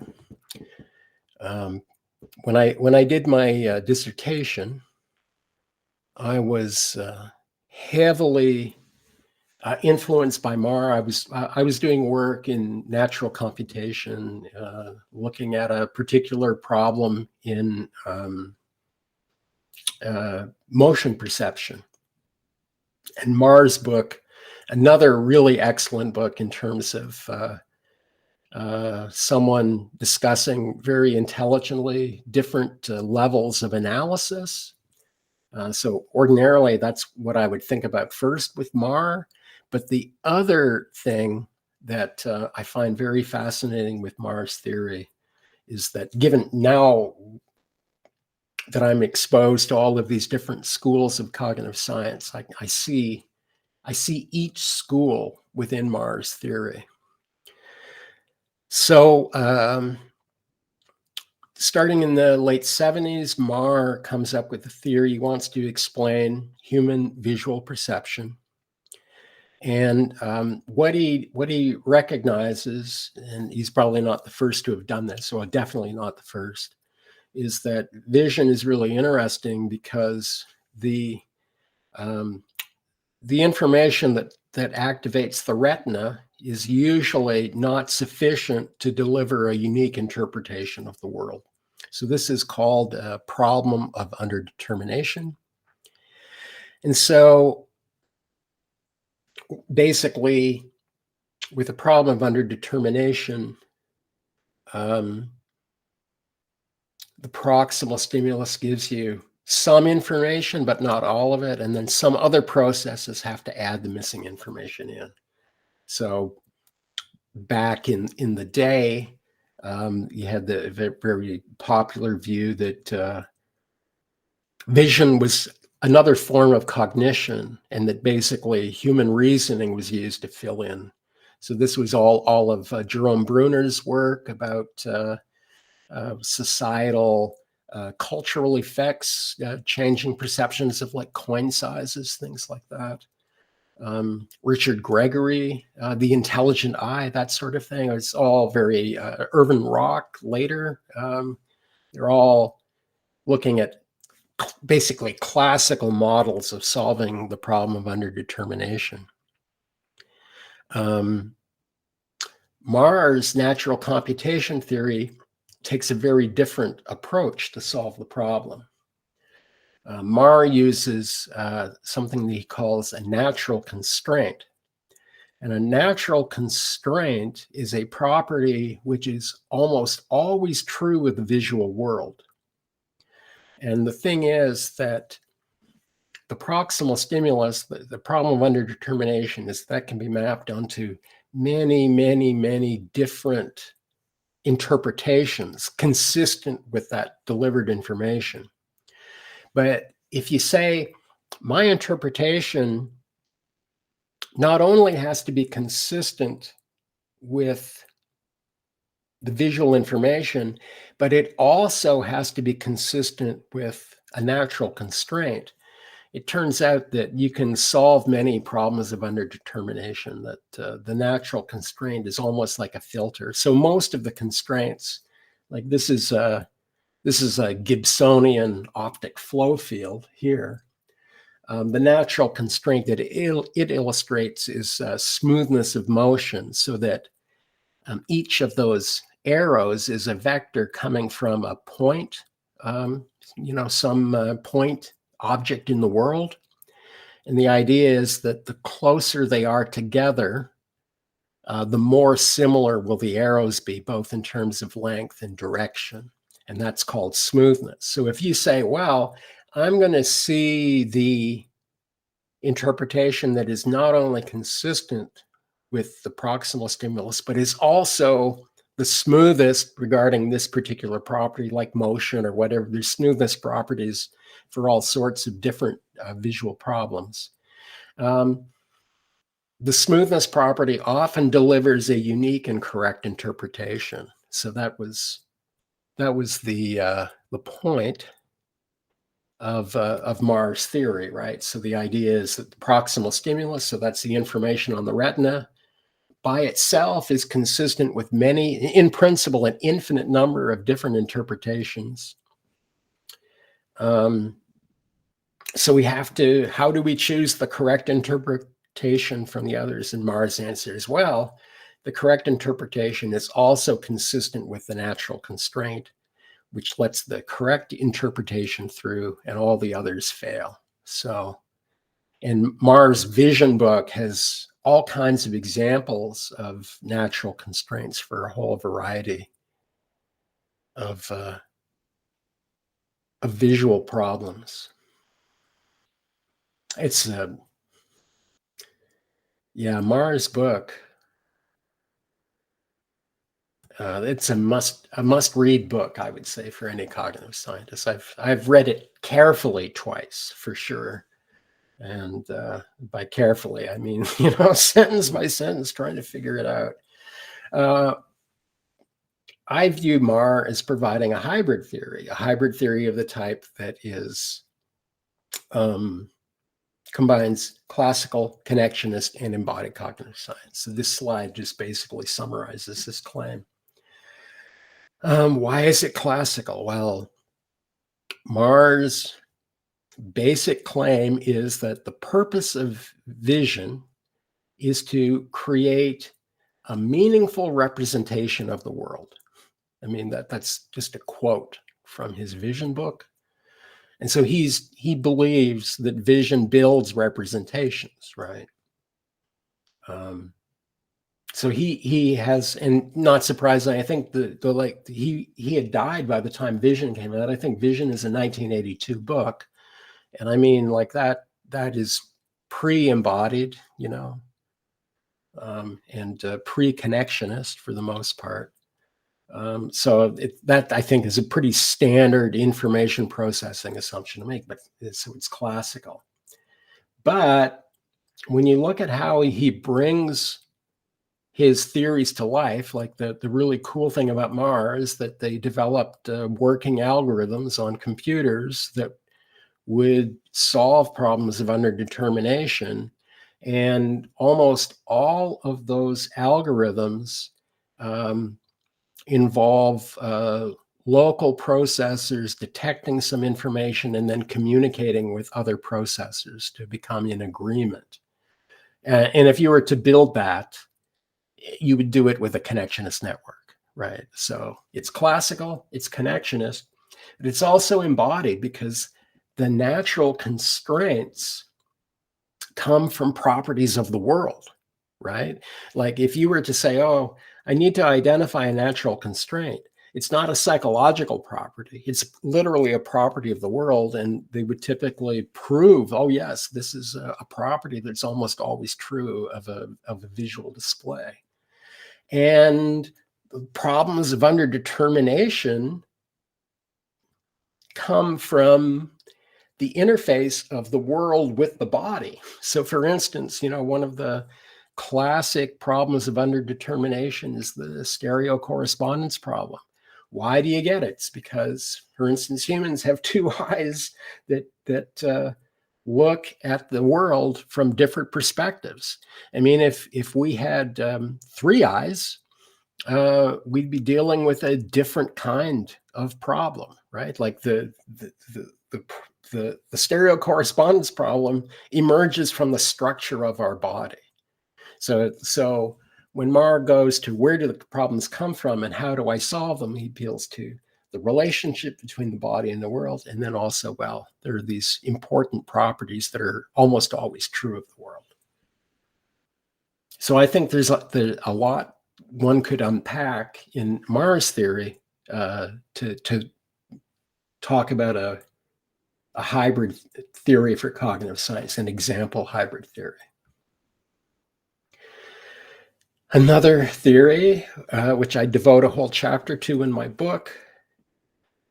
When I did my dissertation, I was heavily influenced by Marr. I was doing work in natural computation, looking at a particular problem in motion perception. And Marr's book, another really excellent book in terms of someone discussing very intelligently different levels of analysis. So ordinarily, that's what I would think about first with Marr. But the other thing that I find very fascinating with Mars theory is that, given now that I'm exposed to all of these different schools of cognitive science, I see each school within Mars theory. So starting in the late 70s, Marr comes up with a theory. He wants to explain human visual perception. And what he recognizes, and he's probably not the first to have done this, so definitely not the first, is that vision is really interesting because the information that activates the retina is usually not sufficient to deliver a unique interpretation of the world. So this is called a problem of underdetermination. And so basically, with a problem of underdetermination, the proximal stimulus gives you some information, but not all of it. And then some other processes have to add the missing information in. So back in the day, you had the very popular view that vision was another form of cognition, and that basically human reasoning was used to fill in. So this was all of Jerome Bruner's work about societal cultural effects, changing perceptions of like coin sizes, things like that. Richard Gregory, The Intelligent Eye, that sort of thing. It's all very Irvin Rock later. They're all looking at basically classical models of solving the problem of underdetermination. Marr's natural computation theory takes a very different approach to solve the problem. Marr uses something that he calls a natural constraint. And a natural constraint is a property which is almost always true with the visual world. And the thing is that the proximal stimulus, the problem of underdetermination, is that can be mapped onto many, many, many different interpretations consistent with that delivered information. But if you say, my interpretation not only has to be consistent with the visual information, but it also has to be consistent with a natural constraint, it turns out that you can solve many problems of underdetermination, that the natural constraint is almost like a filter. So most of the constraints, like this is a Gibsonian optic flow field here. The natural constraint that it illustrates is smoothness of motion, so that each of those arrows is a vector coming from a point, some point object in the world. And the idea is that the closer they are together, the more similar will the arrows be, both in terms of length and direction. And that's called smoothness. So if you say, well, I'm going to see the interpretation that is not only consistent with the proximal stimulus, but is also the smoothest regarding this particular property, like motion or whatever. There's smoothness properties for all sorts of different visual problems. The smoothness property often delivers a unique and correct interpretation. So that was the point of Marr's theory, right? So the idea is that the proximal stimulus, so that's the information on the retina, by itself is consistent with many, in principle, an infinite number of different interpretations. So we have to, how do we choose the correct interpretation from the others? And Marr's answer is, well, the correct interpretation is also consistent with the natural constraint, which lets the correct interpretation through and all the others fail. So, and Marr's vision book has all kinds of examples of natural constraints for a whole variety of visual problems. It's Yeah, Marr's book. It's a must read book, I would say, for any cognitive scientist. I've read it carefully twice, for sure. And by carefully, I mean, sentence by sentence, trying to figure it out. I view Marr as providing a hybrid theory of the type that is combines classical, connectionist, and embodied cognitive science. So this slide just basically summarizes this claim. Why is it classical? Well, Marr's basic claim is that the purpose of vision is to create a meaningful representation of the world. I mean, that's just a quote from his vision book. And so he believes that vision builds representations, right? So he has, and not surprisingly, I think he had died by the time Vision came out. I think Vision is a 1982 book, and I mean, like that is pre-embodied, and pre-connectionist for the most part. So that I think is a pretty standard information processing assumption to make, but it's classical. But when you look at how he brings his theories to life, like the really cool thing about Marr is that they developed working algorithms on computers that would solve problems of underdetermination. And almost all of those algorithms involve local processors detecting some information and then communicating with other processors to become in agreement. And if you were to build that, you would do it with a connectionist network, right? So it's classical, it's connectionist, but it's also embodied because the natural constraints come from properties of the world, right? Like if you were to say, oh, I need to identify a natural constraint, it's not a psychological property. It's literally a property of the world. And they would typically prove, oh, yes, this is a property that's almost always true of a visual display. And the problems of underdetermination come from the interface of the world with the body. So for instance, one of the classic problems of underdetermination is the stereo correspondence problem. Why do you get it? It's because, for instance, humans have two eyes that look at the world from different perspectives. I mean, if we had three eyes, we'd be dealing with a different kind of problem, right? Like the stereo correspondence problem emerges from the structure of our body. So when Marr goes to where do the problems come from and how do I solve them, he appeals to the relationship between the body and the world. And then also, well, there are these important properties that are almost always true of the world. So I think there's a lot one could unpack in Marr's theory to talk about a hybrid theory for cognitive science, an example hybrid theory. Another theory, which I devote a whole chapter to in my book,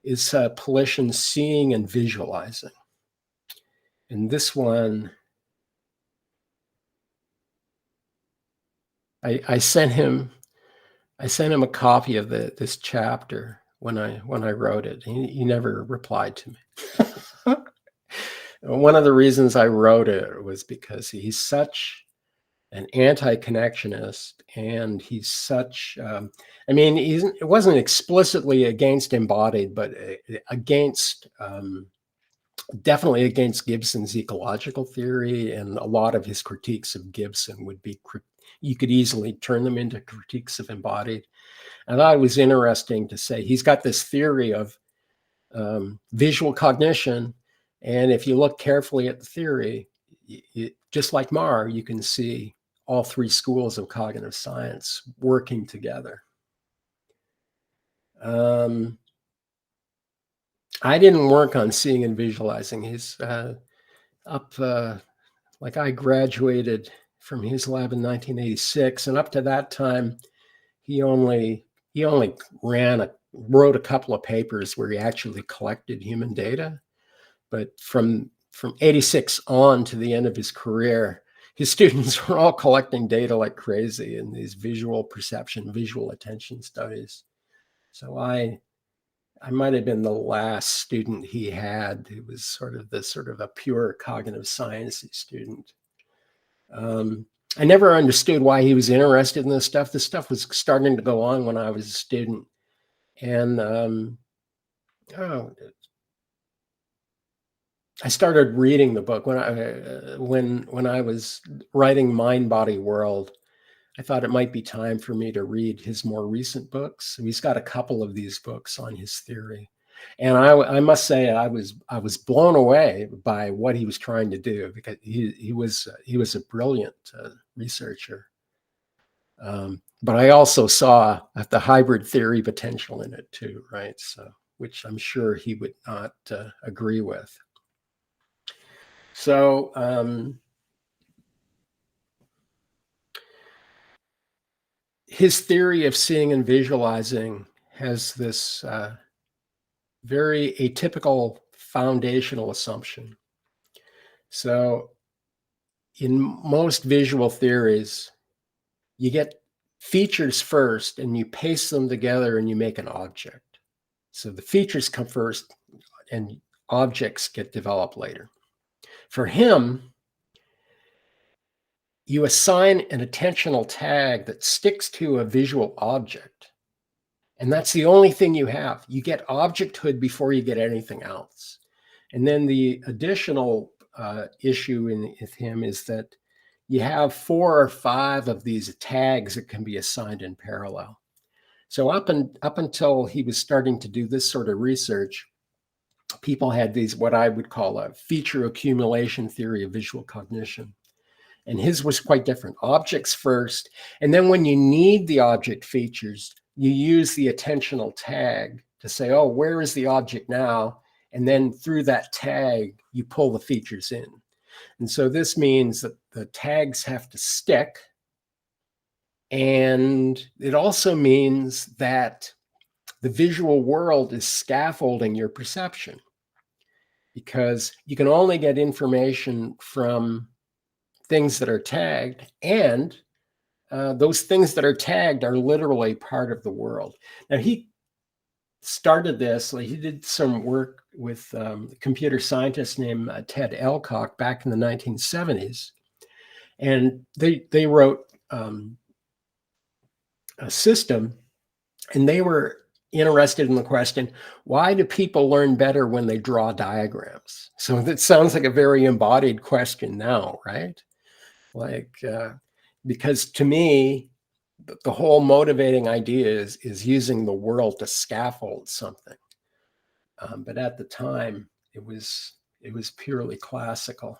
is Polition seeing and visualizing. And this one, I sent him a copy of this chapter when I wrote it. He never replied to me. One of the reasons I wrote it was because he's such an anti-connectionist, and he's such, I mean, it wasn't explicitly against embodied, but against, definitely against Gibson's ecological theory, and a lot of his critiques of Gibson would be, you could easily turn them into critiques of embodied. I thought it was interesting to say he's got this theory of visual cognition, and if you look carefully at the theory, just like Marr, you can see all three schools of cognitive science working together. I didn't work on seeing and visualizing. He's like I graduated from his lab in 1986. And up to that time, he only wrote a couple of papers where he actually collected human data. But from 86 on to the end of his career, his students were all collecting data like crazy in these visual perception, visual attention studies. So I might have been the last student he had who was sort of a pure cognitive science student. I never understood why he was interested in this stuff. This stuff was starting to go on when I was a student. And I started reading the book when I was writing Mind, Body, World. I thought it might be time for me to read his more recent books. So he's got a couple of these books on his theory. And I must say I was blown away by what he was trying to do, because he was a brilliant researcher. But I also saw the hybrid theory potential in it too, right? So, which I'm sure he would not agree with. So his theory of seeing and visualizing has this very atypical foundational assumption. So in most visual theories, you get features first and you paste them together and you make an object. So the features come first and objects get developed later. For him, you assign an attentional tag that sticks to a visual object. And that's the only thing you have. You get objecthood before you get anything else. And then the additional issue with him is that you have 4 or 5 of these tags that can be assigned in parallel. So up until he was starting to do this sort of research, people had these, what I would call a feature accumulation theory of visual cognition. And his was quite different. Objects first, and then when you need the object features, you use the attentional tag to say, oh, where is the object now? And then through that tag, you pull the features in. And so this means that the tags have to stick. And it also means that the visual world is scaffolding your perception, because you can only get information from things that are tagged, and those things that are tagged are literally part of the world. Now, he started this, like he did some work with a computer scientist named Ted Elcock back in the 1970s. And they wrote a system, and they were interested in the question, why do people learn better when they draw diagrams? So that sounds like a very embodied question now, right? Like, because to me, the whole motivating idea is using the world to scaffold something. But at the time, it was purely classical.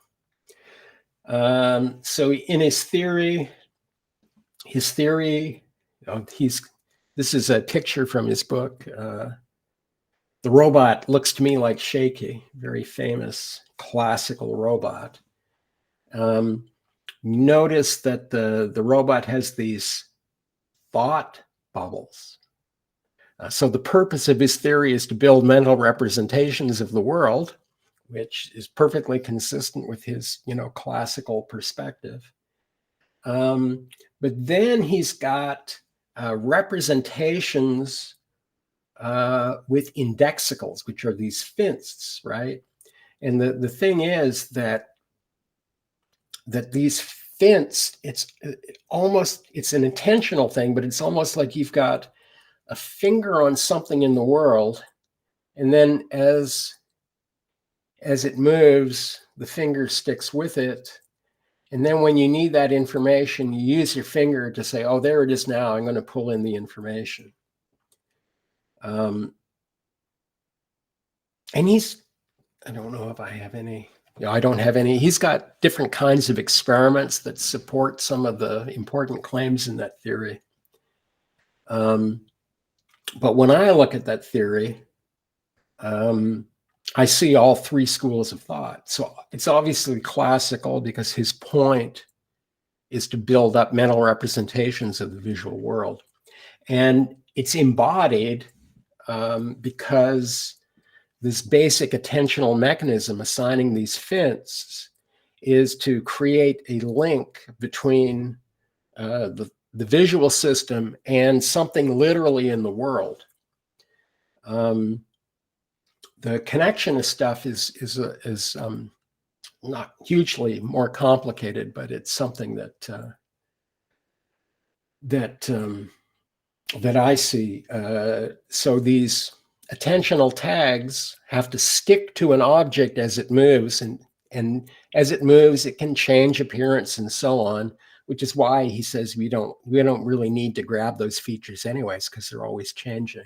So in his theory, this is a picture from his book. The robot looks to me like Shaky, very famous classical robot. Notice that the robot has these thought bubbles. So the purpose of his theory is to build mental representations of the world, which is perfectly consistent with his, classical perspective. But then he's got representations with indexicals, which are these fints, right? And the thing is that these fints, it's an intentional thing, but it's almost like you've got a finger on something in the world, and then as it moves, the finger sticks with it. And then when you need that information, you use your finger to say, oh, there it is now, I'm going to pull in the information. And I don't know if I have any, I don't have any. He's got different kinds of experiments that support some of the important claims in that theory. But when I look at that theory, I see all 3 schools of thought. So it's obviously classical, because his point is to build up mental representations of the visual world. And it's embodied because this basic attentional mechanism assigning these fints is to create a link between the visual system and something literally in the world. The connectionist stuff is not hugely more complicated, but it's something that I see. So these attentional tags have to stick to an object as it moves, and as it moves, it can change appearance and so on, which is why he says we don't really need to grab those features anyways, because they're always changing.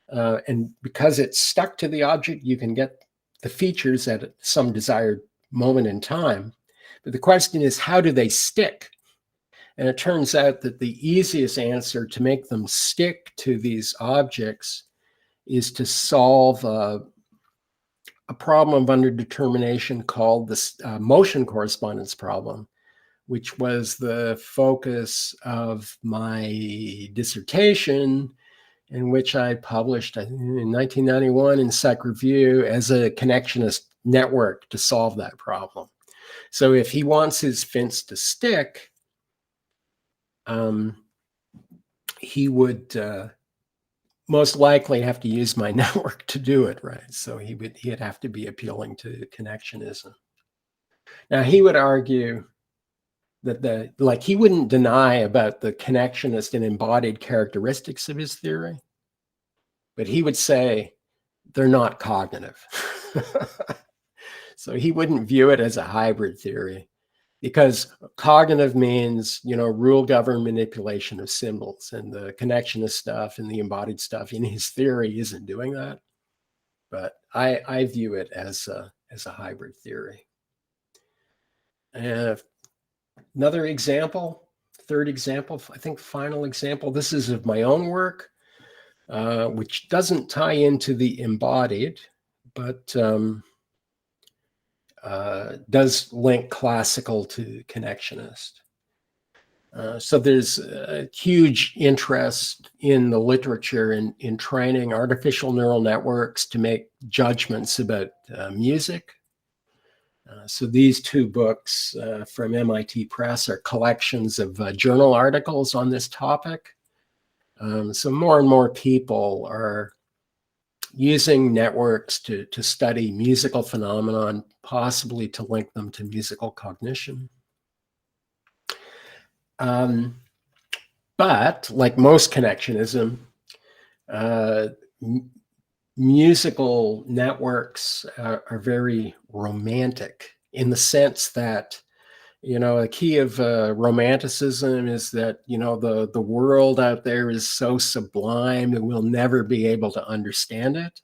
And because it's stuck to the object, you can get the features at some desired moment in time. But the question is, how do they stick? And it turns out that the easiest answer to make them stick to these objects is to solve a problem of underdetermination called the motion correspondence problem, which was the focus of my dissertation, in which I published in 1991 in Psych Review as a connectionist network to solve that problem. So if he wants his fints to stick, he would most likely have to use my network to do it, right? So he'd have to be appealing to connectionism. Now he would argue that he wouldn't deny about the connectionist and embodied characteristics of his theory, but he would say they're not cognitive. So he wouldn't view it as a hybrid theory, because cognitive means, rule-governed manipulation of symbols, and the connectionist stuff and the embodied stuff in his theory isn't doing that. But I view it as a hybrid theory. And another example, third example, I think final example, this is of my own work, which doesn't tie into the embodied, but does link classical to connectionist. So there's a huge interest in the literature in training artificial neural networks to make judgments about music. So these two books from MIT Press are collections of journal articles on this topic. So more and more people are using networks to study musical phenomenon, possibly to link them to musical cognition. But like most connectionism, musical networks are very romantic, in the sense that, a key of romanticism is that, the world out there is so sublime that we'll never be able to understand it.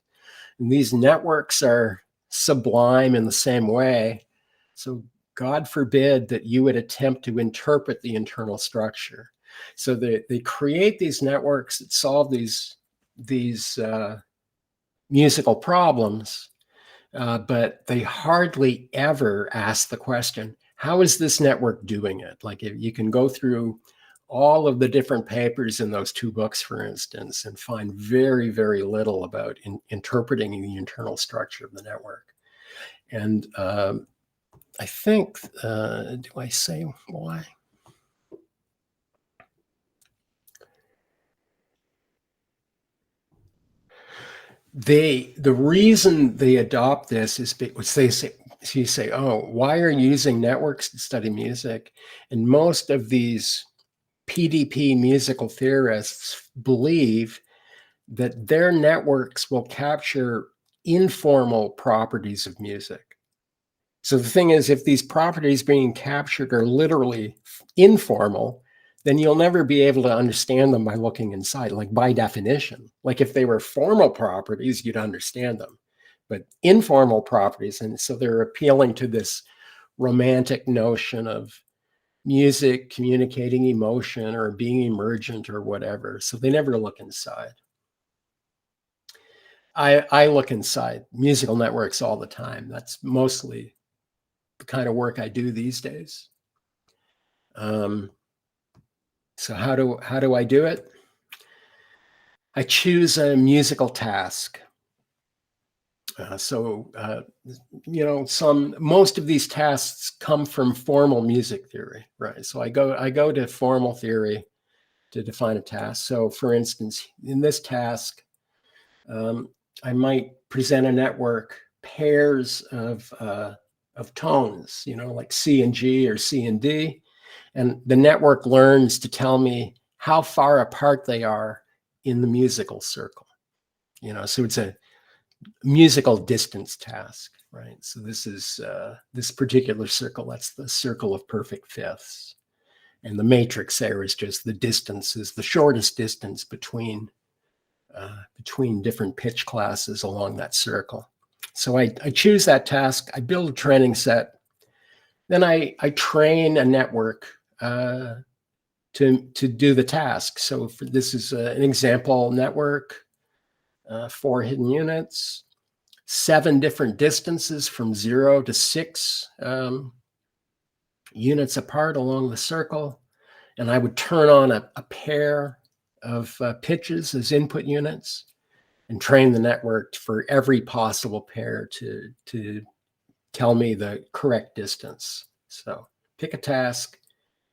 And these networks are sublime in the same way. So God forbid that you would attempt to interpret the internal structure. So they create these networks that solve these musical problems, but they hardly ever ask the question, how is this network doing it? Like, if you can go through all of the different papers in those two books, for instance, and find very, very little about interpreting the internal structure of the network. And I think, do I say why? The reason they adopt this is because you say, oh, why are you using networks to study music? And most of these PDP musical theorists believe that their networks will capture informal properties of music. So the thing is, if these properties being captured are literally informal, then you'll never be able to understand them by looking inside, like by definition. Like if they were formal properties, you'd understand them. But informal properties, and so they're appealing to this romantic notion of music communicating emotion or being emergent or whatever. So they never look inside. I look inside musical networks all the time. That's mostly the kind of work I do these days. So how do I do it? I choose a musical task. Most of these tasks come from formal music theory, right? So I go to formal theory to define a task. So for instance, in this task, I might present a network pairs of tones, like C and G or C and D, and the network learns to tell me how far apart they are in the musical circle. So it's a musical distance task, right? So this is this particular circle, that's the circle of perfect fifths. And the matrix there is just the distance, is the shortest distance between different pitch classes along that circle. So I choose that task, I build a training set, then I train a network to do the task. So this is an example network, 4 hidden units, 7 different distances from 0 to 6 units apart along the circle. And I would turn on a pair of pitches as input units and train the network for every possible pair to tell me the correct distance. So pick a task,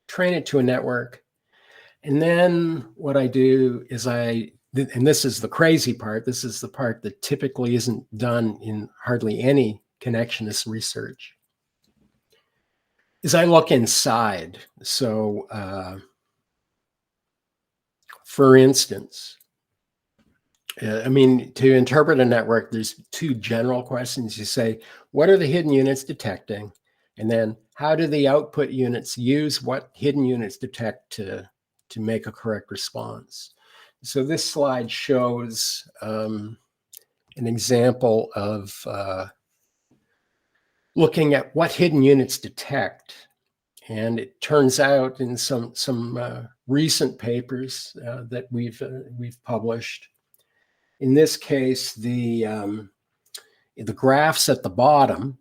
train it to a network. And then what I do is and this is the crazy part, this is the part that typically isn't done in hardly any connectionist research, is I look inside. So for instance, to interpret a network, there's 2 general questions. You say, what are the hidden units detecting? And then how do the output units use what hidden units detect to make a correct response? So this slide shows an example of looking at what hidden units detect. And it turns out in some recent papers that we've published, in this case, the graphs at the bottom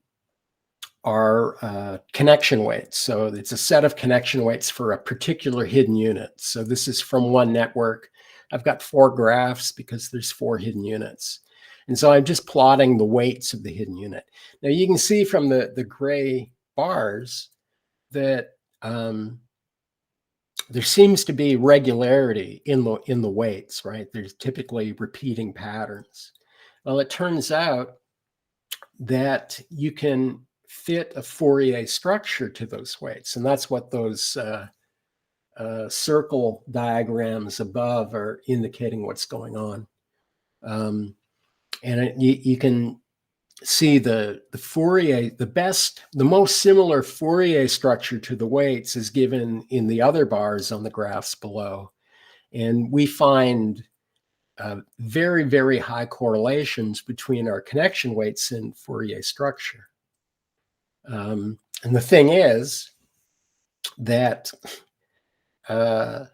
are connection weights. So it's a set of connection weights for a particular hidden unit. So this is from one network. I've got 4 graphs because there's 4 hidden units. And so I'm just plotting the weights of the hidden unit. Now you can see from the gray bars that there seems to be regularity in the weights, right? There's typically repeating patterns. Well, it turns out that you can fit a Fourier structure to those weights, and that's what those circle diagrams above are indicating what's going on. And you can see the Fourier, the most similar Fourier structure to the weights is given in the other bars on the graphs below. And we find very, very high correlations between our connection weights and Fourier structure. And the thing is that the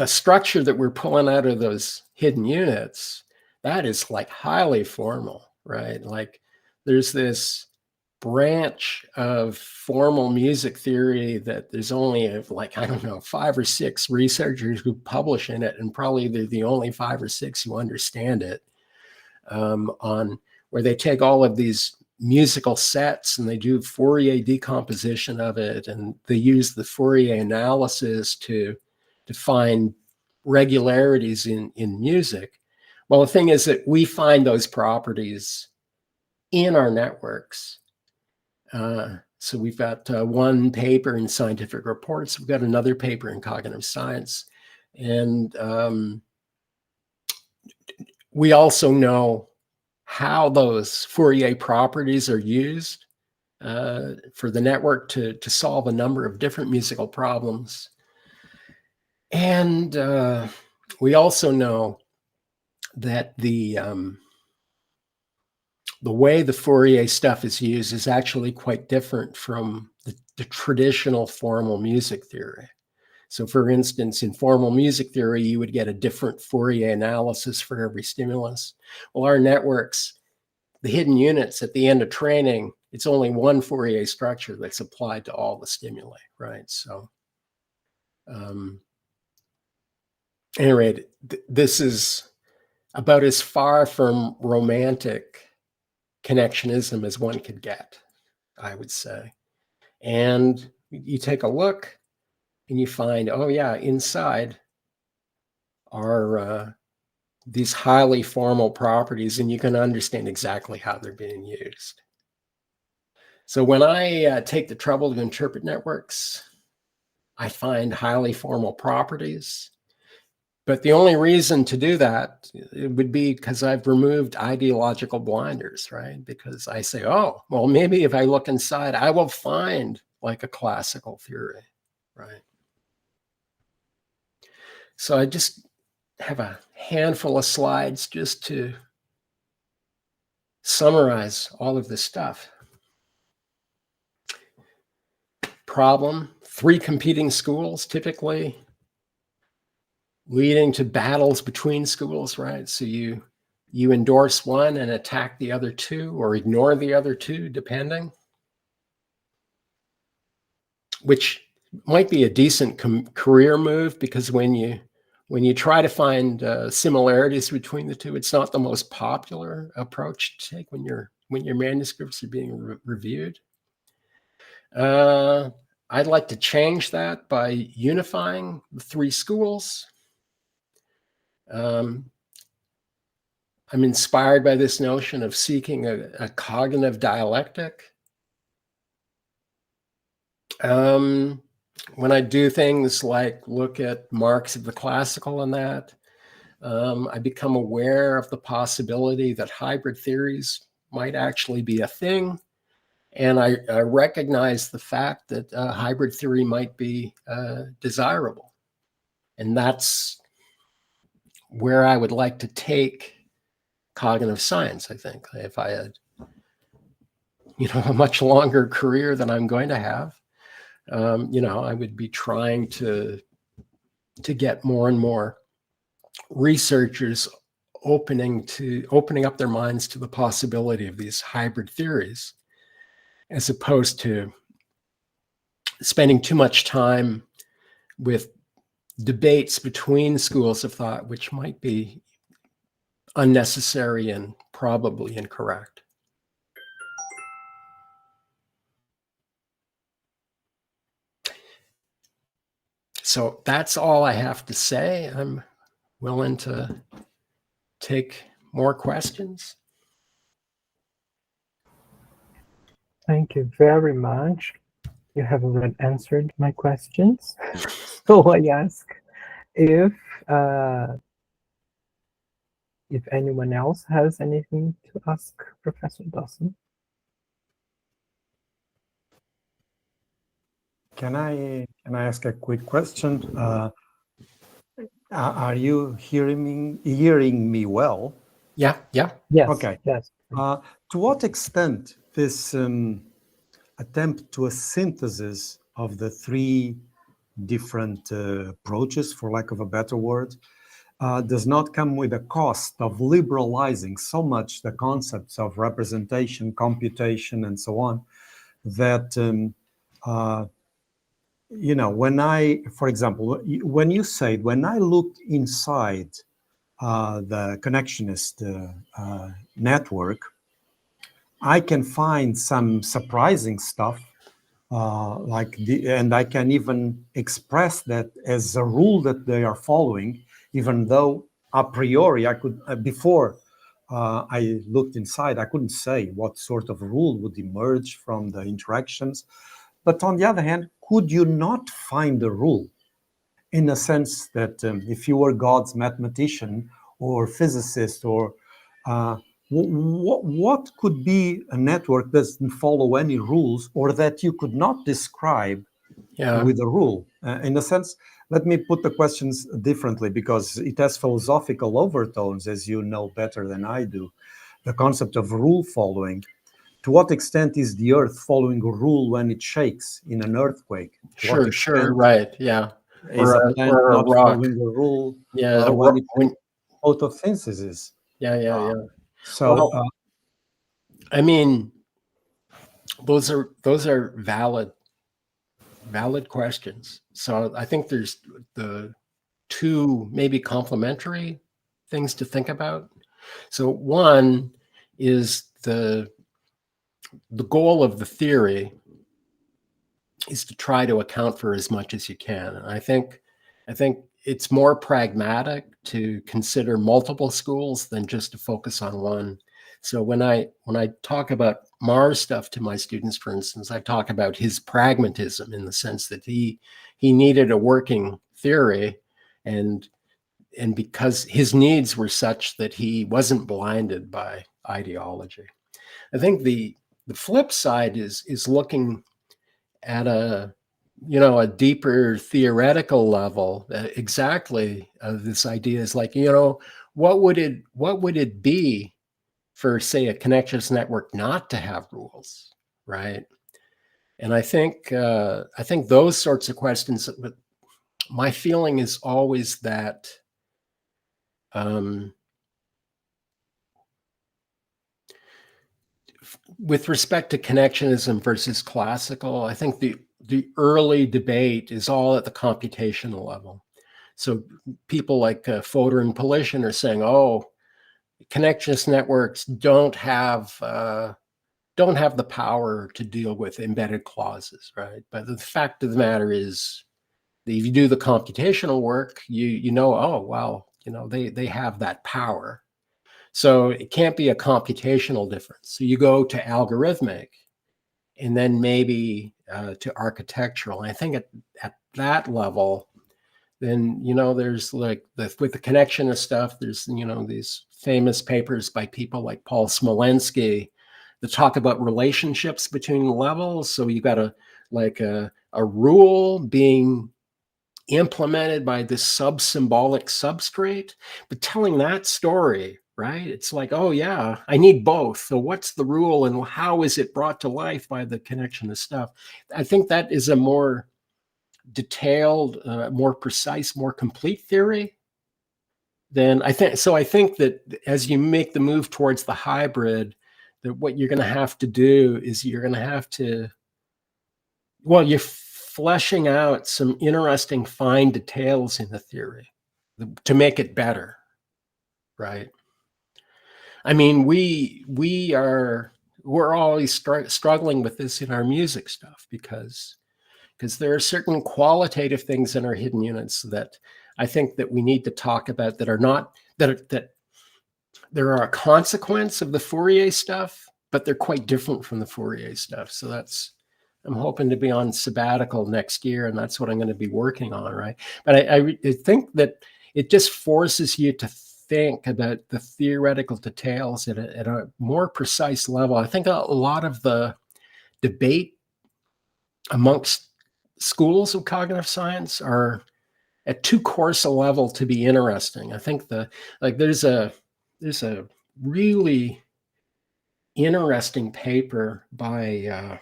structure that we're pulling out of those hidden units, that is like highly formal, right? Like there's this branch of formal music theory that there's only like, I don't know, 5 or 6 researchers who publish in it, and probably they're the only 5 or 6 who understand it, on where they take all of these musical sets and they do Fourier decomposition of it, and they use the Fourier analysis to find regularities in music. Well, the thing is that we find those properties in our networks. So we've got one paper in Scientific Reports, we've got another paper in Cognitive Science, and we also know how those Fourier properties are used for the network to solve a number of different musical problems. And we also know that the way the Fourier stuff is used is actually quite different from the traditional formal music theory. So for instance, in formal music theory, you would get a different Fourier analysis for every stimulus. Well, our networks, the hidden units at the end of training, it's only one Fourier structure that's applied to all the stimuli, right? So Any rate, this is about as far from romantic connectionism as one could get, I would say. And you take a look and you find, oh yeah, inside are these highly formal properties, and you can understand exactly how they're being used. So when I take the trouble to interpret networks, I find highly formal properties. But the only reason to do that, it would be because I've removed ideological blinders, right? Because I say, oh, well, maybe if I look inside, I will find like a classical theory, right? So I just have a handful of slides just to summarize all of this stuff. Problem, 3 competing schools typically, leading to battles between schools, right? So you endorse one and attack the other 2, or ignore the other 2, depending, which might be a decent career move, because when you try to find similarities between the 2, it's not the most popular approach to take when your manuscripts are being reviewed. I'd like to change that by unifying the 3 schools. I'm inspired by this notion of seeking a cognitive dialectic. When I do things like look at Marx of the classical and that, I become aware of the possibility that hybrid theories might actually be a thing. And I recognize the fact that hybrid theory might be desirable. And that's where I would like to take cognitive science, I think. If I had, a much longer career than I'm going to have, I would be trying to get more and more researchers opening up their minds to the possibility of these hybrid theories, as opposed to spending too much time with debates between schools of thought, which might be unnecessary and probably incorrect. So that's all I have to say. I'm willing to take more questions. Thank you very much. You have already answered my questions. So I ask if anyone else has anything to ask Professor Dawson. Can I ask a quick question? Are you hearing me well? Yeah. Yes. Okay. Yes. To what extent this attempt to a synthesis of the 3 different approaches, for lack of a better word, does not come with a cost of liberalizing so much the concepts of representation, computation, and so on, that for example, when you said, when I looked inside the connectionist network, I can find some surprising stuff, and I can even express that as a rule that they are following, even though a priori I could, before I looked inside, I couldn't say what sort of rule would emerge from the interactions. But on the other hand, could you not find a rule? In a sense that if you were God's mathematician or physicist, or what could be a network that doesn't follow any rules, or that you could not describe with a rule? In a sense, let me put the questions differently, because it has philosophical overtones, as you know better than I do. The concept of rule following. To what extent is the earth following a rule when it shakes in an earthquake? Sure, right, yeah. Is a plant not following the rule? Yeah, when photosynthesis. Yeah. So, I mean, those are valid valid questions. So I think there's the two maybe complementary things to think about. So one is the goal of the theory is to try to account for as much as you can. And I think it's more pragmatic to consider multiple schools than just to focus on one. So when I talk about Mars stuff to my students, for instance, I talk about his pragmatism in the sense that he needed a working theory, and because his needs were such that he wasn't blinded by ideology. I think the flip side is looking at a deeper theoretical level. Exactly, this idea is like, what would it be for, say, a connections network not to have rules, right? And I think those sorts of questions. My feeling is always that with respect to connectionism versus classical, I think the early debate is all at the computational level. So people like Fodor and Polishin are saying, oh, connectionist networks don't have the power to deal with embedded clauses, right? But the fact of the matter is, that if you do the computational work, you know, oh, well, they have that power. So it can't be a computational difference. So you go to algorithmic, and then maybe to architectural. And I think at that level, then, there's like with the connectionist stuff, there's, these famous papers by people like Paul Smolensky that talk about relationships between levels. So you got a rule being implemented by this sub-symbolic substrate, but telling that story, right? It's like, oh yeah, I need both. So what's the rule and how is it brought to life by the connectionist stuff? I think that is a more detailed, more precise, more complete theory than I think. So I think that as you make the move towards the hybrid, that what you're going to have to do is you're going to have to, you're fleshing out some interesting fine details in the theory to make it better, right? I mean, we're always struggling with this in our music stuff because there are certain qualitative things in our hidden units that I think that we need to talk about that are not, that there are a consequence of the Fourier stuff, but they're quite different from the Fourier stuff. So I'm hoping to be on sabbatical next year, and that's what I'm going to be working on, right? But I think that it just forces you to think about the theoretical details at a more precise level. I think a lot of the debate amongst schools of cognitive science are at too coarse a level to be interesting. I think there's a really interesting paper by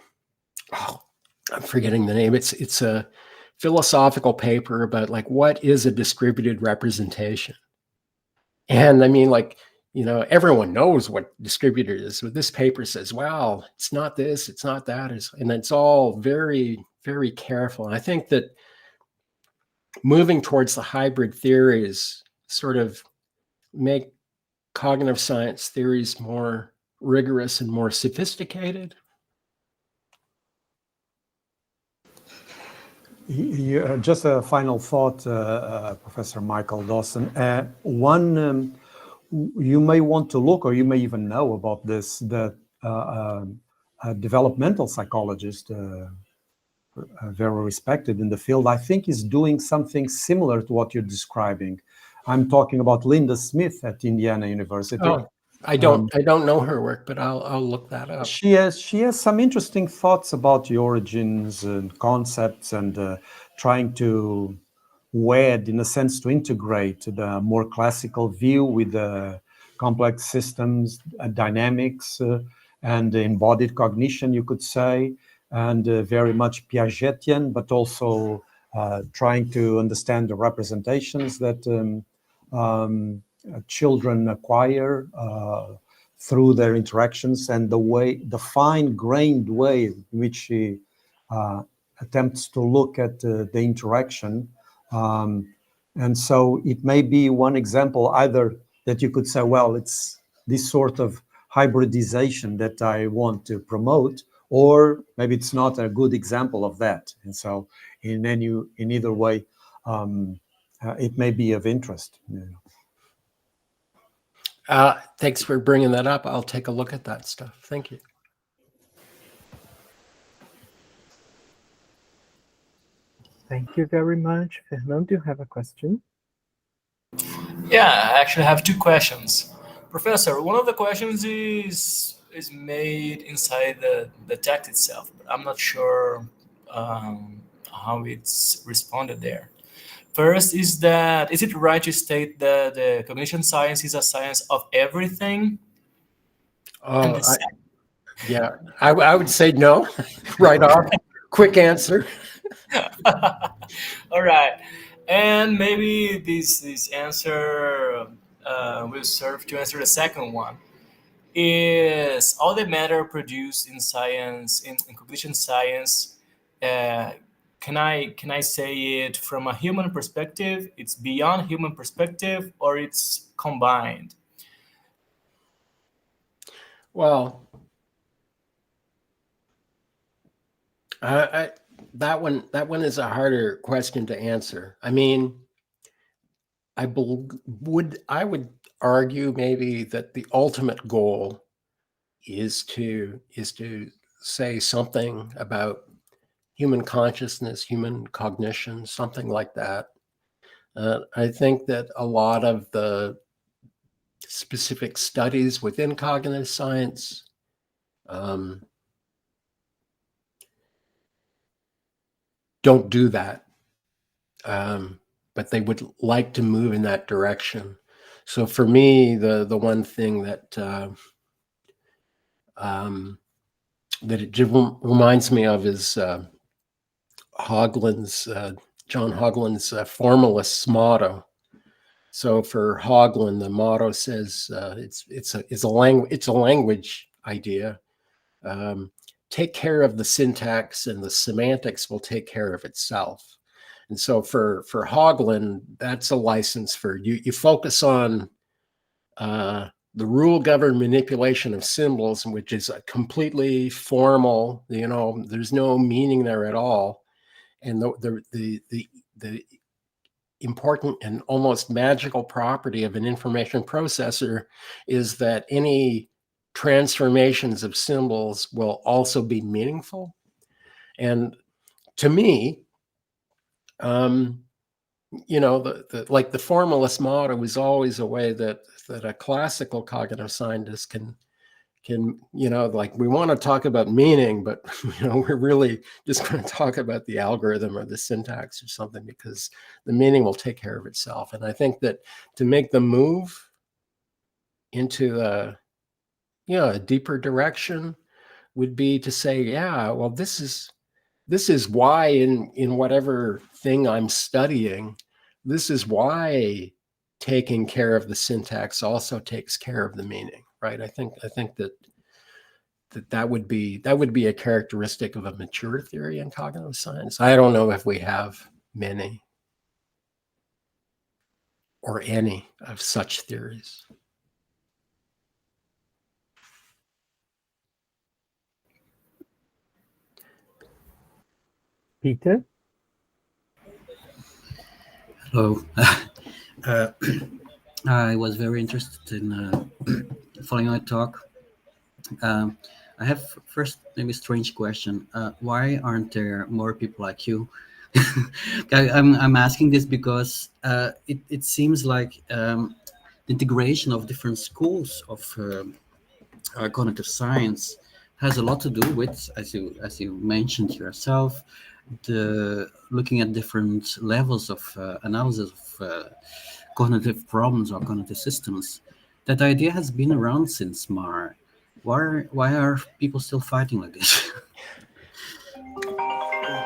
I'm forgetting the name. It's a philosophical paper about like what is a distributed representation. And I mean, like, everyone knows what distributed is, but this paper says, well, it's not this, it's not that, and it's all very, very careful. And I think that moving towards the hybrid theories sort of make cognitive science theories more rigorous and more sophisticated. Just a final thought, Professor Michael Dawson. One, you may want to look, or you may even know about this, that a developmental psychologist, very respected in the field, I think is doing something similar to what you're describing. I'm talking about Linda Smith at Indiana University. Oh, I don't know her work, but I'll look that up. She has some interesting thoughts about the origins and concepts, and trying to wed, in a sense, to integrate the more classical view with the complex systems, dynamics, and embodied cognition, you could say, and very much Piagetian, but also trying to understand the representations that children acquire through their interactions, and the fine-grained way in which attempts to look at the interaction. And so it may be one example either that you could say, well, it's this sort of hybridization that I want to promote, or maybe it's not a good example of that. And so in either way, it may be of interest. Thanks for bringing that up. I'll take a look at that stuff. Thank you. Thank you very much. Fernando, do you have a question? Yeah, I actually have two questions. Professor, one of the questions is made inside the text itself, but I'm not sure how it's responded there. First is it right to state that the cognition science is a science of everything? Yeah, I would say no, right off. Quick answer. All right, and maybe this answer will serve to answer the second one. Is all the matter produced in science, in cognition science, can I say it from a human perspective? It's beyond human perspective, or it's combined? Well, that one is a harder question to answer. I mean, I would argue maybe that the ultimate goal is to say something about human consciousness, human cognition, something like that. I think that a lot of the specific studies within cognitive science don't do that, but they would like to move in that direction. So for me, the one thing that that it reminds me of is John Hoglin's formalist's motto. So for Hoglin, the motto says it's a language idea. Take care of the syntax, and the semantics will take care of itself. And so for Hoglin, that's a license for you focus on the rule-governed manipulation of symbols, which is a completely formal, there's no meaning there at all. And the important and almost magical property of an information processor is that any transformations of symbols will also be meaningful. And to me, like the formalist motto is always a way that a classical cognitive scientist can like, we want to talk about meaning, but we're really just going to talk about the algorithm or the syntax or something, because the meaning will take care of itself. And I think that to make the move into a deeper direction would be to say, yeah, well, this is why in whatever thing I'm studying, this is why taking care of the syntax also takes care of the meaning, right? I think that would be a characteristic of a mature theory in cognitive science. I don't know if we have many or any of such theories. Peter? Hello. I was very interested in following your talk. I have first maybe strange question. Why aren't there more people like you? I'm asking this because it seems like the integration of different schools of cognitive science has a lot to do with, as you mentioned yourself, the looking at different levels of analysis of cognitive problems or cognitive systems. That idea has been around since Mar. Why are people still fighting like this?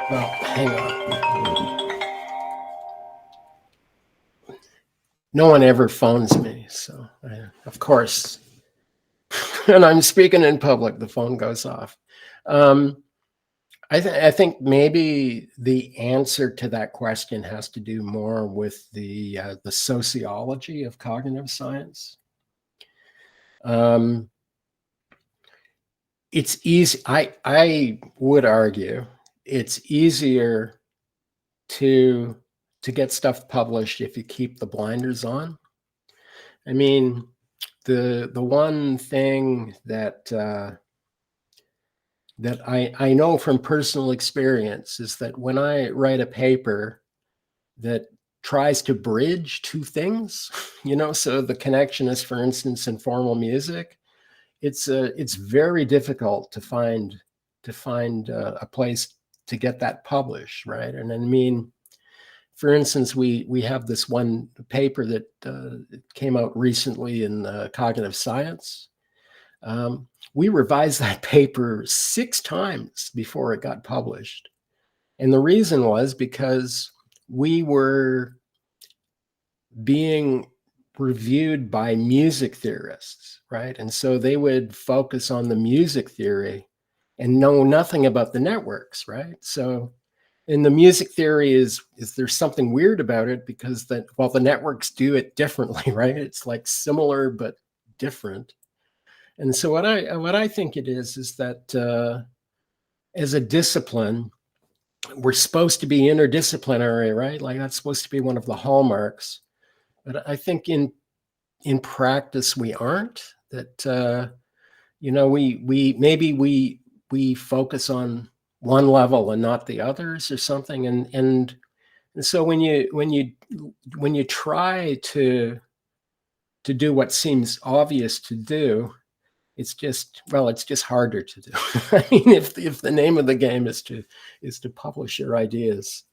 Well, hang on. No one ever phones me, so of course, when I'm speaking in public, the phone goes off. I think maybe the answer to that question has to do more with the sociology of cognitive science. It's easy. I would argue it's easier to get stuff published if you keep the blinders on. I mean, the one thing that that I know from personal experience is that when I write a paper that tries to bridge two things, you know, so the connection is, for instance, informal music, it's very difficult to find a place to get that published, right? And I mean, for instance, we have this one paper that came out recently in cognitive science. We revised that paper 6 times before it got published. And the reason was because we were being reviewed by music theorists, right? And so they would focus on the music theory and know nothing about the networks, right? So in the music theory is there's something weird about it because the networks do it differently, right? It's like similar but different. And so what I think it is that as a discipline, we're supposed to be interdisciplinary, right? Like that's supposed to be one of the hallmarks. But I think in practice we aren't. That you know, we focus on one level and not the others or something. And so when you try to do what seems obvious to do, it's just harder to do. I mean, if the name of the game is to publish your ideas,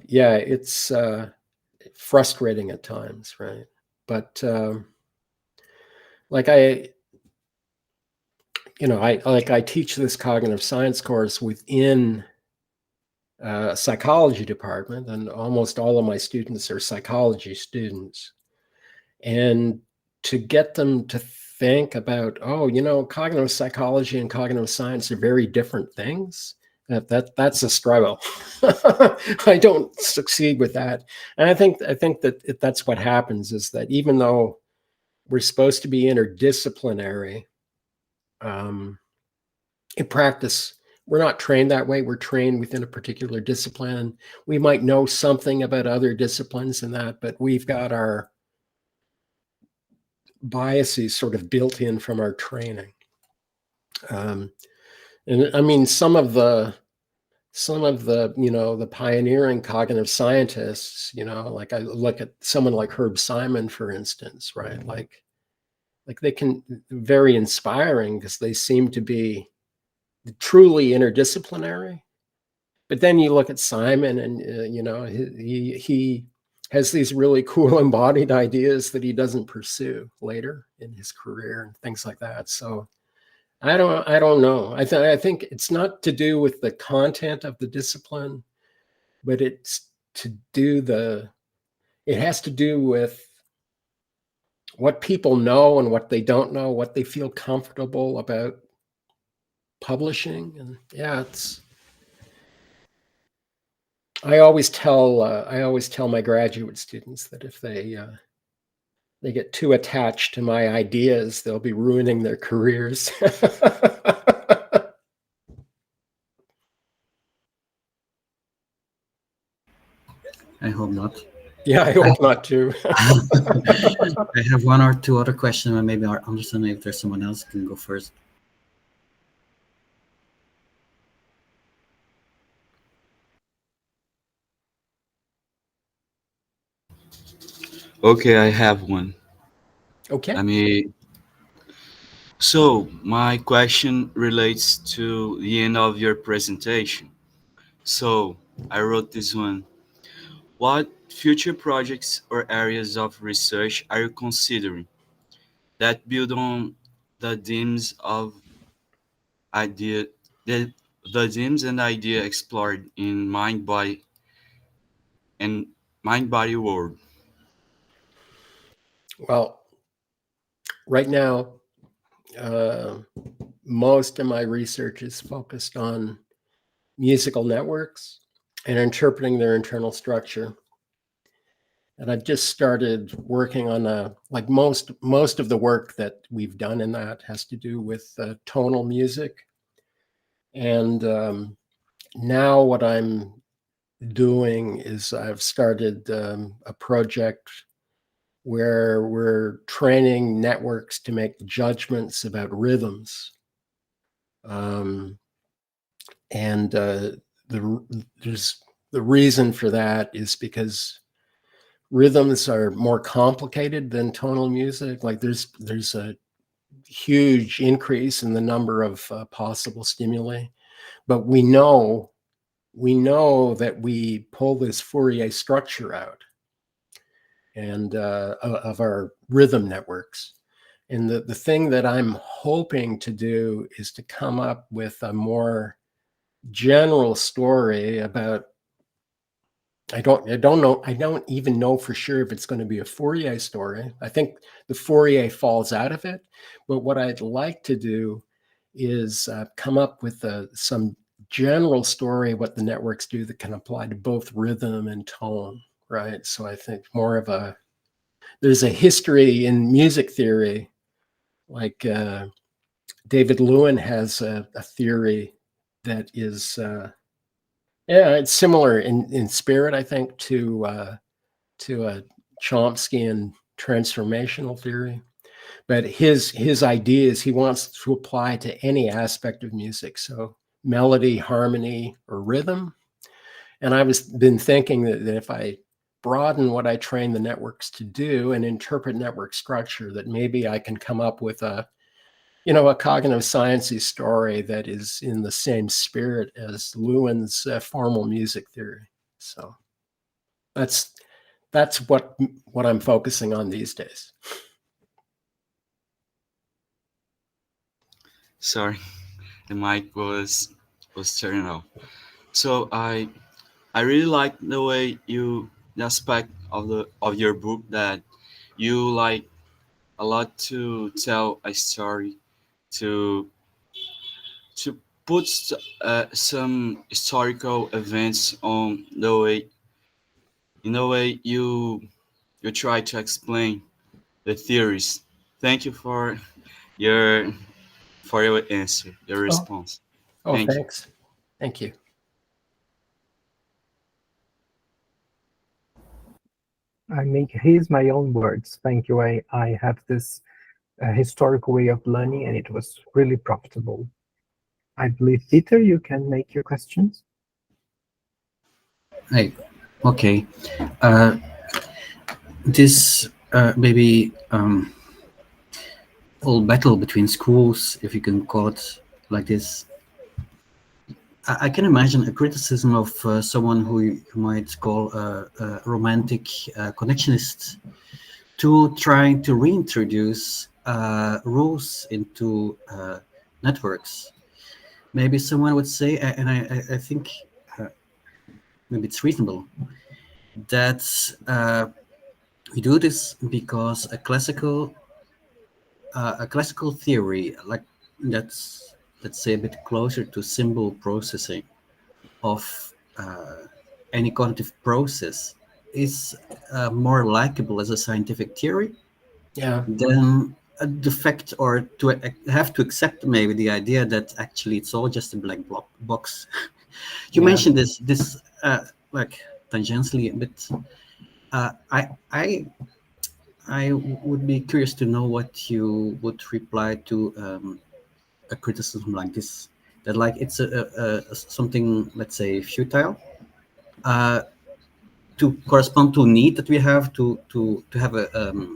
yeah, it's frustrating at times, right? But like I teach this cognitive science course within a psychology department, and almost all of my students are psychology students, and to get them to think about, oh, you know, cognitive psychology and cognitive science are very different things. That's a struggle. I don't succeed with that, and I think that that's what happens is that even though we're supposed to be interdisciplinary, in practice, we're not trained that way. We're trained within a particular discipline. We might know something about other disciplines and that, but we've got our biases sort of built in from our training. And I mean, some of the you know, the pioneering cognitive scientists, you know, like I look at someone like Herb Simon, for instance, right? Like they can, very inspiring because they seem to be truly interdisciplinary. But then you look at Simon and, you know, he has these really cool embodied ideas that he doesn't pursue later in his career and things like that. So I don't know. I think it's not to do with the content of the discipline, but it has to do with what people know and what they don't know, what they feel comfortable about publishing. And yeah, I always tell my graduate students that if they get too attached to my ideas, they'll be ruining their careers. I hope not. Yeah, I hope not too. I have one or two other questions, and maybe I'll understand if there's someone else who can go first. Okay, I have one. Okay. I mean, so my question relates to the end of your presentation. So I wrote this one. What future projects or areas of research are you considering that build on the themes of idea the themes and idea explored in mind body world? Well, right now, most of my research is focused on musical networks and interpreting their internal structure. And I've just started working on like most of the work that we've done in that has to do with tonal music. And now what I'm doing is I've started a project where we're training networks to make judgments about rhythms. There's the reason for that is because rhythms are more complicated than tonal music. Like there's a huge increase in the number of possible stimuli, but we know that we pull this Fourier structure out and of our rhythm networks. And the thing that I'm hoping to do is to come up with a more general story about, I don't even know for sure if it's going to be a Fourier story. I think the Fourier falls out of it, but what I'd like to do is come up with some general story what the networks do that can apply to both rhythm and tone, right? So I think more of there's a history in music theory, like David Lewin has a theory that is it's similar in spirit, I think, to Chomsky transformational theory. But his idea is he wants to apply to any aspect of music, so melody, harmony, or rhythm. And been thinking that if I broaden what I train the networks to do and interpret network structure, that maybe I can come up with a cognitive sciencey story that is in the same spirit as Lewin's formal music theory. So that's what I'm focusing on these days. Sorry, the mic was turning off. So I really like the way the aspect of your book that you like a lot to tell a story, to put some historical events on the way, in a way you try to explain the theories. Thank you for your answer, your response. Oh, Thank you. thanks. Thank you. Here's my own words. Thank you. I have this historical way of learning, and it was really profitable. I believe, Peter, you can make your questions. Hey, okay. This maybe whole battle between schools, if you can call it like this. I can imagine a criticism of someone who you might call a romantic connectionist to trying to reintroduce rules into networks. Maybe someone would say, and I think maybe it's reasonable, that we do this because a classical theory, like that's, let's say, a bit closer to symbol processing of any cognitive process, is more likable as a scientific theory than the fact, or to have to accept maybe the idea that actually it's all just a black box. You mentioned this like tangentially, but I would be curious to know what you would reply to a criticism like this, that like it's a something, let's say, futile to correspond to a need that we have to have a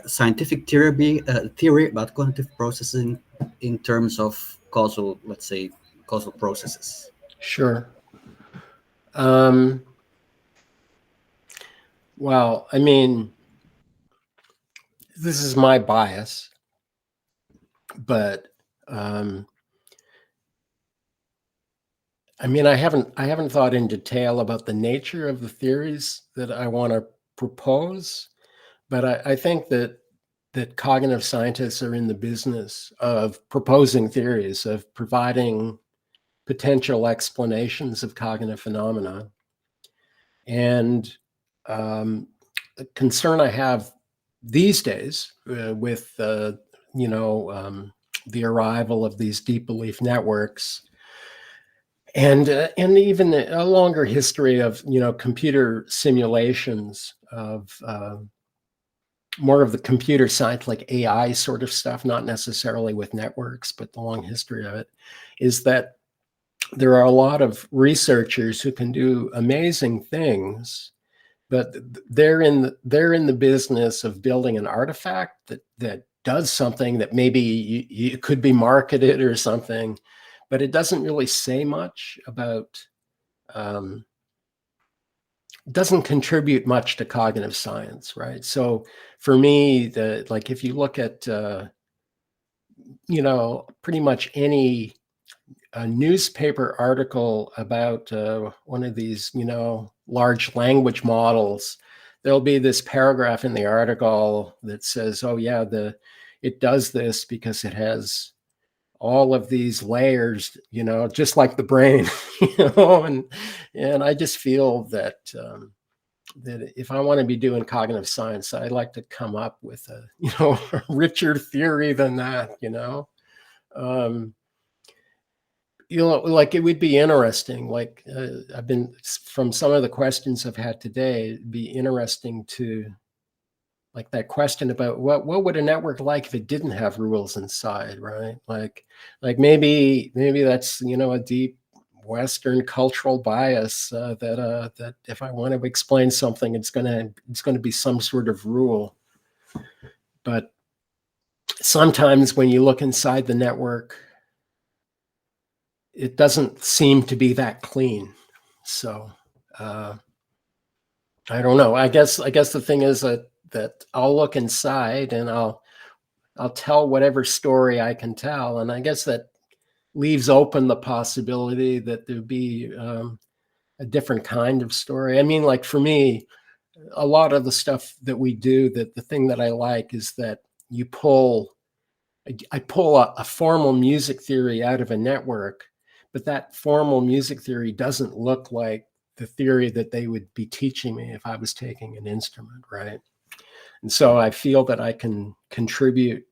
scientific theory about cognitive processing in terms of causal, let's say, causal processes. Sure. Well, I mean, this is my bias, but I mean, I haven't thought in detail about the nature of the theories that I want to propose, but I think that that cognitive scientists are in the business of proposing theories, of providing potential explanations of cognitive phenomena. And the concern I have these days with the arrival of these deep belief networks, and even a longer history of computer simulations of more of the computer science, like AI sort of stuff, not necessarily with networks, but the long history of it, is that there are a lot of researchers who can do amazing things, but they're in the business of building an artifact that does something that maybe you could be marketed or something, but it doesn't really say much about, doesn't contribute much to cognitive science, right? So for me, if you look at, pretty much any newspaper article about one of these, large language models, there'll be this paragraph in the article that says, oh yeah, it does this because it has all of these layers, just like the brain, and I just feel that that if I want to be doing cognitive science, I'd like to come up with a richer theory than that. Like it would be interesting. Like I've been, from some of the questions I've had today, it'd be interesting to, like that question about what would a network like if it didn't have rules inside, right? Like maybe that's a deep Western cultural bias that if I want to explain something, it's going to be some sort of rule. But sometimes when you look inside the network, it doesn't seem to be that clean. So I don't know. I guess the thing is that I'll look inside and I'll tell whatever story I can tell, and I guess that leaves open the possibility that there'd be a different kind of story. I mean, like for me, a lot of the stuff that we do, that the thing that I like is that I pull a formal music theory out of a network, but that formal music theory doesn't look like the theory that they would be teaching me if I was taking an instrument, right? And so I feel that I can contribute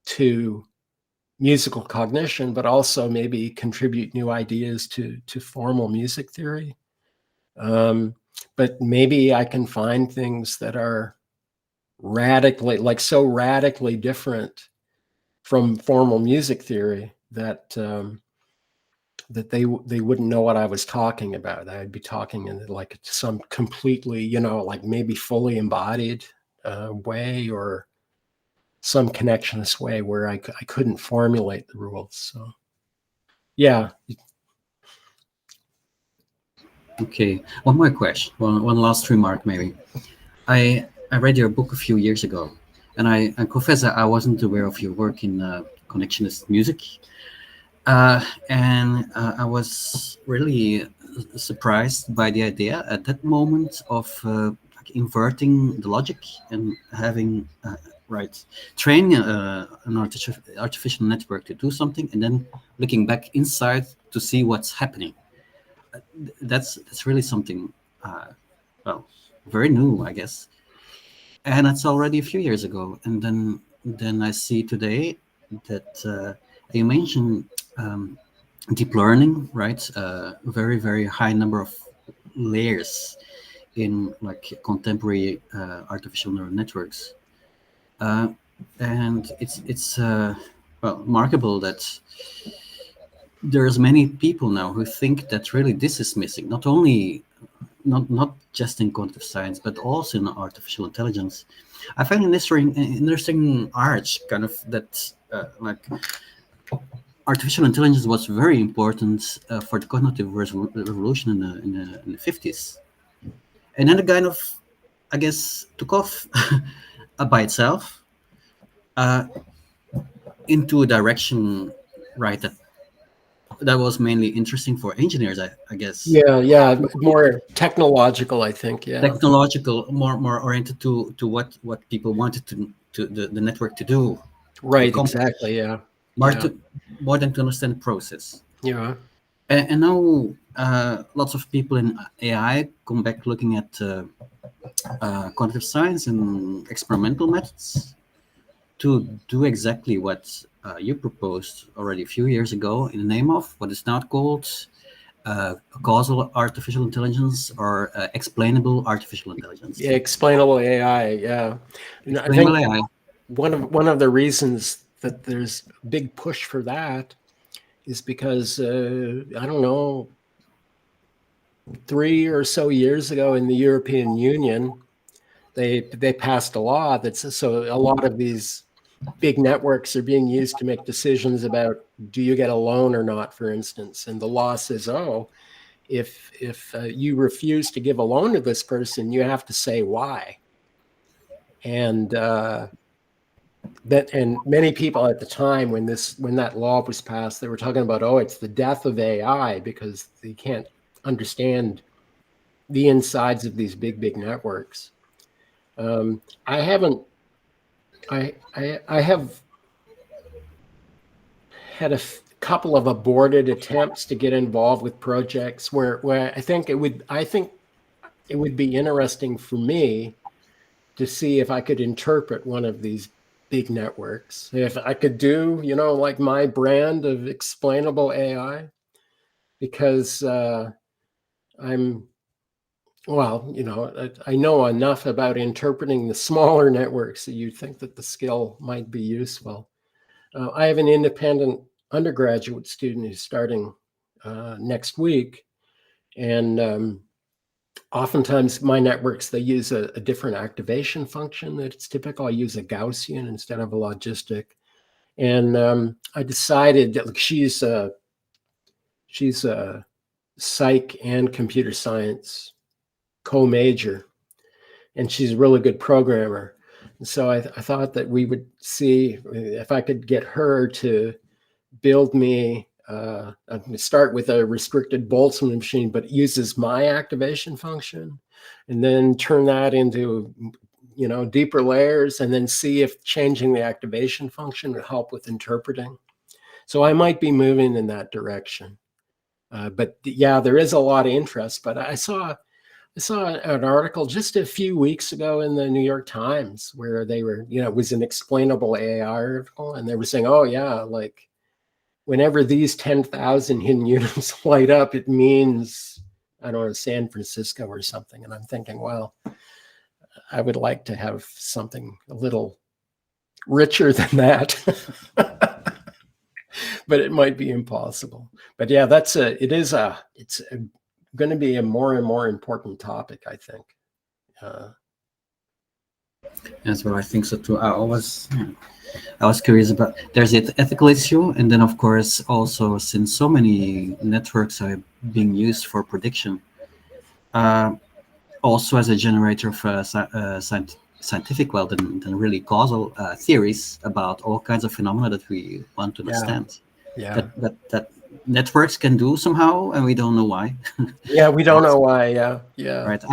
to musical cognition, but also maybe contribute new ideas to formal music theory. But maybe I can find things that are so radically different from formal music theory that that they wouldn't know what I was talking about. I'd be talking in like some completely, like maybe fully embodied way, or some connectionist way where I couldn't formulate the rules. So, yeah. Okay, one more question, one last remark maybe. I read your book a few years ago, and I confess that I wasn't aware of your work in connectionist music. And I was really surprised by the idea at that moment of inverting the logic and having training an artificial network to do something, and then looking back inside to see what's happening. That's really something very new, I guess, and that's already a few years ago. And then I see today that you mentioned deep learning, right? Very, very high number of layers in like contemporary artificial neural networks, and it's remarkable that there's many people now who think that really this is missing, not not just in cognitive science, but also in artificial intelligence. I find an interesting arch kind of that artificial intelligence was very important for the cognitive revolution in the 50s. And then it kind of, I guess, took off by itself into a direction, right, that was mainly interesting for engineers, I guess. Yeah, more technological, I think. Yeah, technological, more oriented to what people wanted to the network to do. Right, Complex. exactly, yeah. More than to understand the process. Yeah. And now lots of people in AI come back looking at cognitive science and experimental methods to do exactly what you proposed already a few years ago in the name of what is now called causal artificial intelligence or explainable artificial intelligence. Yeah, explainable AI, yeah. And I Explainable think AI. one of the reasons that there's a big push for that is because, I don't know, 3 or so years ago in the European Union, they passed a law that's so a lot of these big networks are being used to make decisions about do you get a loan or not, for instance. And the law says, oh, if you refuse to give a loan to this person, you have to say why. And and many people at the time when that law was passed, they were talking about, oh, it's the death of AI because they can't understand the insides of these big networks. I have had a couple of aborted attempts to get involved with projects where I think it would be interesting for me to see if I could interpret one of these big networks. If I could do, like my brand of explainable AI, because I know enough about interpreting the smaller networks that you'd think that the skill might be useful. I have an independent undergraduate student who's starting next week, and oftentimes my networks, they use a different activation function that it's typical. I use a Gaussian instead of a logistic. And I decided that she's a psych and computer science co-major, and she's a really good programmer. And so I thought that we would see if I could get her to build me, start with a restricted Boltzmann machine, but it uses my activation function, and then turn that into, deeper layers, and then see if changing the activation function would help with interpreting. So I might be moving in that direction. But yeah, there is a lot of interest, but I saw an article just a few weeks ago in the New York Times where they were, it was an explainable AI article, and they were saying, oh yeah, like whenever these 10,000 hidden units light up, it means, I don't know, San Francisco or something. And I'm thinking, well, I would like to have something a little richer than that. But it might be impossible. But yeah, it's going to be a more and more important topic, I think. That's what I think so too. I was curious about, there's the ethical issue, and then of course also, since so many networks are being used for prediction, also as a generator of scientific, well, than really causal theories about all kinds of phenomena that we want to understand. Yeah. That networks can do somehow, and we don't know why. Yeah, we don't know why. Yeah. Right.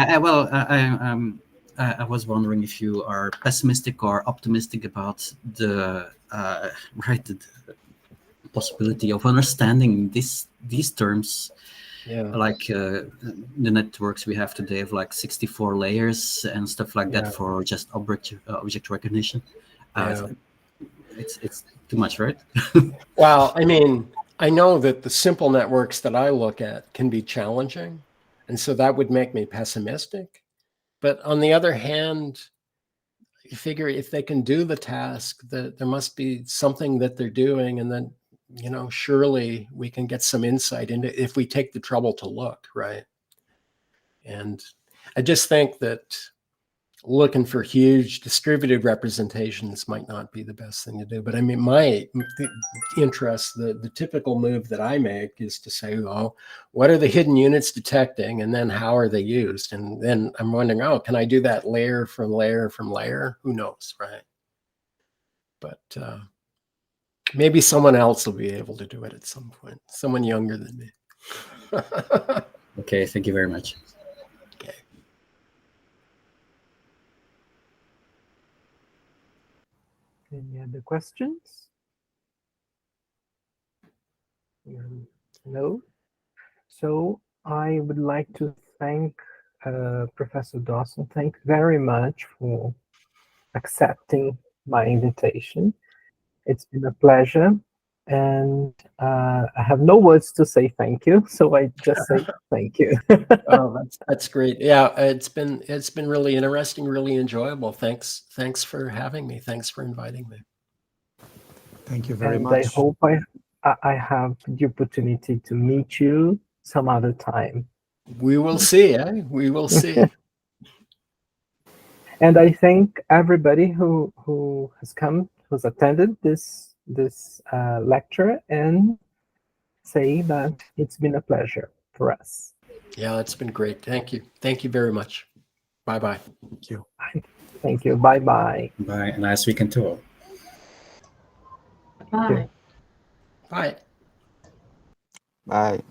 I was wondering if you are pessimistic or optimistic about the possibility of understanding these terms. Yeah. Like the networks we have today of like 64 layers and stuff like that for just object recognition. It's too much, right? Well, I mean, I know that the simple networks that I look at can be challenging, and so that would make me pessimistic. But on the other hand, you figure if they can do the task, that there must be something that they're doing, and then, surely we can get some insight into if we take the trouble to look, right? And I just think that looking for huge distributed representations might not be the best thing to do. But I mean, my interest, the typical move that I make is to say, well, what are the hidden units detecting, and then how are they used? And then I'm wondering, oh, can I do that layer from layer from layer? Who knows, right? But maybe someone else will be able to do it at some point, someone younger than me. Okay, thank you very much. Any other questions? No? So I would like to thank Professor Dawson. Thank you very much for accepting my invitation. It's been a pleasure. And I have no words to say thank you, so I just say thank you. Oh, that's great. Yeah, it's been really interesting, really enjoyable. Thanks for having me. Thanks for inviting me. Thank you very And much. I hope I have the opportunity to meet you some other time. We will see, eh? We will see. And I thank everybody who has come, who's attended this lecture, and say that it's been a pleasure for us. Yeah, it's been great. Thank you. Thank you very much. Bye-bye. Thank you. Thank you. Bye-bye. Bye. Nice weekend to all. Bye. Bye. Bye.